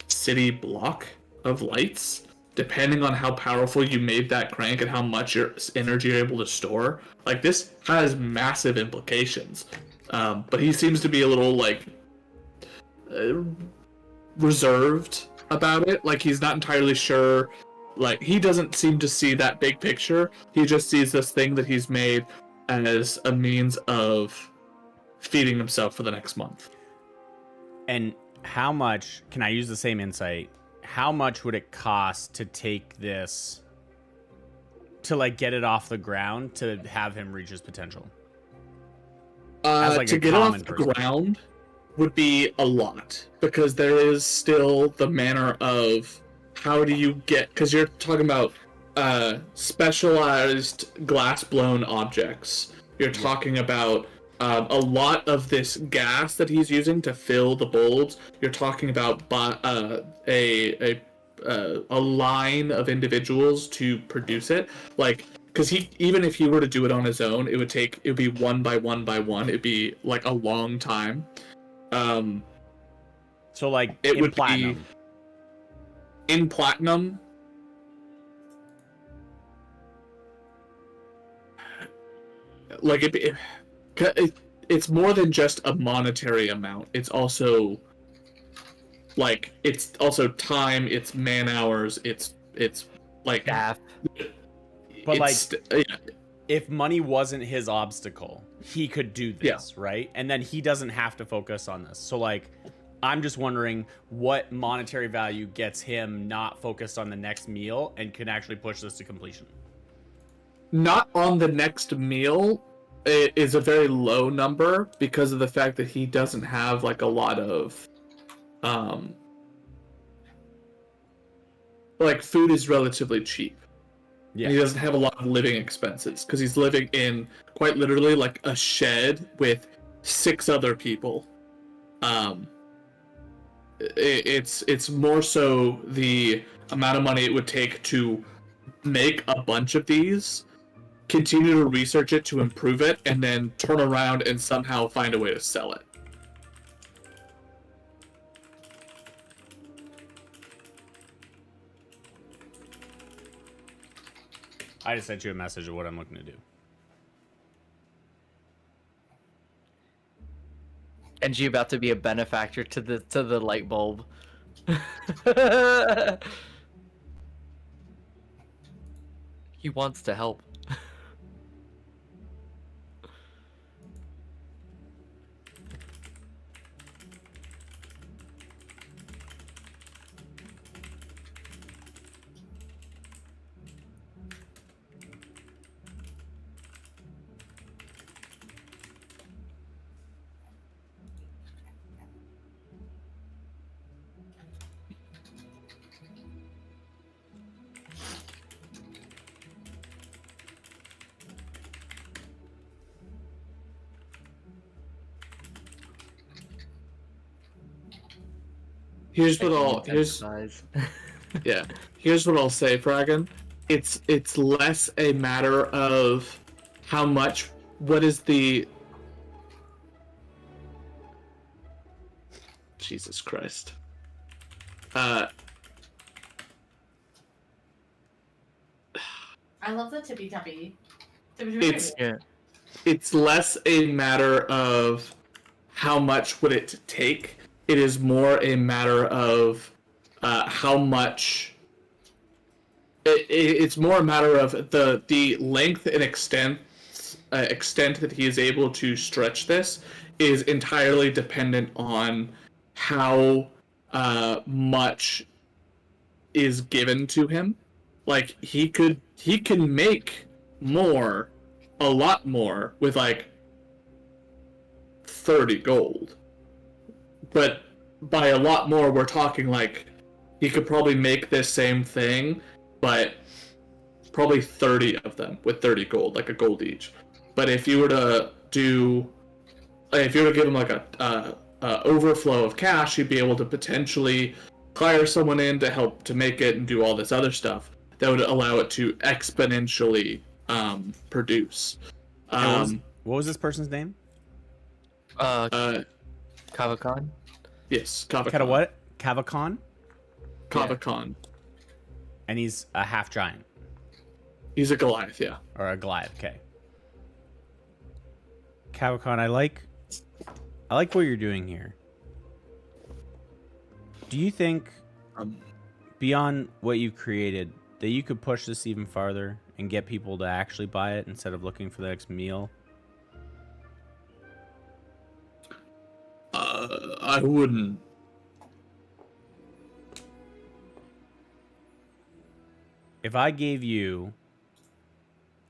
city block of lights, depending on how powerful you made that crank and how much your energy you're able to store. Like this has massive implications. But he seems to be a little like reserved about it. Like he's not entirely sure. Like he doesn't seem to see that big picture. He just sees this thing that he's made as a means of feeding himself for the next month.
And how much, can I use the same insight? How much would it cost to take this, to like get it off the ground, to have him reach his potential? As like
To
a
get it off
common
the
person.
ground would be a lot, because there is still the manner of how do you get, because you're talking about specialized glass blown objects. You're talking about a lot of this gas that he's using to fill the bulbs. You're talking about a line of individuals to produce it. Like, because he, even if he were to do it on his own, it would be one by one by one. It'd be like a long time.
So like
It
in
would
platinum.
be in platinum. Like it's more than just a monetary amount. It's also like it's also time. It's man hours. It's like
Staff.
But
it's,
If money wasn't his obstacle, he could do this, right? And then he doesn't have to focus on this. So like, I'm just wondering what monetary value gets him not focused on the next meal and can actually push this to completion.
not on the next meal. It is a very low number because of the fact that he doesn't have like a lot of like food is relatively cheap.
Yeah.
And he doesn't have a lot of living expenses because he's living in quite literally like a shed with 6 other people. It's more so the amount of money it would take to make a bunch of these, continue to research it to improve it, and then turn around and somehow find a way to sell it.
I just sent you a message of what I'm looking to do.
Genji about to be a benefactor to the light bulb. He wants to help.
Here's what I'll here's yeah. Here's what I'll say, Fragan. It's less a matter of how much. What is the Jesus Christ?
I love the tippy tappy.
It's
Yeah.
it's less a matter of how much would it take. It is more a matter of how much. It's more a matter of the length and extent that he is able to stretch this is entirely dependent on how much is given to him. Like he can make more, a lot more with like 30 gold. But by a lot more, we're talking like he could probably make this same thing, but probably 30 of them with 30 gold, like a gold each. But if you were to give him like a overflow of cash, you'd be able to potentially hire someone in to help to make it and do all this other stuff that would allow it to exponentially produce.
What was this person's name?
Kavakan?
Yes, Kavakan.
Kata what? Kavakan?
Kavakan.
And he's a half giant.
He's a Goliath, yeah.
Or a Goliath, okay. Kavakan, I like what you're doing here. Do you think, beyond what you've created, that you could push this even farther and get people to actually buy it instead of looking for the next meal?
I wouldn't.
If I gave you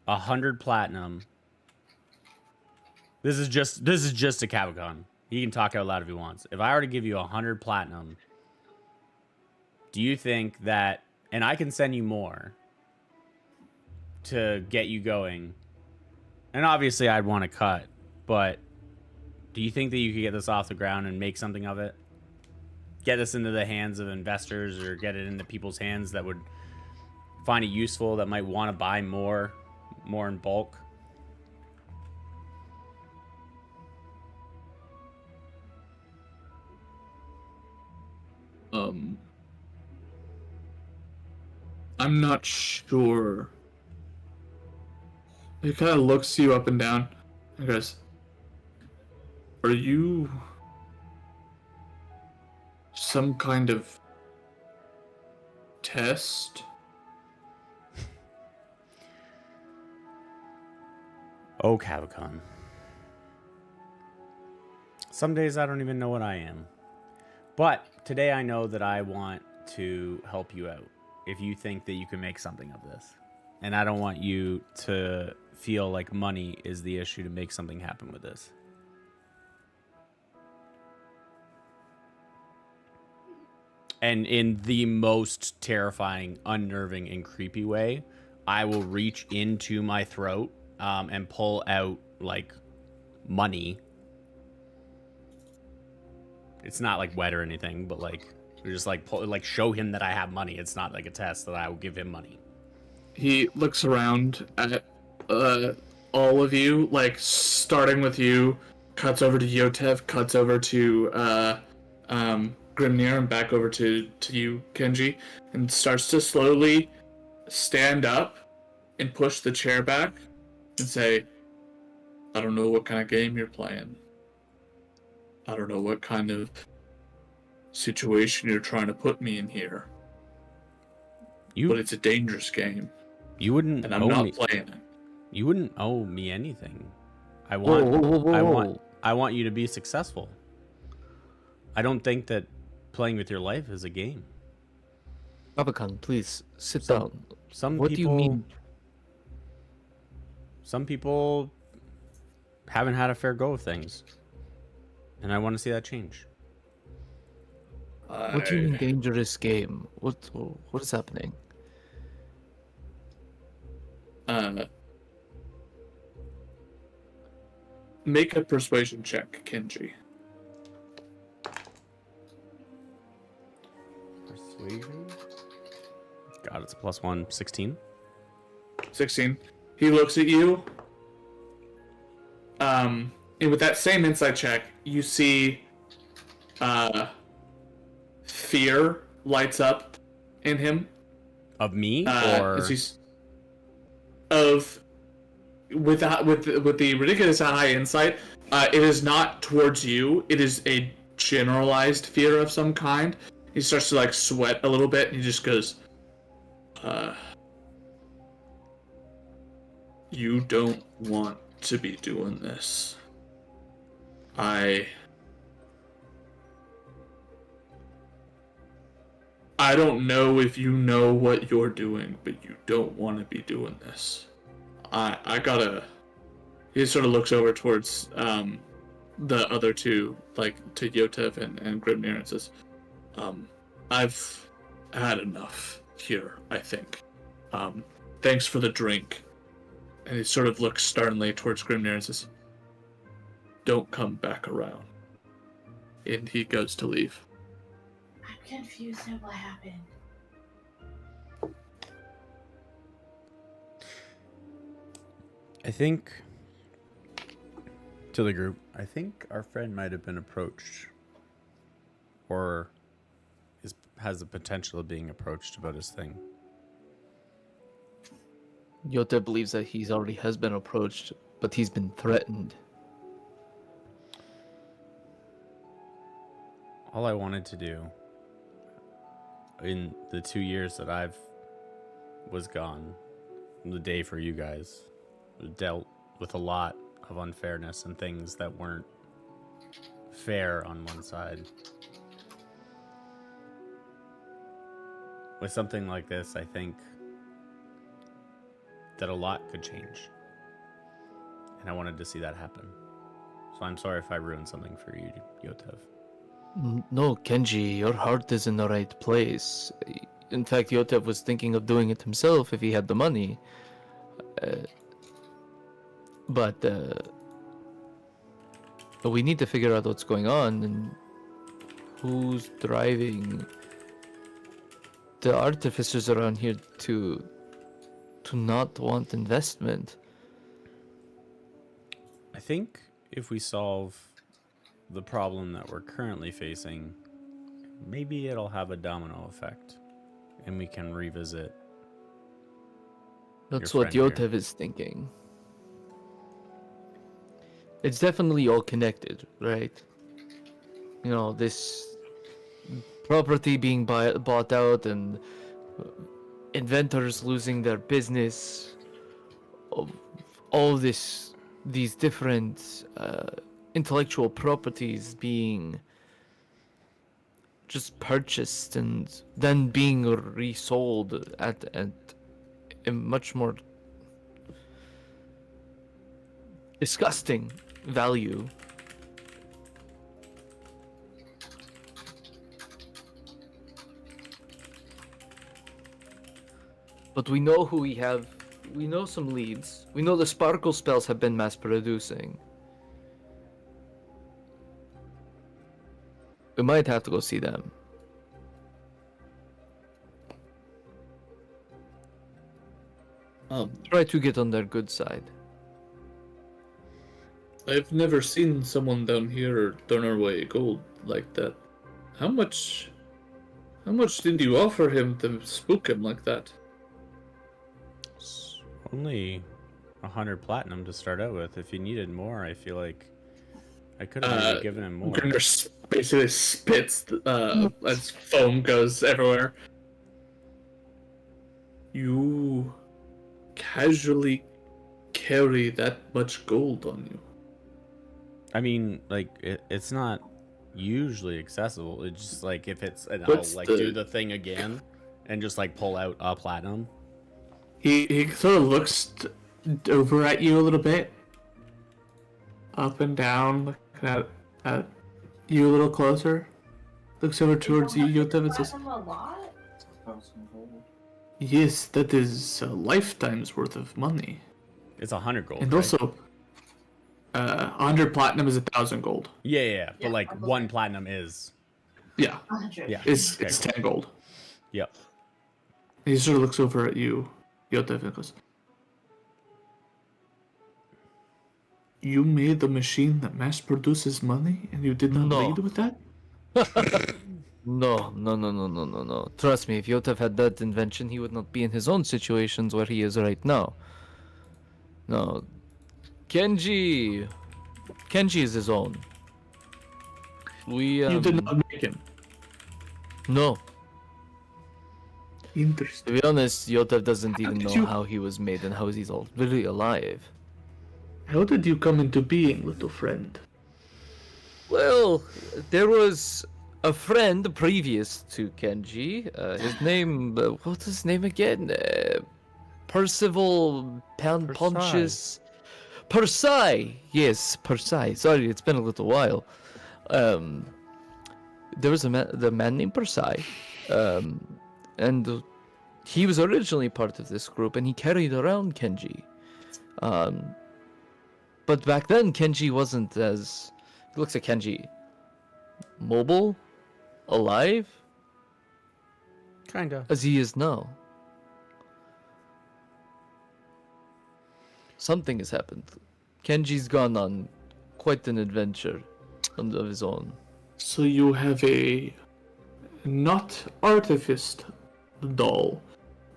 100 platinum, this is just a Kavakan. He can talk out loud if he wants. If I were to give you 100 platinum, do you think that, and I can send you more to get you going, and obviously I'd want to cut, but do you think that you could get this off the ground and make something of it? Get this into the hands of investors, or get it into people's hands that would find it useful, that might want to buy more in bulk?
I'm not sure. He kind of looks you up and down and goes, "Are you some kind of test?"
Oh, Kavakan. Some days I don't even know what I am. But today I know that I want to help you out if you think that you can make something of this. And I don't want you to feel like money is the issue to make something happen with this. And in the most terrifying, unnerving, and creepy way, I will reach into my throat and pull out, like, money. It's not, like, wet or anything, but, like, just, like, show him that I have money. It's not, like, a test that I will give him money.
He looks around at all of you, like, starting with you, cuts over to Yotev, cuts over to Grimnir, and back over to you, Kenji, and starts to slowly stand up and push the chair back and say, "I don't know what kind of game you're playing. I don't know what kind of situation you're trying to put me in here. But it's a dangerous game.
You wouldn't
and I'm not playing it.
You wouldn't owe me anything. I
Whoa,
want
whoa, whoa, whoa.
I want you to be successful. I don't think that playing with your life is a game.
Kavakan, please sit down.
Some
What
people,
do you mean?
Some people haven't had a fair go of things. And I want to see that change.
What do you mean dangerous game? What is happening?
Make a persuasion check, Kenji.
Persuasion? God, it's a +1, 16.
16. He looks at you. And with that same insight check, you see fear lights up in him.
Of me? Or
with the ridiculous high insight, it is not towards you. It is a generalized fear of some kind. He starts to like sweat a little bit, and he just goes, "You don't want to be doing this. I don't know if you know what you're doing, but you don't want to be doing this. I gotta..." He sort of looks over towards the other two, like to Yotev and Grimnir, and says, I've had enough here, I think. Thanks for the drink. And he sort of looks sternly towards Grimnir and says, don't come back around. And he goes to leave.
I'm confused at what happened.
I think, to the group, I think our friend might have been approached, or has the potential of being approached about his thing.
Yotev believes that he's already has been approached, but he's been threatened.
All I wanted to do in the 2 years that I've was gone, the day for you guys, dealt with a lot of unfairness and things that weren't fair on one side. With something like this, I think that a lot could change. And I wanted to see that happen. So I'm sorry if I ruined something for you, Yotev.
No, Kenji, your heart is in the right place. In fact, Yotev was thinking of doing it himself if he had the money. But we need to figure out what's going on and who's driving the artificers around here to not want investment.
I think if we solve the problem that we're currently facing, maybe it'll have a domino effect and we can revisit.
That's
your
what
friend
Yotev is thinking. It's definitely all connected, right? You know, this property being bought out and inventors losing their business, all these different intellectual properties being just purchased and then being resold at a much more disgusting value. But we know who we have. We know some leads. We know the sparkle spells have been mass producing. We might have to go see them. Try to get on their good side.
I've never seen someone down here turn away gold like that. How much did you offer him to spook him like that?
It's only 100 platinum to start out with. If you needed more, I feel like I could have maybe given him more.
Grimnir basically spits as foam goes everywhere. You casually carry that much gold on you.
I mean, like, it's not usually accessible. It's just like if it's, and
What's
I'll like
the-
do the thing again and just like pull out a platinum.
He sort of looks over at you a little bit, up and down, looking at you a little closer. Looks over towards you, Yotev, and says,
A lot?
1,000 gold.
"Yes, that is a lifetime's worth of money,
It's 100 gold.
and
right?
also, 100 platinum is 1,000 gold.
Yeah, but
Yeah,
like
probably.
one platinum is.
Yeah,
100.
Yeah.
it's
Okay, cool.
10 gold."
Yep.
He sort of looks over at you, Yotev, and goes, "You made the machine that mass produces money, and you did not
No.
lead with that?"
No. Trust me, if Yotev had that invention, he would not be in his own situations where he is right now. No. Kenji is his own. We,
You did not make him.
No.
Interesting.
To be honest, Yotev doesn't
How
even
did
know
you-
how he was made and how he's all really alive.
How did you come into being, little friend?
Well, there was a friend previous to Kenji. His name, what's his name again? Percival
Persai.
Persai! Yes, Persai. Sorry, it's been a little while. There was the man named Persai, and he was originally part of this group, and he carried around Kenji. But back then, Kenji wasn't as... He looks at Kenji. Mobile? Alive?
Kinda.
As he is now. Something has happened. Kenji's gone on quite an adventure of his own.
So you have a not artificed doll,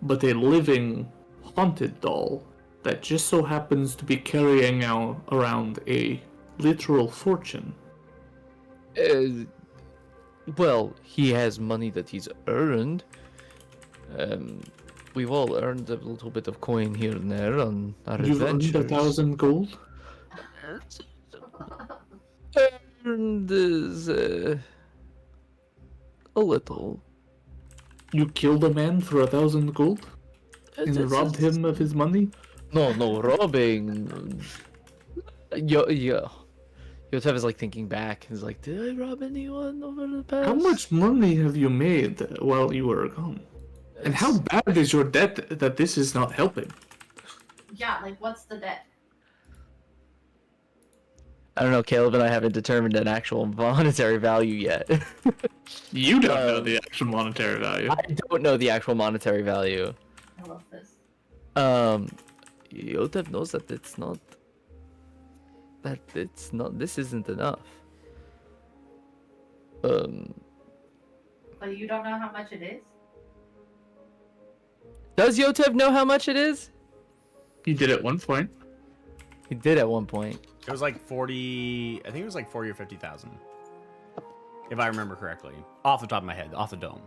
but a living haunted doll that just so happens to be carrying out around a literal fortune.
Well, he has money that he's earned. We've all earned a little bit of coin here and there on our
You've
adventures.
earned 1,000 gold?
Earned is a little.
You killed a man for 1,000 gold? And robbed him of his money?
No, robbing. Yotev is like thinking back. He's like, did I rob anyone over the past?
How much money have you made while you were gone? And how bad is your debt that this is not helping?
Yeah, like what's the debt?
I don't know. Caleb and I haven't determined an actual monetary value yet.
You don't know the actual monetary value.
I don't know the actual monetary value.
I love this.
Yotev knows that it's not. This isn't enough.
But you don't know how much it is?
Does Yotev know how much it is?
He did at one point.
He did at one point.
It was like 40. I think it was like 40 or 50,000, if I remember correctly, off the top of my head, off the dome.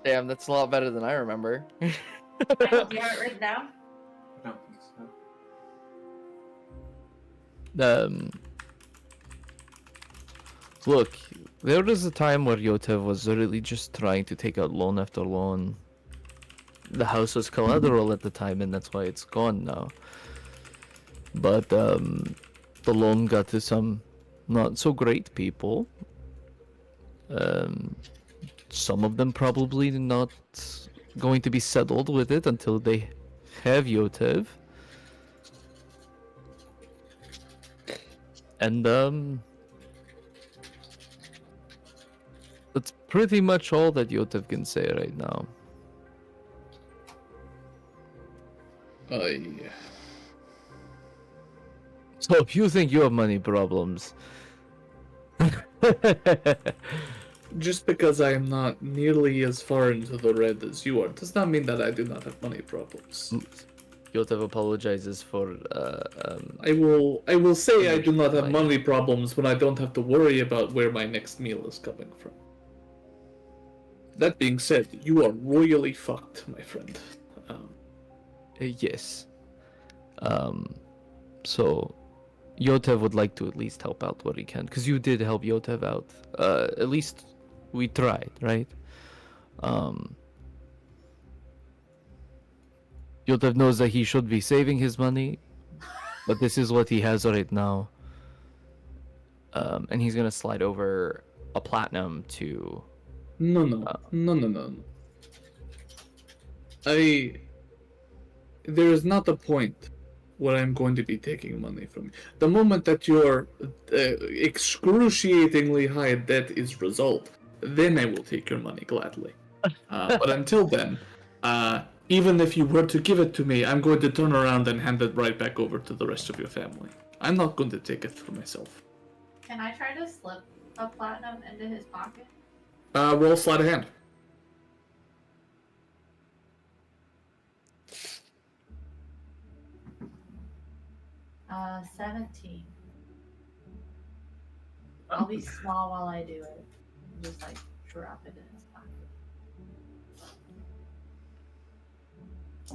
Damn, that's a lot better than I remember.
Do you have it written down?
I don't think so.
Look, there was a time where Yotev was really just trying to take out loan after loan. The house was collateral at the time, and that's why it's gone now. But the loan got to some not so great people. Some of them probably not going to be settled with it until they have Yotev. And that's pretty much all that Yotev can say right now. So if you think you have money problems,
Just because I am not nearly as far into the red as you are, does not mean that I do not have money problems.
Yotev apologizes for
I will say I do not have money problems when I don't have to worry about where my next meal is coming from. That being said, you are royally fucked, my friend.
yes. So Yotev would like to at least help out where he can, because you did help Yotev out. At least we tried, right? Yotev knows that he should be saving his money, but this is what he has right now. And he's gonna slide over a platinum to.
No. There is not a point where I'm going to be taking money from you. The moment that your excruciatingly high debt is resolved, then I will take your money gladly. But until then, even if you were to give it to me, I'm going to turn around and hand it right back over to the rest of your family. I'm not going to take it for myself.
Can I try to slip a platinum into his pocket?
Roll sleight of hand.
17. I'll be small while I do it. Just like drop it in his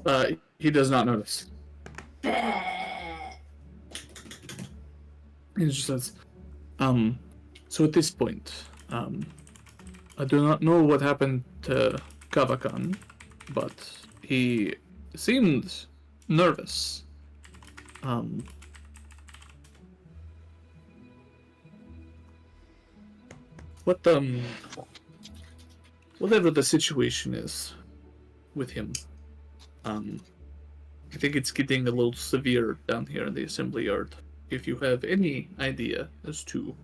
pocket.
He does not notice. He just says, so at this point, I do not know what happened to Kavakan, but he seemed nervous. Um, what whatever the situation is with him, I think it's getting a little severe down here in the assembly yard. If you have any idea as to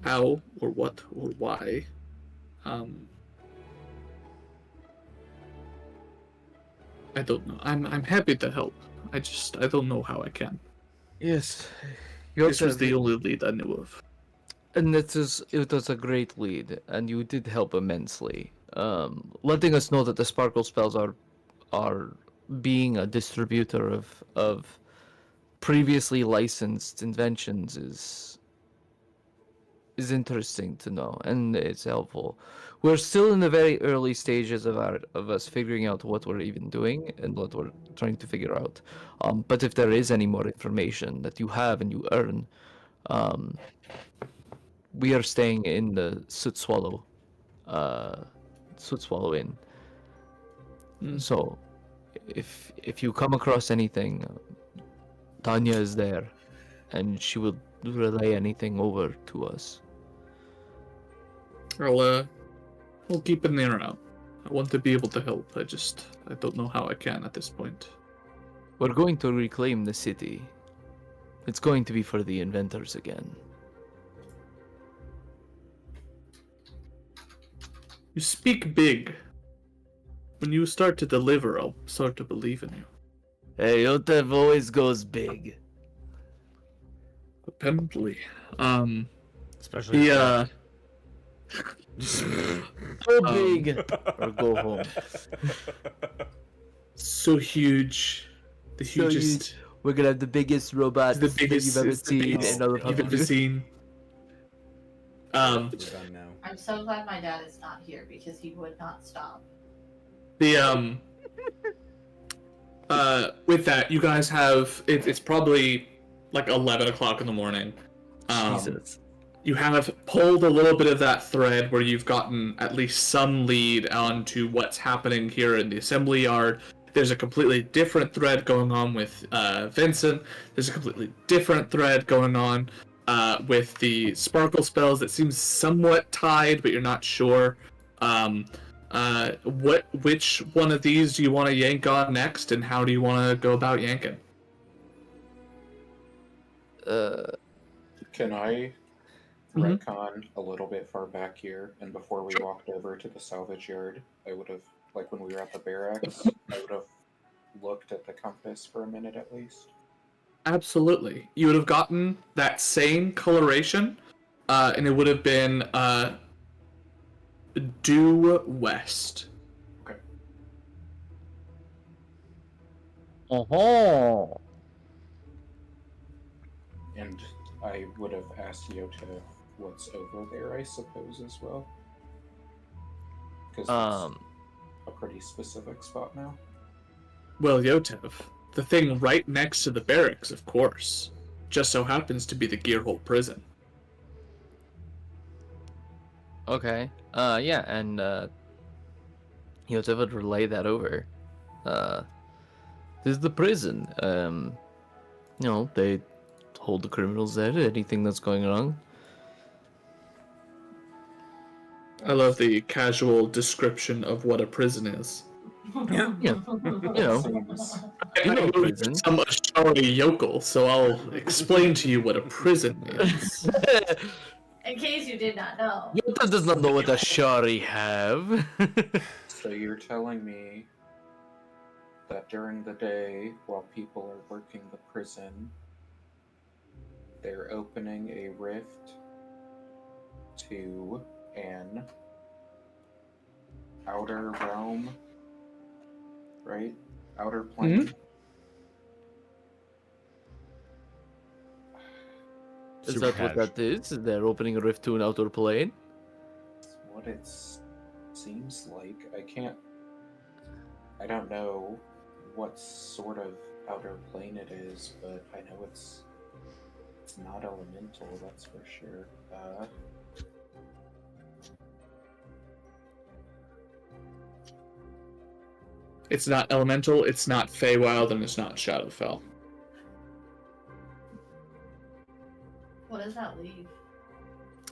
how or what or why, I don't know. I'm happy to help. I don't know how I can.
Yes.
This was the only lead I knew of.
And it was a great lead, and you did help immensely. Letting us know that the sparkle spells are being a distributor of previously licensed inventions is interesting to know, and it's helpful. We're still in the very early stages of us figuring out what we're even doing and what we're trying to figure out. But if there is any more information that you have and you earn, we are staying in the Soot Swallow Inn. So, if you come across anything, Tanya is there, and she will relay anything over to us.
I'll keep an ear out. I want to be able to help. I don't know how I can at this point.
We're going to reclaim the city. It's going to be for the inventors again.
You speak big. When you start to deliver, I'll start to believe in you.
Hey, Yotev always goes big.
Apparently.
Especially
Go big or go home.
So huge. The
So
hugest.
huge. We're gonna have the biggest robots
The biggest
that you've ever
it's the
seen
biggest
in other
you've ever seen.
we're done now.
I'm so glad my dad is not here because he would not stop.
With that, you guys have it's probably like 11 o'clock in the morning.
Jesus.
You have pulled a little bit of that thread where you've gotten at least some lead onto what's happening here in the assembly yard. There's a completely different thread going on with Vincent. There's a completely different thread going on with the sparkle spells that seems somewhat tied, but you're not sure. Which one of these do you want to yank on next, and how do you want to go about yanking?
Can I retcon a little bit far back here? And before we walked over to the salvage yard, I would have, like when we were at the barracks, I would have looked at the compass for a minute at least.
Absolutely. You would have gotten that same coloration, and it would have been due west.
Okay.
Oh.
And I would have asked Yota what's over there, I suppose, as well. Because it's a pretty specific spot now.
Well, Yotev, the thing right next to the barracks, of course, just so happens to be the Gearhole prison.
Okay. Yeah, and Yotev would relay that over. This is the prison. They hold the criminals there. Anything that's going wrong.
I love the casual description of what a prison is.
Yeah.
Seems
I know
prison.
I'm a Ashari yokel, so I'll explain to you what a prison is.
In case you did not know.
Yotev does not know what a shari have.
So you're telling me that during the day, while people are working the prison, they're opening a rift to an outer realm, right? Outer plane.
Is that what that is? They're opening a rift to an outer plane?
That's what it seems like. I don't know what sort of outer plane it is, but I know it's not elemental, that's for sure.
It's not elemental, it's not Feywild, and it's not Shadowfell.
What does that leave?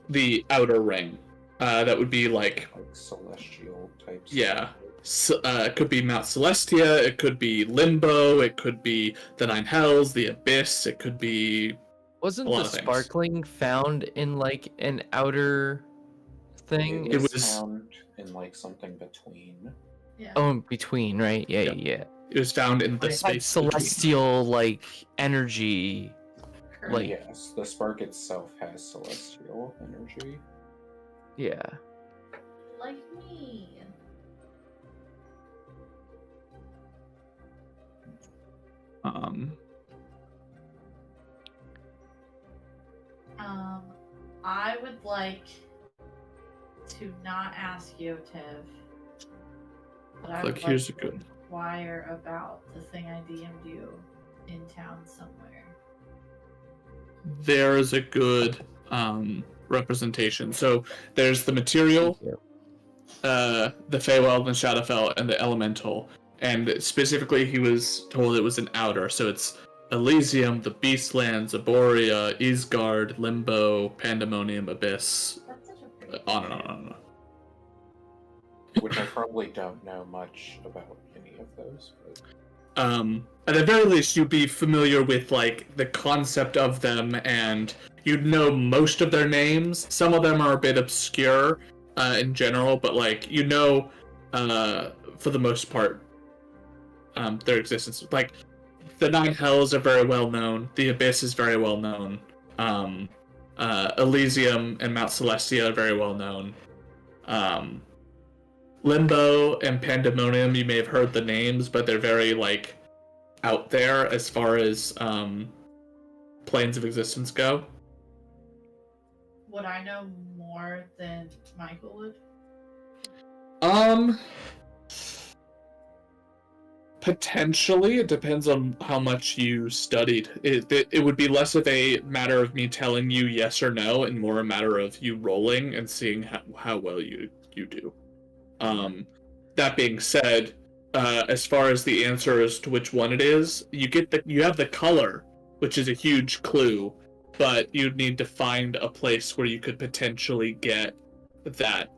The outer ring. That would be like
celestial types.
Yeah. It could be Mount Celestia, it could be Limbo, it could be the Nine Hells, the Abyss, it could be
Wasn't
a lot
the
of things.
sparkling found in like an outer thing?
It was
was-
found in like something between.
Yeah.
Oh, in between, right? Yeah,
Yeah.
yeah.
It was found in the
It had
space between.
celestial like energy.
Correct.
Like-
Yes, the spark itself has celestial energy.
Yeah.
Like me. I would like to not ask Yotev, but I would
Like, here's a
like to
good.
inquire about the thing I DM'd you in town somewhere.
There's a good representation. So there's the material, the Feywild and Shadowfell, and the Elemental. And specifically, he was told it was an outer. So it's Elysium, the Beastlands, Zaboria, Isgard, Limbo, Pandemonium, Abyss,
That's such a pretty
on and on and on.
Which I probably don't know much about any of those. But...
At the very least, you'd be familiar with like the concept of them, and you'd know most of their names. Some of them are a bit obscure in general, but like you know, for the most part, their existence. Like the Nine Hells are very well known. The Abyss is very well known. Elysium and Mount Celestia are very well known. Limbo and Pandemonium, you may have heard the names, but they're very like out there as far as planes of existence go.
Would I know more than Michael would?
Potentially, it depends on how much you studied. It would be less of a matter of me telling you yes or no, and more a matter of you rolling and seeing how well you do. That being said, as far as the answer as to which one it is, you have the color, which is a huge clue, but you'd need to find a place where you could potentially get that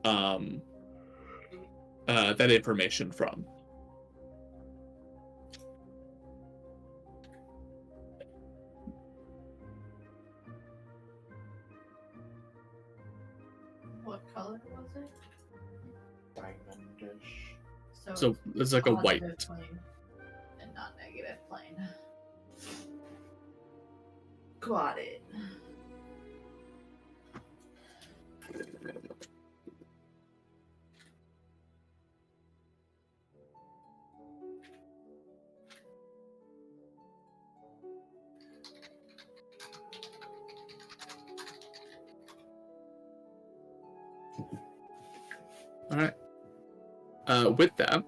that information from.
What color was it?
Diamondish.
So it's like a white.
positive plane and not negative plane. Got it.
All right. With that,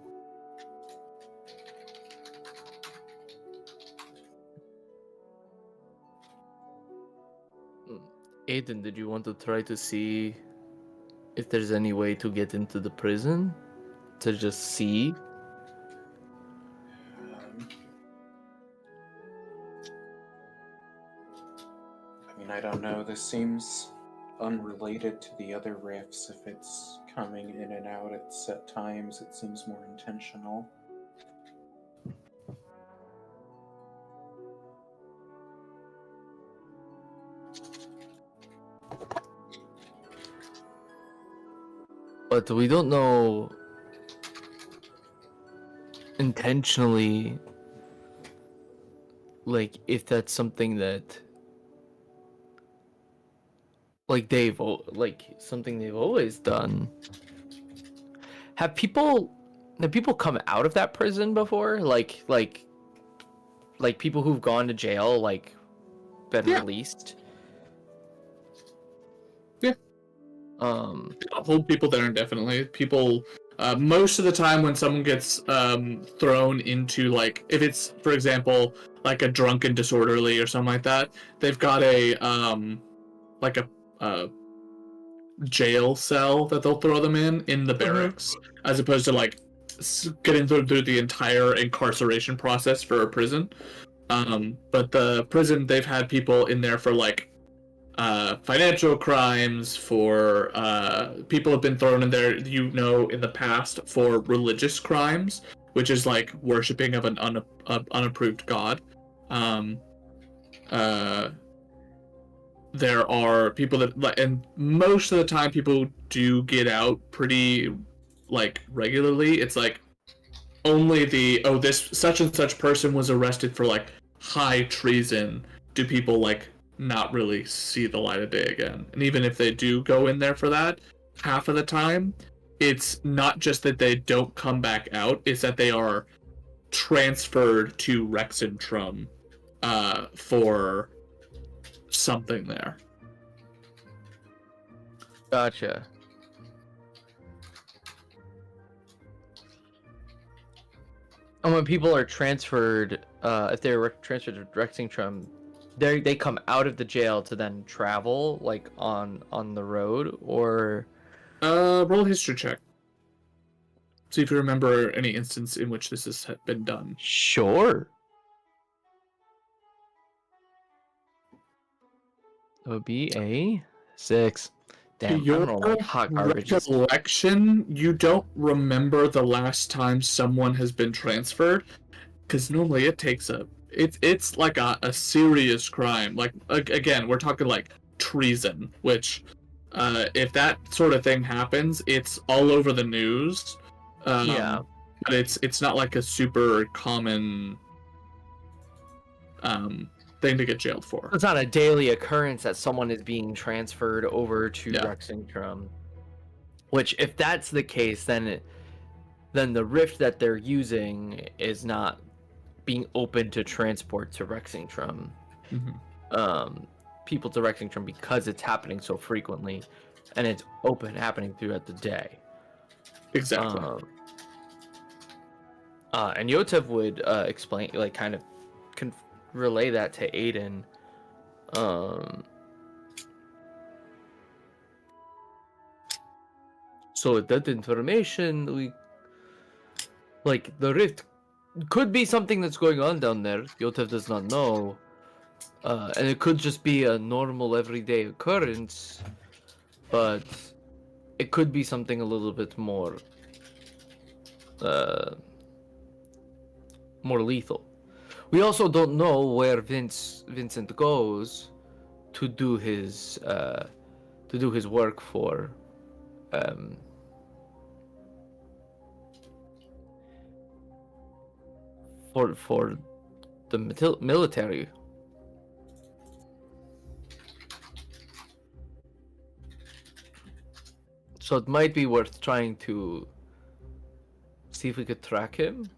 Aiden, did you want to try to see if there's any way to get into the prison? To just see?
I mean, I don't know. This seems unrelated to the other rifts. If it's coming in and out at set times, it seems more intentional.
But we don't know intentionally, like, if that's something that, like, something they've always done. Have people come out of that prison before? Like people who've gone to jail, like, been
Yeah.
released?
Yeah. Hold people there indefinitely. People, most of the time when someone gets thrown into, like, if it's, for example, like a drunken disorderly or something like that, they've got a like a jail cell that they'll throw them in the barracks, as opposed to like getting through the entire incarceration process for a prison. But the prison, they've had people in there for like financial crimes, for people have been thrown in there, in the past for religious crimes, which is like worshipping of an unapproved god. There are people that, and most of the time people do get out pretty like regularly. It's like only this such and such person was arrested for like high treason. Do people like not really see the light of day again? And even if they do go in there for that, half of the time, it's not just that they don't come back out, it's that they are transferred to Rexentrum for something there.
Gotcha. And when people are transferred, if they're transferred to Rexentrum, they come out of the jail to then travel like on the road, or
roll a history check. See if you remember any instance in which this has been done.
Sure. That would be a 6. Damn,
Your
I'm rolling hot garbage.
recollection, you don't remember the last time someone has been transferred, because normally it takes it's like a serious crime. Like again, we're talking like treason, which if that sort of thing happens, it's all over the news.
Yeah.
But it's not like a super common thing to get jailed for.
It's not a daily occurrence that someone is being transferred over to
Yeah.
Rexentrum. Which, if that's the case, then the rift that they're using is not being open to transport to Rexentrum. People to Rexentrum, because it's happening so frequently, and it's happening throughout the day.
Exactly.
And Yotev would explain, like, kind of relay that to Aiden. So with that information, the rift could be something that's going on down there. Yotev does not know. And it could just be a normal everyday occurrence, but it could be something a little bit more lethal. We also don't know where Vincent goes to do his work for the military. So it might be worth trying to see if we could track him.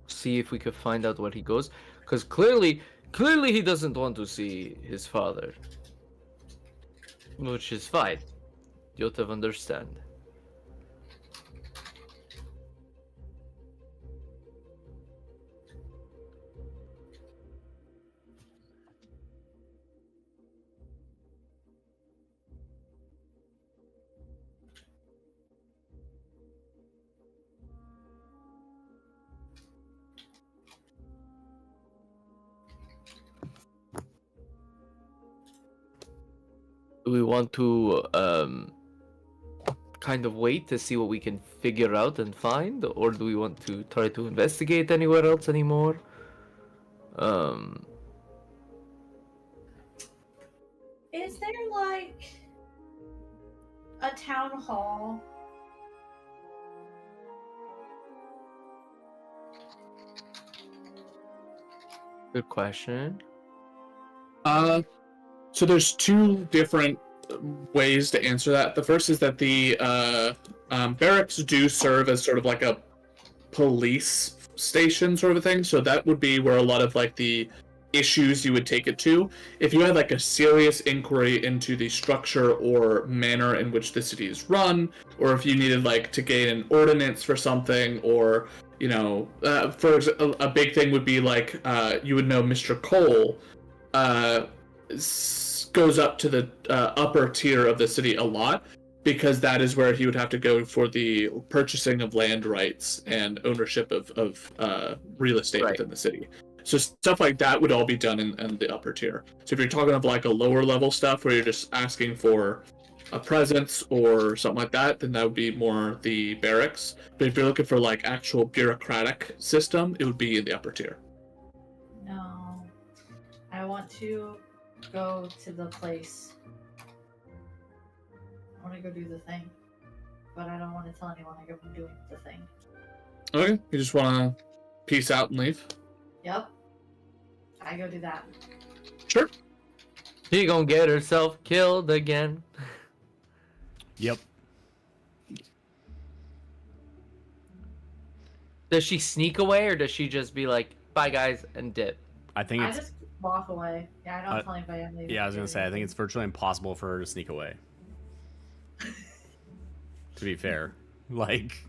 See if we could find out where he goes, because clearly he doesn't want to see his father, which is fine. Yotev understand. Do we want to kind of wait to see what we can figure out and find, or do we want to try to investigate anywhere else anymore?
Is there like a town hall?
Good question.
So there's two different ways to answer that. The first is that the barracks do serve as sort of like a police station sort of a thing. So that would be where a lot of like the issues you would take it to. If you had like a serious inquiry into the structure or manner in which the city is run, or if you needed like to gain an ordinance for something, or for a big thing would be like you would know Mr. Cole goes up to the upper tier of the city a lot, because that is where he would have to go for the purchasing of land rights and ownership of real estate within the city. So stuff like that would all be done in the upper tier. So if you're talking of like a lower level stuff where you're just asking for a presence or something like that, then that would be more the barracks. But if you're looking for like actual bureaucratic system, it would be in the upper tier.
No. I want to go to the place. I want to go do the thing. But I don't want to tell anyone I'm doing the thing.
Okay, you just want to peace out and leave?
Yep. I go do that.
Sure.
She gonna get herself killed again.
Yep.
Does she sneak away or does she just be like, bye guys, and dip?
I think
I
it's
just walk away. Yeah, I don't tell anybody I'm leaving.
yeah. I was gonna say I think it's virtually impossible for her to sneak away. To be fair, like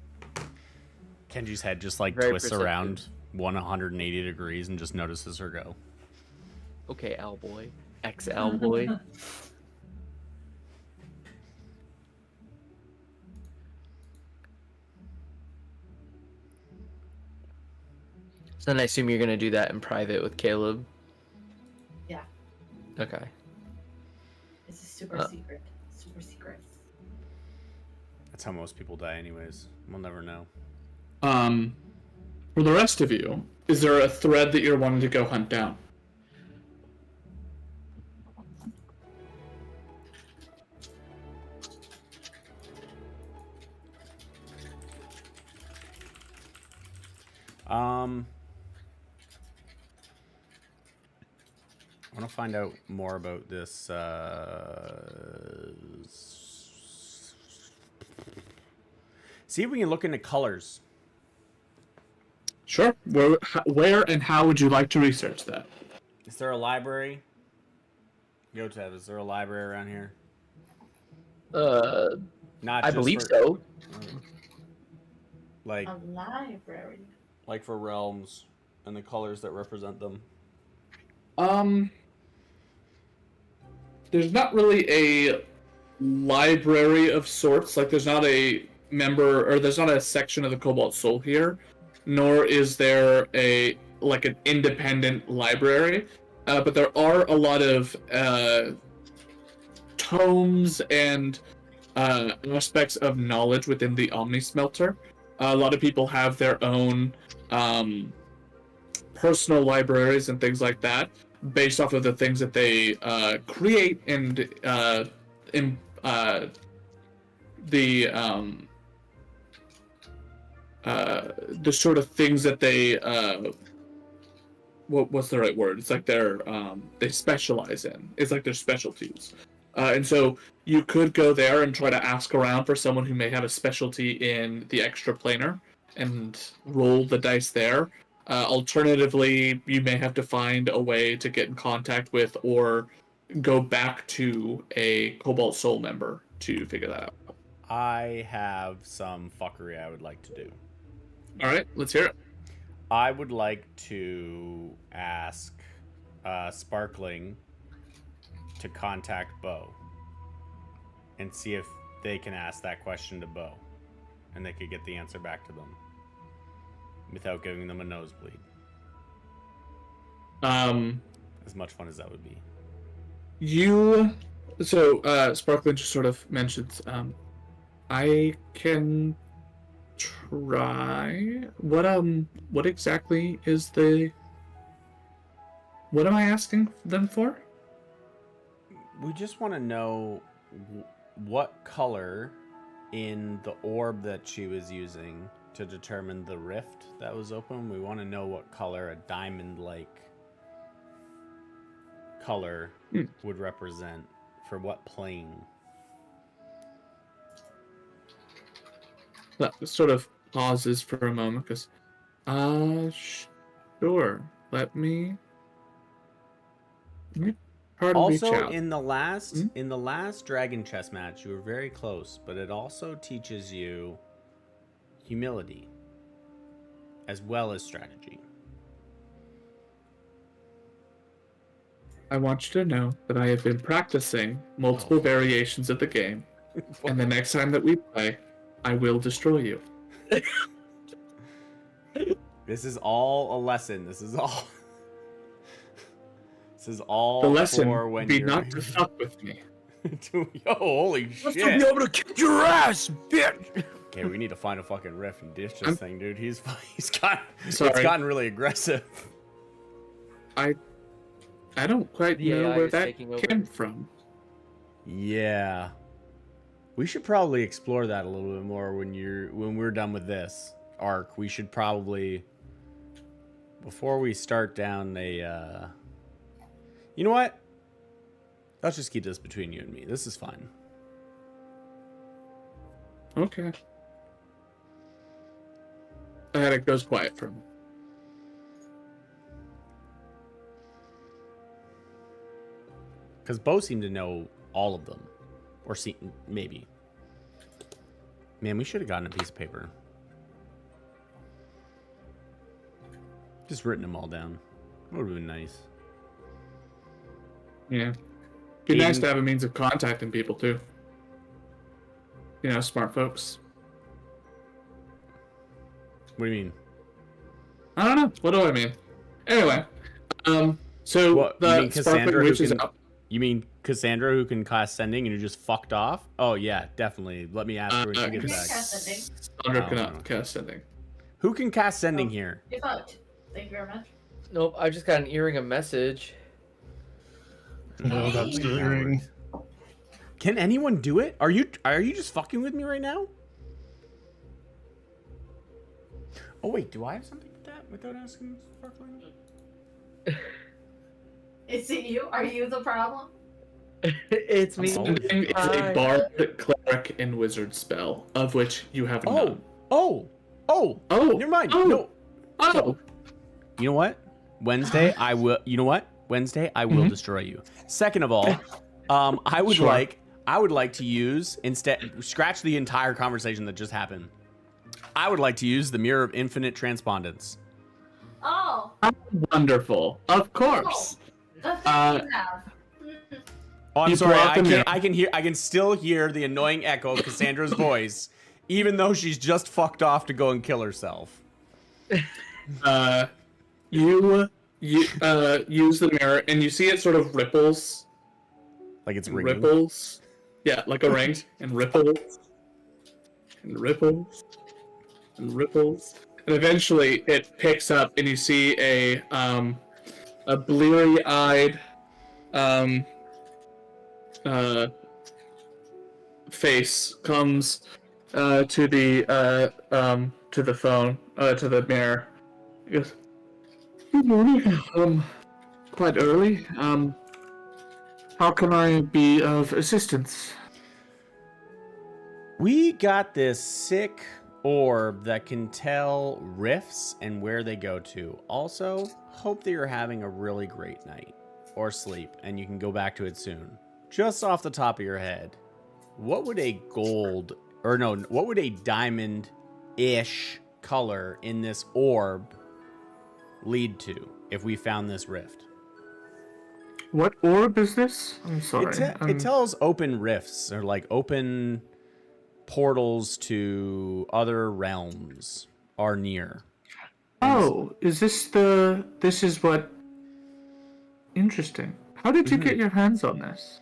Kenji's head just like
Very
twists
perceptive.
around 180 degrees and just notices her go.
Okay, Owlboy. Ex-Owlboy. So then I assume you're gonna do that in private with Caleb?
Yeah.
Okay.
It's a super secret. Super secret.
That's how most people die, anyways. We'll never know.
For the rest of you, is there a thread that you're wanting to go hunt down?
I want to find out more about this. See if we can look into colors.
Sure. Where and how would you like to research that?
Is there a library? Yotev, is there a library around here? Not
I
just
believe
for-
so.
Like,
A library.
like for realms and the colors that represent them.
There's not really a library of sorts. Like, there's not a member, or there's not a section of the Cobalt Soul here, nor is there an independent library. But there are a lot of tomes and aspects of knowledge within the Omni Smelter. A lot of people have their own personal libraries and things like that, based off of the things that they create and the sort of things that they what's the right word? It's like they specialize in. It's like their specialties. And so you could go there and try to ask around for someone who may have a specialty in the extraplanar and roll the dice there. Alternatively, you may have to find a way to get in contact with or go back to a Cobalt Soul member to figure that out.
I have some fuckery I would like to do.
All right, let's hear it.
I would like to ask Sparkling to contact Bo and see if they can ask that question to Bo and they could get the answer back to them without giving them a nosebleed. As much fun as that would be.
Sparkling just sort of mentions, I can try. What exactly is what am I asking them for?
We just want to know what color in the orb that she was using to determine the rift that was open. We want to know what color a diamond-like color would represent for what plane.
That sort of pauses for a moment because, sure. Let me try to reach
Also,
out.
in the last Dragon Chess match, you were very close, but it also teaches you humility as well as strategy.
I want you to know that I have been practicing multiple variations of the game, and the next time that we play, I will destroy you.
This is all a lesson. This is all. is all
The lesson
for when
be
you're
not to fuck with me.
Yo, holy shit.
able to kick your ass, bitch.
Okay, we need to find a fucking riff and ditch this
I'm-
thing, dude. He's got it's
Sorry.
gotten really aggressive.
I don't quite
The
know
AI
where
is
that
taking over.
came from.
Yeah. We should probably explore that a little bit more when we're done with this arc. We should probably, before we start down a you know what? Let's just keep this between you and me. This is fine.
Okay. And it goes quiet for me.
Because Bo seemed to know all of them. Or see, maybe. Man, we should have gotten a piece of paper. Just written them all down. That would have been nice.
Yeah. Be nice
Aiden-
to have a means of contacting people too. You know, smart folks.
What do you mean?
I don't know. What do I mean? Anyway, so
What, you
the
mean
sparkling
Cassandra who
reaches
can-
out.
You mean Cassandra who can cast sending and you just fucked off? Oh yeah, definitely. Let me ask her when she
Can
gets
you
back.
cast sending?
Sandra
Oh,
cannot
no.
cast sending.
Who can cast sending
Oh.
here?
Default. Thank you very much.
Nope, I just got an earring a message.
No, that's the ring.
Can anyone do it? Are you just fucking with me right now? Oh wait, do I have something with that without asking Sparkling?
Is it you? Are you the problem?
It's me.
Oh.
Sending is a
Hi.
bard, cleric, and wizard spell, of which you have none.
Oh!
Oh!
Never mind.
Oh!
No.
Oh!
You know what? Wednesday, I will. You know what? Wednesday, I will
Mhm.
destroy you. Second of all, I would
Sure.
like to use instead scratch the entire conversation that just happened. I would like to use the Mirror of Infinite Transpondence.
Oh,
Wonderful. Of course.
the thing
Uh,
you have.
Oh, I'm
You
sorry.
brought
I
them
can
in.
I can still hear the annoying echo of Cassandra's voice, even though she's just fucked off to go and kill herself.
You use the mirror, and you see it sort of ripples.
Like it's
And
ringing.
ripples. Yeah, like a ring. And ripples. And ripples. And ripples. And eventually it picks up and you see a bleary-eyed face comes to the phone, to the mirror. He goes, "Good morning. Quite early. How can I be of assistance?"
We got this sick orb that can tell rifts and where they go to. Also, hope that you're having a really great night or sleep and you can go back to it soon. Just off the top of your head, what would a diamond-ish color in this orb lead to if we found this rift?
What orb is this? I'm sorry.
It tells open rifts or like open portals to other realms are near.
Oh, is this what? Interesting. How did you get your hands on this?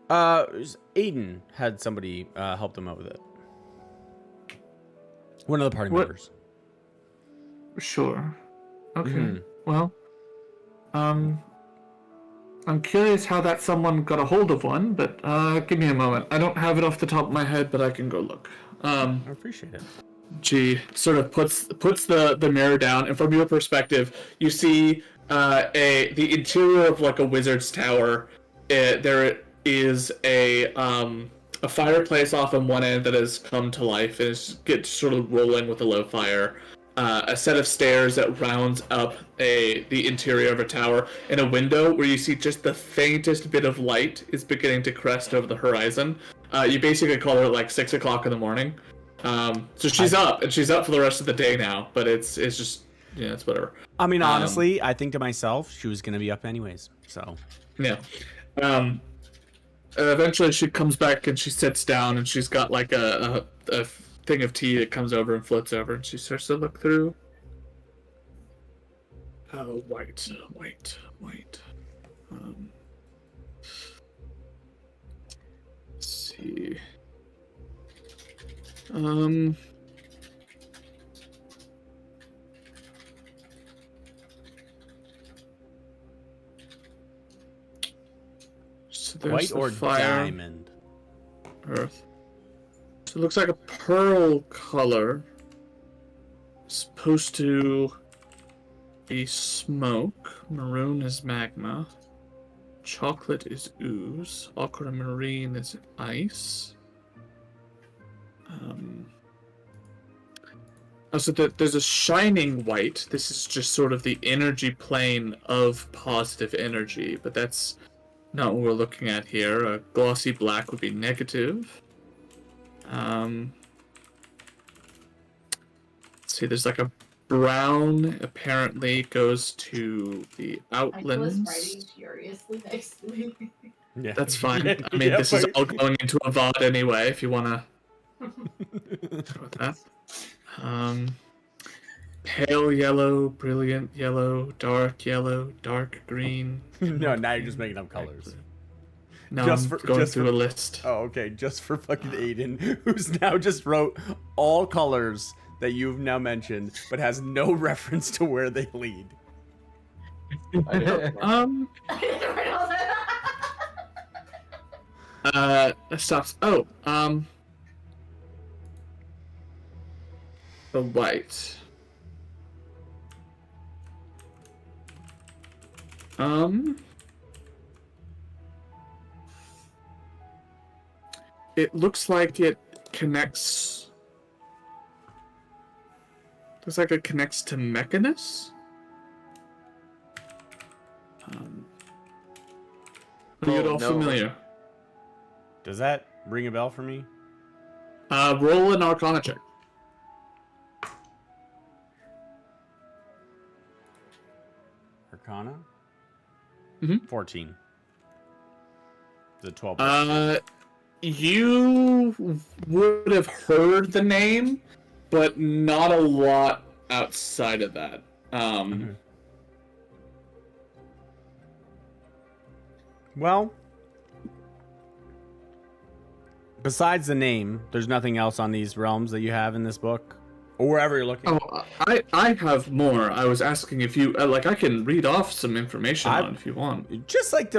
Aiden had somebody help them out with it. One of the party
What-
members.
Sure. Okay.
Mhm.
Well, I'm curious how that someone got a hold of one, but give me a moment. I don't have it off the top of my head, but I can go look.
I appreciate it.
She sort of puts the mirror down, and from your perspective, you see the interior of like a wizard's tower. There is a fireplace off on one end that has come to life and gets sort of rolling with a low fire. A set of stairs that rounds up the interior of a tower, and a window where you see just the faintest bit of light is beginning to crest over the horizon. You basically call her at like 6 o'clock in the morning. So she's up, and she's up for the rest of the day now. But it's just, yeah, it's whatever.
I mean, honestly, I think to myself, she was gonna be up anyways. So
Yeah. Eventually she comes back and she sits down, and she's got like a thing of tea that comes over and floats over, and she starts to look through. White. Let's see. So there's
White
the
or
fire,
diamond?
earth. So it looks like a pearl color. Supposed to be smoke. Maroon is magma. Chocolate is ooze. Aquamarine is ice. So there's a shining white. This is just sort of the energy plane of positive energy, but that's not what we're looking at here. A glossy black would be negative. Let's see, there's like a brown apparently goes to the
Michael is
outlands.
writing furiously next to me.
Yeah.
That's fine. I mean, this is all going into a VOD anyway, if you want to go with that. Pale yellow, brilliant yellow, dark green.
No, now you're just making up colors.
No,
Just
I'm
for-
going
just
through
for-
a list.
Oh, okay. Just for fucking Aiden, who's now just wrote all colors that you've now mentioned, but has no reference to where they lead.
I didn't.
I didn't write all that.
That stops. Oh, the white. It looks like it connects. Looks like it connects to Mechanus. Are you at
Oh,
all
no.
familiar?
Does that ring a bell for me?
Roll an Arcana check.
Arcana?
Mhm.
14. The 12.
You would have heard the name, but not a lot outside of that.
Well, besides the name, there's nothing else on these realms that you have in this book, or wherever you're looking.
Oh, I have more. I was asking if you like. I can read off some information on it if you want.
Just like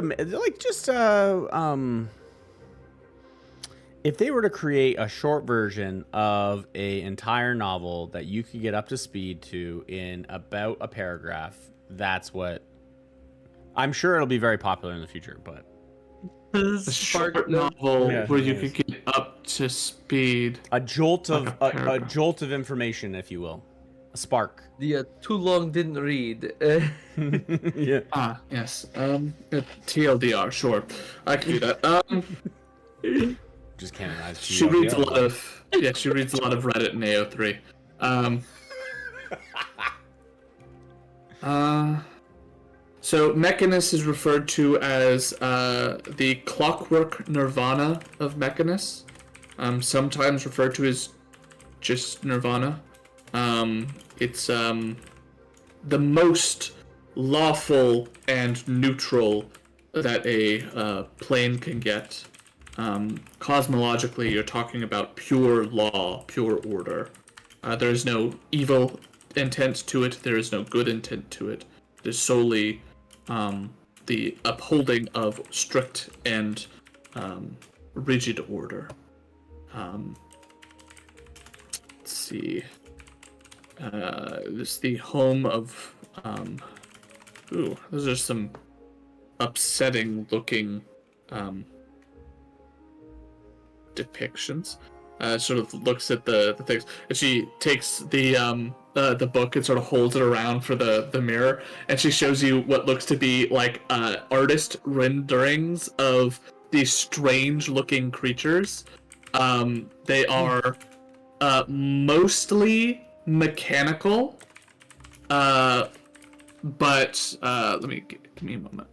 if they were to create a short version of a entire novel that you could get up to speed to in about a paragraph, that's what. I'm sure it'll be very popular in the future, but
A short novel
Yeah,
where you
yes.
could get up to speed.
a jolt of
Like a
a
paragraph.
jolt of information, if you will, a spark.
The too long didn't read.
Yeah.
Ah, yes. TLDR, sure. I can do that.
Just canonized.
She reads a lot of she reads a lot of Reddit and AO3. So Mechanus is referred to as the clockwork nirvana of Mechanus. Sometimes referred to as just nirvana. It's the most lawful and neutral that a plane can get. Cosmologically, you're talking about pure law, pure order. There is no evil intent to it. There is no good intent to it. There's solely the upholding of strict and rigid order. Let's see. This is the home of. Ooh, those are some upsetting-looking depictions. Sort of looks at the things, and she takes the book and sort of holds it around for the mirror, and she shows you what looks to be like artist renderings of these strange looking creatures. They are mostly mechanical, but let me give me a moment.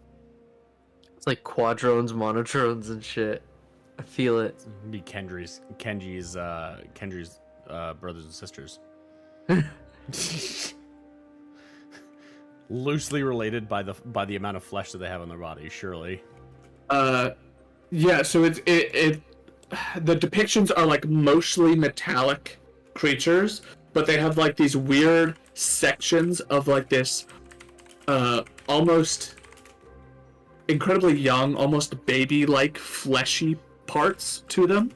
It's like quadrones, monotrones, and shit. I feel it.
Be Kenji's brothers and sisters. loosely related by the amount of flesh that they have on their body, surely.
Yeah. So the depictions are like mostly metallic creatures, but they have like these weird sections of like this, almost incredibly young, almost baby-like fleshy parts to them.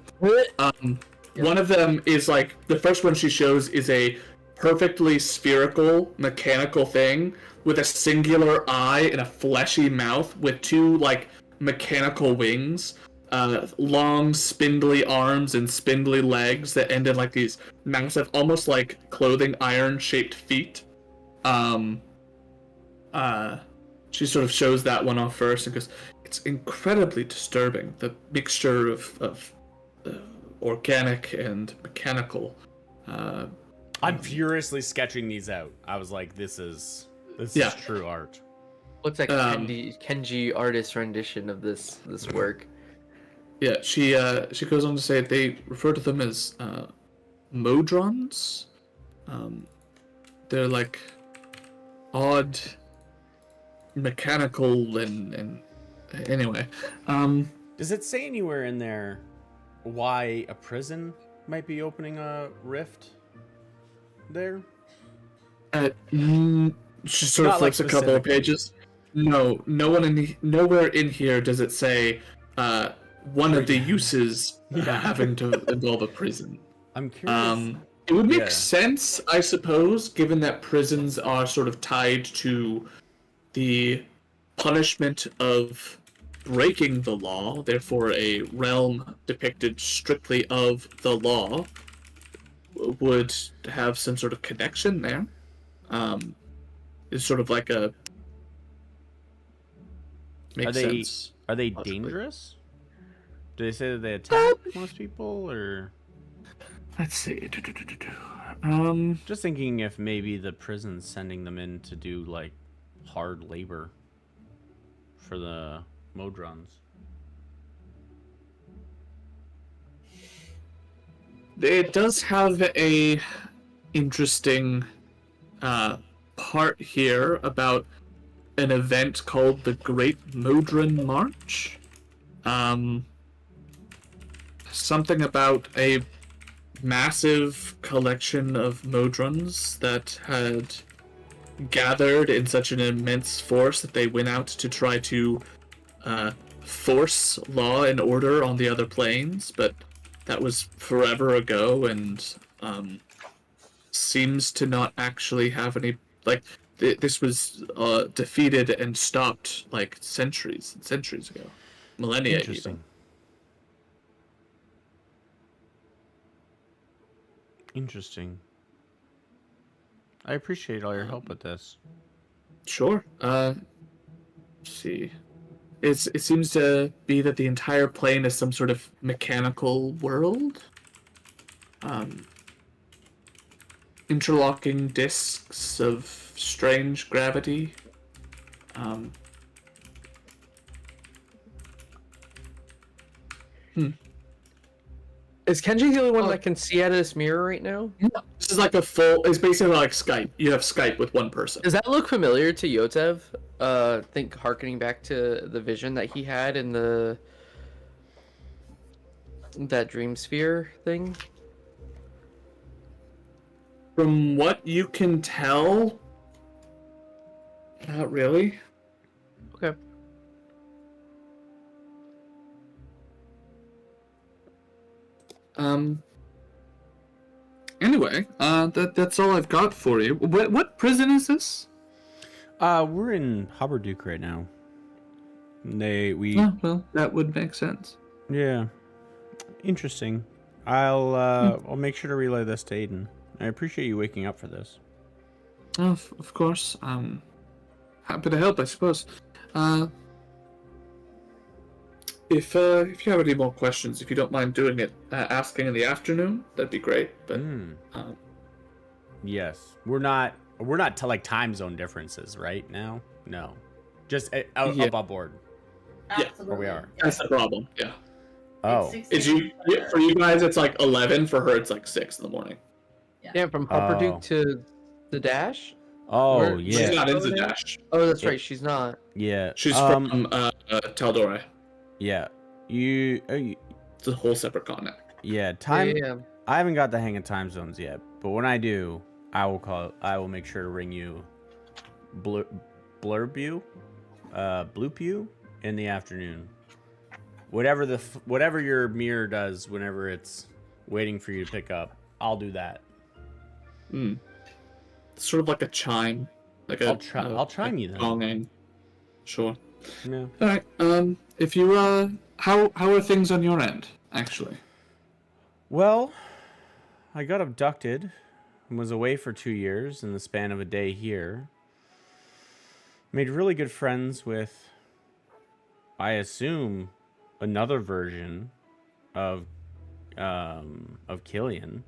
One of them is like the first one she shows is a perfectly spherical mechanical thing with a singular eye and a fleshy mouth with two like mechanical wings, long spindly arms and spindly legs that end in like these massive, almost like clothing iron shaped feet. She sort of shows that one off first and goes, it's incredibly disturbing, the mixture of organic and mechanical.
I'm furiously sketching these out. I was like, this is true art.
Looks like Kenji artist rendition of this work.
Yeah, she goes on to say they refer to them as modrons. They're like odd mechanical and anyway.
Does it say anywhere in there why a prison might be opening a rift there?
She sort of flips a couple of pages. No, nowhere in here does it say one of the uses having to involve a prison.
I'm curious.
It would make sense, I suppose, given that prisons are sort of tied to the punishment of breaking the law, therefore a realm depicted strictly of the law would have some sort of connection there. It's sort of like a... Makes sense.
Are they dangerous? Do they say that they attack most people, or...
Let's see.
Just thinking if maybe the prison's sending them in to do, like, hard labor for the Modrons.
It does have a interesting part here about an event called the Great Modron March. Something about a massive collection of Modrons that had gathered in such an immense force that they went out to try to force law and order on the other planes, but that was forever ago and seems to not actually have any, like, this was defeated and stopped like centuries and centuries ago, millennia even.
Interesting. I appreciate all your help with this.
Sure. Let's see. It seems to be that the entire plane is some sort of mechanical world. Interlocking discs of strange gravity.
Is Kenji the only one that can see out of this mirror right now?
This is like it's basically like Skype. You have Skype with one person.
Does that look familiar to Yotev? Think harkening back to the vision that he had in that dream sphere thing?
From what you can tell, not really.
Okay.
Anyway, that's all I've got for you. What prison is this?
We're in Hubberduke right now.
Oh, well, that would make sense.
Yeah. Interesting. I'll make sure to relay this to Aiden. I appreciate you waking up for this.
Oh, of course. Happy to help, I suppose. If you have any more questions, if you don't mind doing it, asking in the afternoon, that'd be great. But
yes, we're not to like time zone differences right now. No, just above board.
Absolutely.
Where we are.
That's the problem. Yeah.
Oh,
For you guys, it's like 11. For her, it's like 6 in the morning.
Yeah, from Hubberduke to the Dash.
Oh
Where-
yeah,
She's not in Zadash.
Oh, that's
Yeah.
right. She's not.
yeah.
She's from Tal'Dorei.
Yeah. You.
It's a whole separate continent.
Yeah. Time.
Yeah.
I haven't got the hang of time zones yet, but when I do, I will make sure to ring you. Blurbu, Bloopyu in the afternoon. Whatever your mirror does whenever it's waiting for you to pick up, I'll do that.
Sort of like a chime. Like a,
I'll chime you then.
Gonging. Sure.
Yeah.
All right. If you how are things on your end actually?
Well, I got abducted and was away for 2 years in the span of a day here. Made really good friends with, I assume, another version of Killian.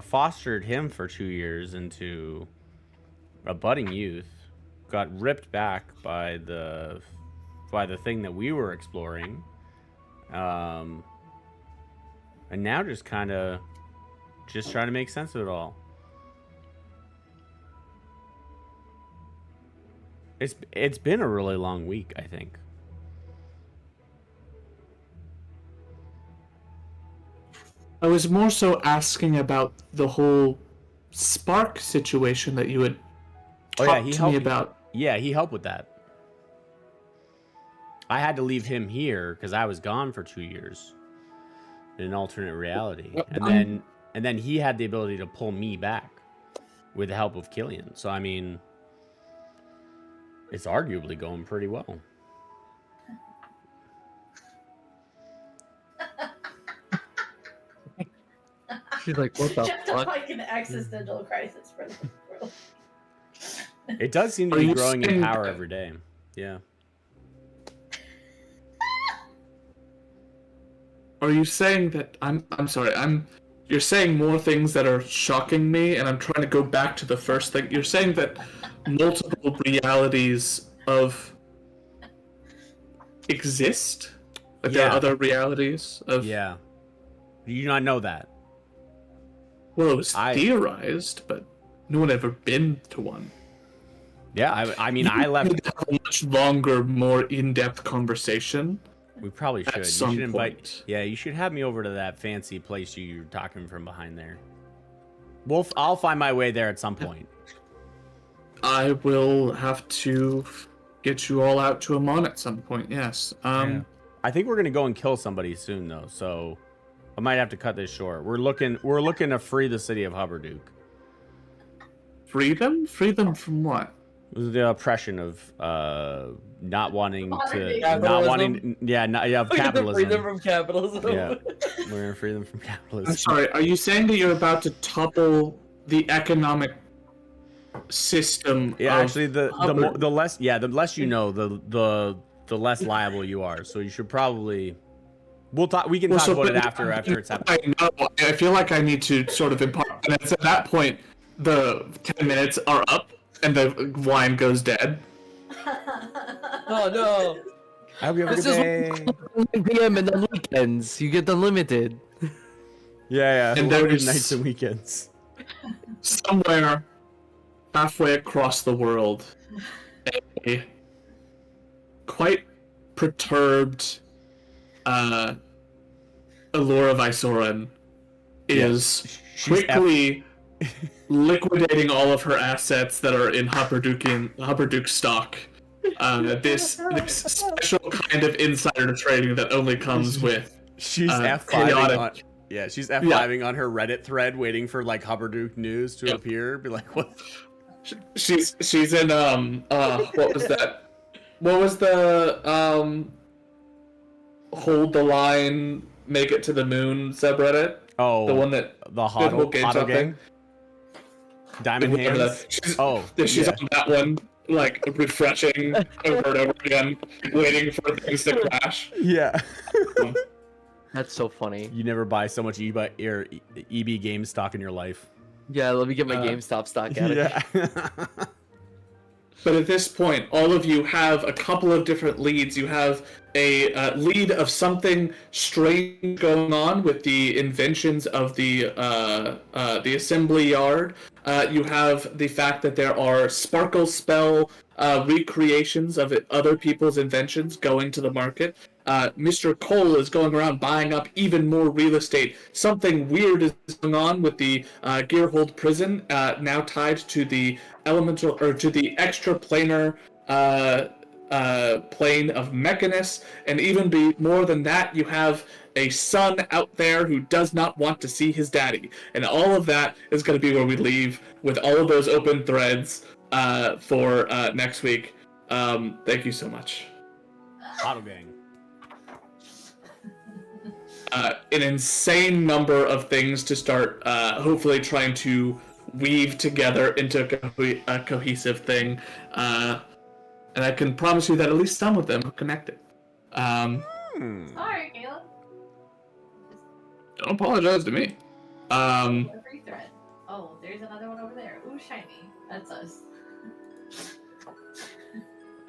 Fostered him for 2 years into a budding youth. Got ripped back by the thing that we were exploring. And now just kind of trying to make sense of it all. It's been a really long week, I think.
I was more so asking about the whole Spark situation that you had talked to me about.
Yeah, he helped with that. I had to leave him here because I was gone for 2 years in an alternate reality, and then he had the ability to pull me back with the help of Killian. So I mean, it's arguably going pretty well.
She's like, what the
Just
fuck?
like an existential crisis for the world.
It does seem to
Are
be
you
growing in
saying
power
that-
every day. Yeah.
Are you saying that I'm sorry, you're saying more things that are shocking me, and I'm trying to go back to the first thing. You're saying that multiple realities exist? Like there
Yeah.
are other realities of
Yeah. Do you not know that?
Well, it was
I-
theorized, but no one ever been to one.
Yeah, I mean, I left.
Need to have a much longer, more in-depth conversation.
We probably should. You
some
should invite.
point.
Yeah, you should have me over to that fancy place you're talking from behind there. I'll find my way there at some point.
I will have to get you all out to Amon at some point. Yes.
I think we're gonna go and kill somebody soon, though. So I might have to cut this short. We're looking to free the city of Hubberduke.
Freedom? Freedom from what?
The oppression of not wanting
Poverty.
capitalism.
Capitalism. Free them from capitalism.
Yeah, we're gonna free them from
I'm
capitalism.
sorry. Are you saying that you're about to topple the economic system?
Yeah,
of
actually, the less you know, the less liable you are. So you should probably. We'll talk. We can talk about it after it's happened.
I know. I feel like I need to sort of impart. And it's at that point, the 10 minutes are up, and the wine goes dead.
Oh no.
I hope you have a
This
good
is
day.
1 p.m. and on weekends. You get unlimited.
Yeah.
And
Loaded
there's-
nights and weekends.
Somewhere halfway across the world, a quite perturbed Allura Vysoren is
She's
quickly liquidating all of her assets that are in Hubberduke stock. This special kind of insider trading that only comes with
She's F5ing
chaotic.
on. Yeah, she's F5ing on her Reddit thread, waiting for like Hubberduke news to appear. Be like, what?
She's in what was that? What was the hold the line, make it to the moon subreddit?
Oh,
The one that
the
Whole
Hodl
game
Hodl
something?
gang. Diamond
whatever
hands.
that- she's-
Oh,
she's
yeah.
on that one, like refreshing over and over again, waiting for things to crash.
Yeah.
That's so funny.
You never buy so much EB game stock in your life.
Yeah, let me get my
Uh,
GameStop stock out of
Yeah.
But at this point, all of you have a couple of different leads. You have a lead of something strange going on with the inventions of the assembly yard. You have the fact that there are sparkle spell recreations of other people's inventions going to the market. Mr. Cole is going around buying up even more real estate. Something weird is going on with the Gearhold prison, now tied to the elemental or to the extraplanar plane of Mechanus, and even more than that, you have a son out there who does not want to see his daddy, and all of that is going to be where we leave with all of those open threads for next week. Thank you so much.
Auto gang.
An insane number of things to start hopefully trying to weave together into a cohesive thing, and I can promise you that at least some of them are connected.
Sorry, Caleb.
Don't apologize to me.
Free thread. Oh, there's another one over there. Ooh, shiny. That's us.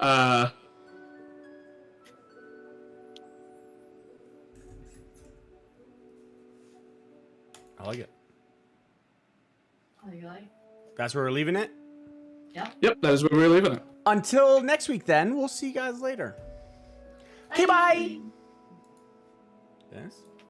I like it.
Oh, you like?
That's where we're leaving it.
Yep, that is where we're leaving it.
Until next week, then. We'll see you guys later. Okay, bye. Yes.